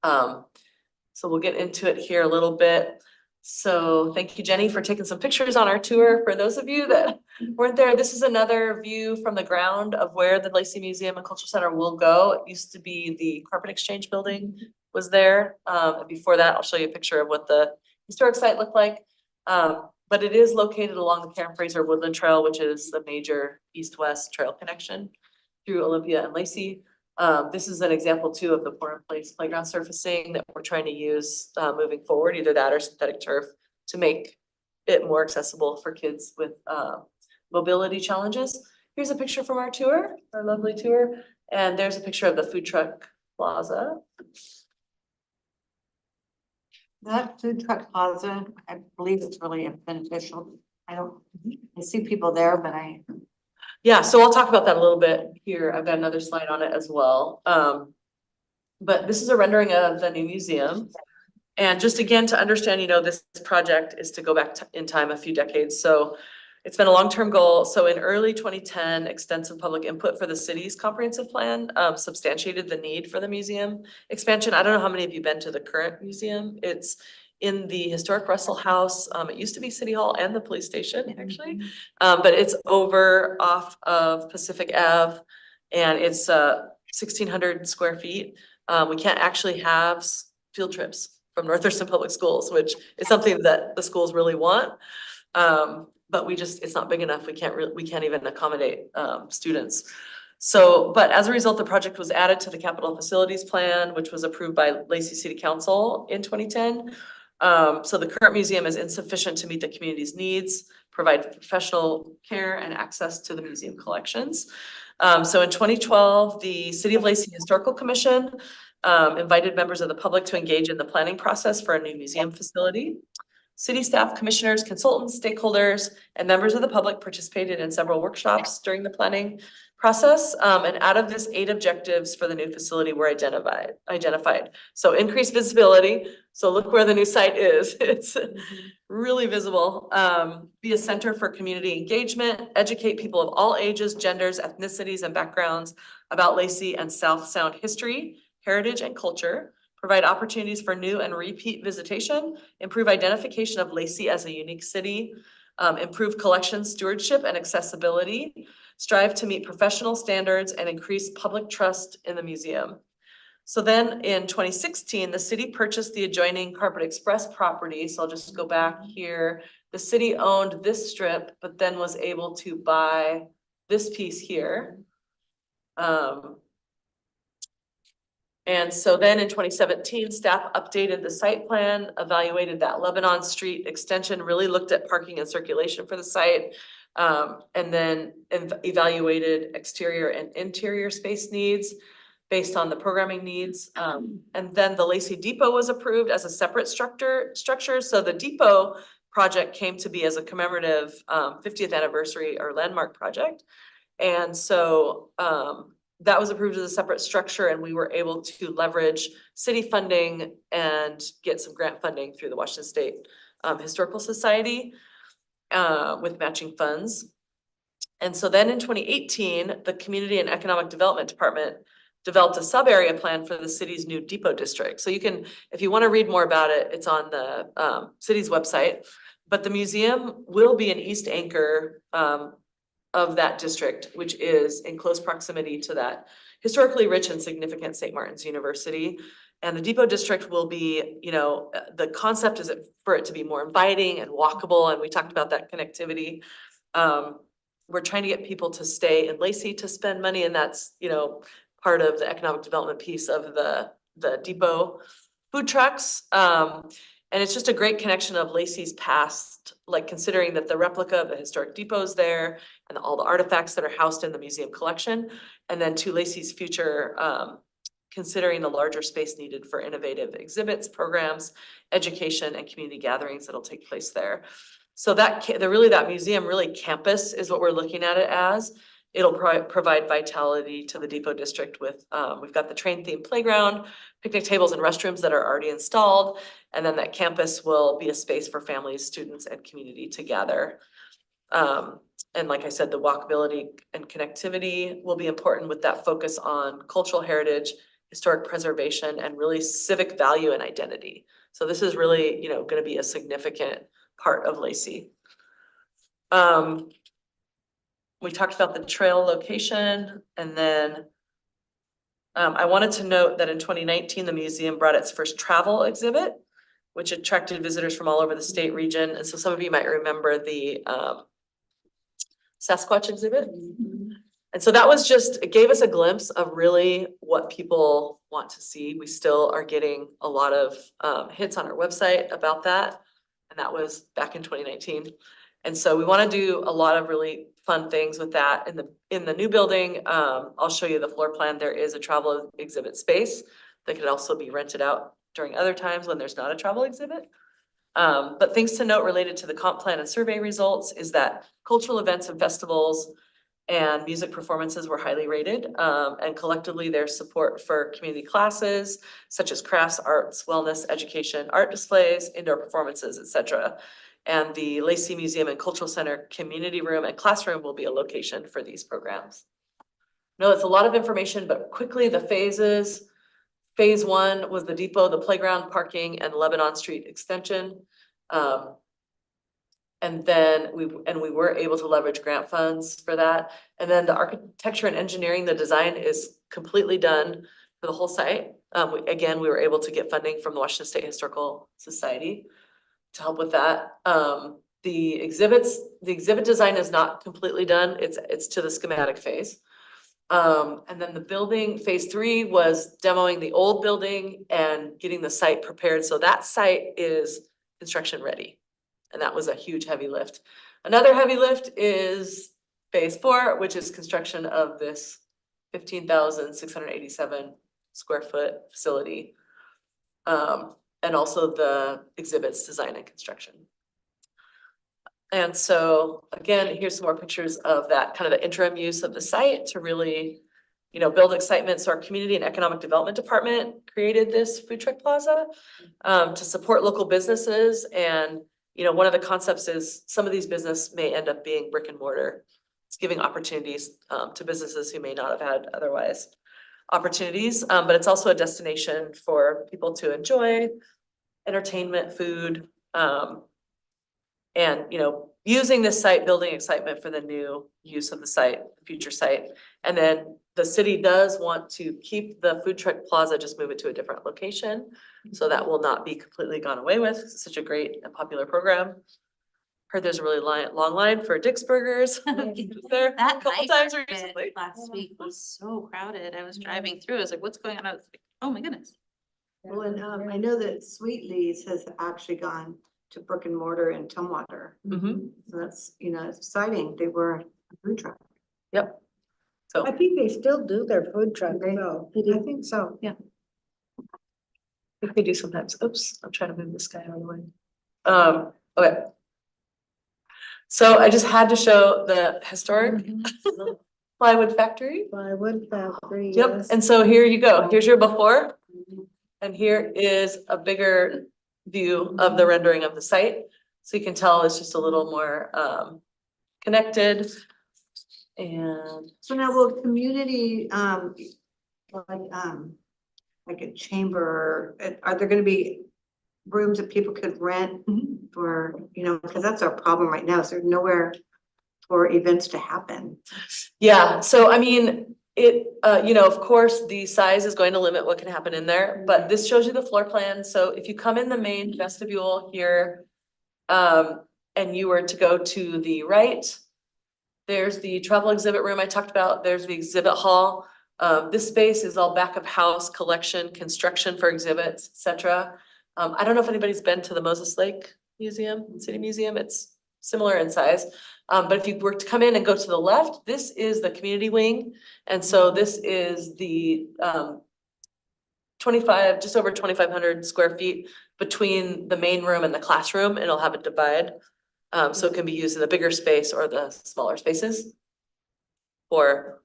So we'll get into it here a little bit. So thank you, Jenny, for taking some pictures on our tour. For those of you that weren't there, this is another view from the ground of where the Lacey Museum and Cultural Center will go. It used to be the Carpet Exchange building was there. And before that, I'll show you a picture of what the historic site looked like. But it is located along the Karen Fraser Woodland Trail, which is the major east-west trail connection through Olympia and Lacey. This is an example too of the pour-in-place playground surfacing that we're trying to use moving forward, either that or synthetic turf, to make it more accessible for kids with mobility challenges. Here's a picture from our tour, our lovely tour, and there's a picture of the food truck plaza. That food truck plaza, I believe it's really beneficial. I see people there, but Yeah, so I'll talk about that a little bit here. I've got another slide on it as well. But this is a rendering of the new museum. And just again, to understand, you know, this project is to go back in time a few decades. So it's been a long-term goal. So in early 2010, extensive public input for the city's comprehensive plan substantiated the need for the museum expansion. I don't know how many of you have been to the current museum. It's in the historic Russell House. It used to be City Hall and the police station, actually. But it's over off of Pacific Ave, and it's 1,600 square feet. We can't actually have field trips from North Thurston Public Schools, which is something that the schools really want. But it's not big enough. We can't even accommodate students. So, but as a result, the project was added to the capital facilities plan, which was approved by Lacey City Council in 2010. So the current museum is insufficient to meet the community's needs, provide professional care and access to the museum collections. So in 2012, the City of Lacey Historical Commission invited members of the public to engage in the planning process for a new museum facility. City staff, commissioners, consultants, stakeholders, and members of the public participated in several workshops during the planning process. And out of this, 8 objectives for the new facility were identified. So increased visibility. So look where the new site is. It's really visible. Be a center for community engagement, educate people of all ages, genders, ethnicities, and backgrounds about Lacey and South Sound history, heritage, and culture. Provide opportunities for new and repeat visitation, improve identification of Lacey as a unique city, improve collection stewardship and accessibility, strive to meet professional standards, and increase public trust in the museum. So then in 2016, the city purchased the adjoining Carpet Express property. So I'll just go back here. The city owned this strip, but then was able to buy this piece here. And so then in 2017, staff updated the site plan, evaluated that Lebanon Street extension, really looked at parking and circulation for the site, and then evaluated exterior and interior space needs based on the programming needs. And then the Lacey Depot was approved as a separate structure. So the depot project came to be as a commemorative 50th anniversary or landmark project. And so that was approved as a separate structure, and we were able to leverage city funding and get some grant funding through the Washington State Historical Society with matching funds. And so then in 2018, the Community and Economic Development Department developed a sub-area plan for the city's new depot district. So you can, if you want to read more about it, it's on the city's website. But the museum will be an east anchor of that district, which is in close proximity to that historically rich and significant St. Martin's University. And the depot district will be, you know, the concept is for it to be more inviting and walkable. And we talked about that connectivity. We're trying to get people to stay in Lacey to spend money. And that's, you know, part of the economic development piece of the depot food trucks. And it's just a great connection of Lacey's past, like considering that the replica of the historic depot is there and all the artifacts that are housed in the museum collection. And then to Lacey's future, considering the larger space needed for innovative exhibits, programs, education, and community gatherings that'll take place there. So that museum really campus is what we're looking at it as. It'll provide vitality to the depot district with, we've got the train themed playground, picnic tables and restrooms that are already installed. And then that campus will be a space for families, students, and community to gather. And like I said, the walkability and connectivity will be important with that focus on cultural heritage, historic preservation, and really civic value and identity. So this is really, you know, gonna be a significant part of Lacey. We talked about the trail location, and then I wanted to note that in 2019, the museum brought its first travel exhibit, which attracted visitors from all over the state region. And so some of you might remember the Sasquatch exhibit. And so that was just, it gave us a glimpse of really what people want to see. We still are getting a lot of hits on our website about that. And that was back in 2019. And so we want to do a lot of really fun things with that. In the new building, I'll show you the floor plan. There is a travel exhibit space that could also be rented out during other times when there's not a travel exhibit. But things to note related to the comp plan and survey results is that cultural events and festivals and music performances were highly rated. And collectively, there's support for community classes such as crafts, arts, wellness, education, art displays, indoor performances, etc. And the Lacey Museum and Cultural Center community room and classroom will be a location for these programs. No, it's a lot of information, but quickly the phases. Phase 1 was the depot, the playground, parking, and Lebanon Street extension. And then we were able to leverage grant funds for that. And then the architecture and engineering, the design is completely done for the whole site. Again, we were able to get funding from the Washington State Historical Society to help with that. The exhibit design is not completely done. It's to the schematic phase. And then the building, phase 3 was demoing the old building and getting the site prepared. So that site is construction ready. And that was a huge heavy lift. Another heavy lift is phase 4, which is construction of this 15,687 square foot facility. And also the exhibits design and construction. And so again, here's some more pictures of that kind of the interim use of the site to really, you know, build excitement. So our community and economic development department created this food truck plaza to support local businesses. And, you know, one of the concepts is some of these businesses may end up being brick and mortar. It's giving opportunities to businesses who may not have had otherwise opportunities, but it's also a destination for people to enjoy entertainment, food, and, you know, using this site, building excitement for the new use of the site, future site. And then the city does want to keep the food truck plaza, just move it to a different location. So that will not be completely gone away with. It's such a great and popular program. Heard there's a really long line for Dick's Burgers. There a That couple night times market recently. last week was so crowded. I was driving through. I was like, what's going on? I was like, oh my goodness. Well, and I know that Sweetleys has actually gone to brick and mortar in Tumwater. Mhm. So that's, you know, it's exciting. They were a food truck. Yep. So I think they still do their food truck, though. I think so. I think they do sometimes. Oops, I'm trying to move this guy out of the way. Okay. So I just had to show the historic plywood factory. Plywood factory, Yep, yes. and so here you go. Here's your before. And here is a bigger view of the rendering of the site. So you can tell it's just a little more connected. And So now will community, like a chamber, are there gonna be rooms that people could rent for, you know, because that's our problem right now. Is there's nowhere for events to happen. yeah, so I mean, it, you know, of course, the size is going to limit what can happen in there, but this shows you the floor plan. So if you come in the main vestibule here, and you were to go to the right, there's the travel exhibit room I talked about. There's the exhibit hall. This space is all back of house collection, construction for exhibits, etc. I don't know if anybody's been to the Moses Lake Museum, City Museum. It's similar in size. But if you were to come in and go to the left, this is the community wing. And so this is the 25, just over 2,500 square feet between the main room and the classroom. It'll have a divide. So it can be used in the bigger space or the smaller spaces for,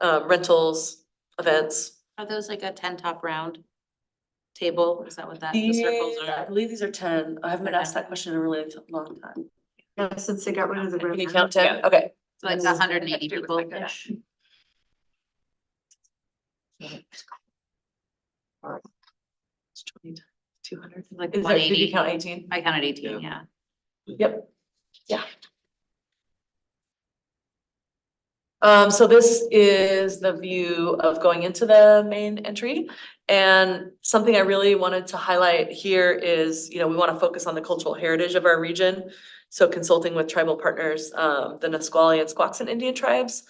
rentals, events. Are those like a 10 top round table? Is that what that, the circles I are? believe these are 10. I haven't been asked that question in a really long time. Yeah, since they got rid of the. Can you count 10? Okay. So like 180 people. It's 20, 200. Like Is that, did you 180. count 18? I counted 18, yeah. Yep, yeah. So this is the view of going into the main entry. And something I really wanted to highlight here is, we want to focus on the cultural heritage of our region. So consulting with tribal partners, the Nisqually and Squaxin Indian tribes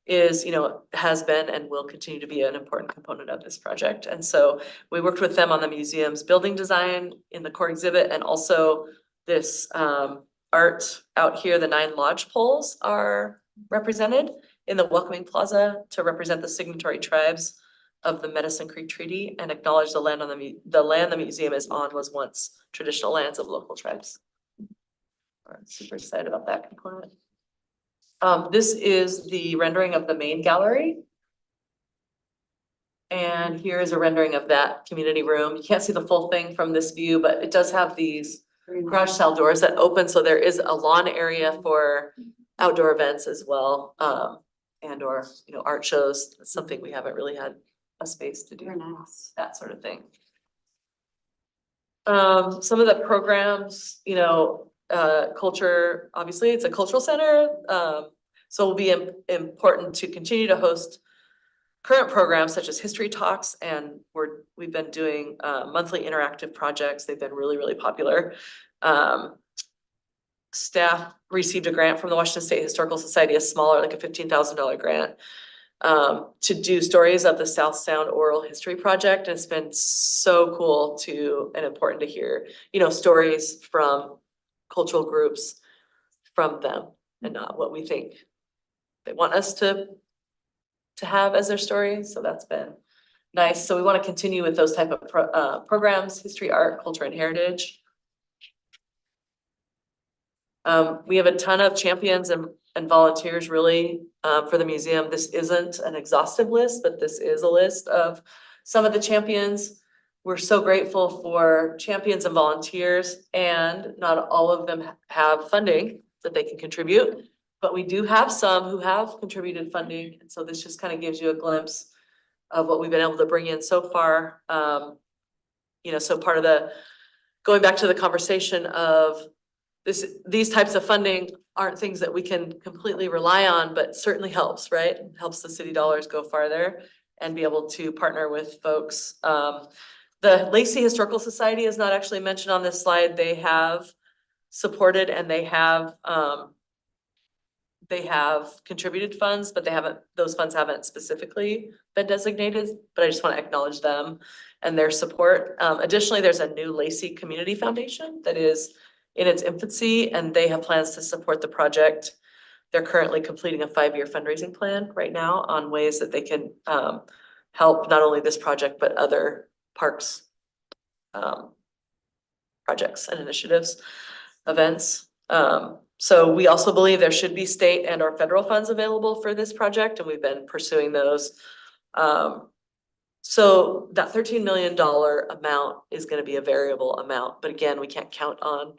is, has been and will continue to be an important component of this project. And so we worked with them on the museum's building design in the core exhibit, and also this art out here, the 9 lodge poles are represented in the welcoming plaza to represent the signatory tribes of the Medicine Creek Treaty and acknowledge the land on the land the museum is on was once traditional lands of local tribes. We're super excited about that component. This is the rendering of the main gallery. And here is a rendering of that community room. You can't see the full thing from this view, but it does have these garage style doors that open. So there is a lawn area for outdoor events as well. And or, art shows. That's something we haven't really had a space to do. Very nice. That sort of thing. Some of the programs, culture, obviously it's a cultural center. So it'll be important to continue to host current programs such as history talks, and we've been doing monthly interactive projects. They've been really, really popular. Staff received a grant from the Washington State Historical Society, a smaller, like a $15,000 grant, to do stories of the South Sound Oral History Project. And it's been so cool and important to hear, stories from cultural groups from them and not what we think they want us to have as their story. So that's been nice. So we want to continue with those type of programs, history, art, culture, and heritage. We have a ton of champions and volunteers really for the museum. This isn't an exhaustive list, but this is a list of some of the champions. We're so grateful for champions and volunteers, and not all of them have funding that they can contribute, but we do have some who have contributed funding. And so this just kind of gives you a glimpse of what we've been able to bring in so far. So part of going back to the conversation of these types of funding aren't things that we can completely rely on, but certainly helps, right? Helps the city dollars go farther and be able to partner with folks. The Lacey Historical Society is not actually mentioned on this slide. They have supported and they have contributed funds, but those funds haven't specifically been designated, but I just want to acknowledge them and their support. Additionally, there's a new Lacey Community Foundation that is in its infancy, and they have plans to support the project. They're currently completing a 5-year fundraising plan right now on ways that they can help not only this project, but other parks projects and initiatives, events. So we also believe there should be state and or federal funds available for this project, and we've been pursuing those. So that $13 million amount is going to be a variable amount, but again, we can't count on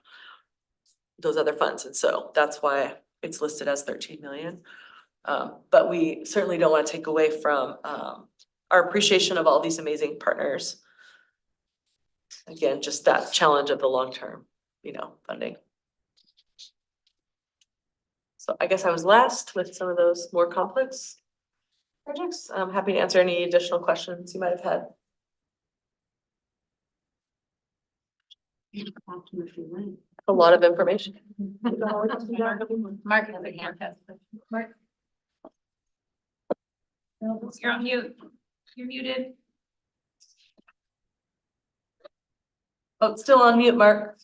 those other funds. And so that's why it's listed as 13 million. But we certainly don't want to take away from our appreciation of all these amazing partners. Again, just that challenge of the long-term, funding. So I guess I was last with some of those more complex projects. I'm happy to answer any additional questions you might have had. A lot of information. Mark has a hand. Mark. You're on mute. You're muted. Oh, it's still on mute, Mark.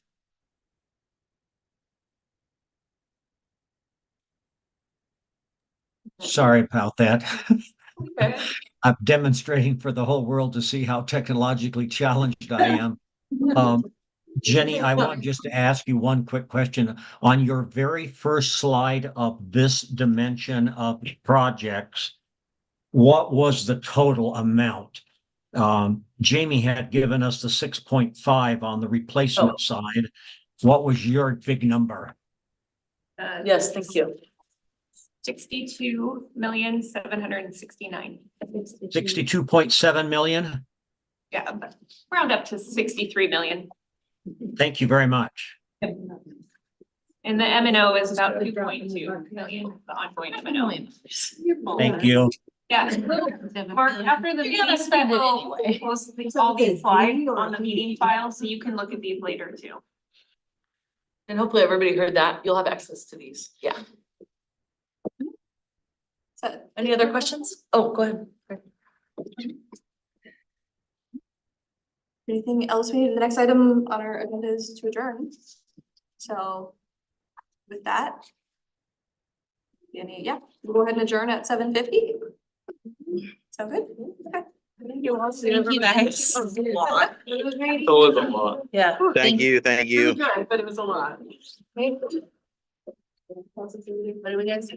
Sorry about that. Okay. I'm demonstrating for the whole world to see how technologically challenged I am. Jenny, I want just to ask you one quick question. On your very first slide of this dimension of projects, what was the total amount? Jamie had given us the 6.5 on the replacement side. What was your big number? Yes, thank you. 62,769,000. 62.7 million? Yeah, but round up to 63 million. Thank you very much. And the M and O is about 2.2 million, the ongoing M and O. Thank you. Yeah. Mark, after the meeting, we'll post all these slides on the meeting file, so you can look at these later too. And hopefully everybody heard that. You'll have access to these. Yeah. So, Any other questions? Oh, go ahead. anything else we need? The next item on our agenda is to adjourn. So with that. Yeah, we'll go ahead and adjourn at 7:50. Sound good? Okay. Thank you all. Thank you guys. It was a lot. It was a lot. Yeah. Thank you, thank you. Good, but it was a lot. What do we guys?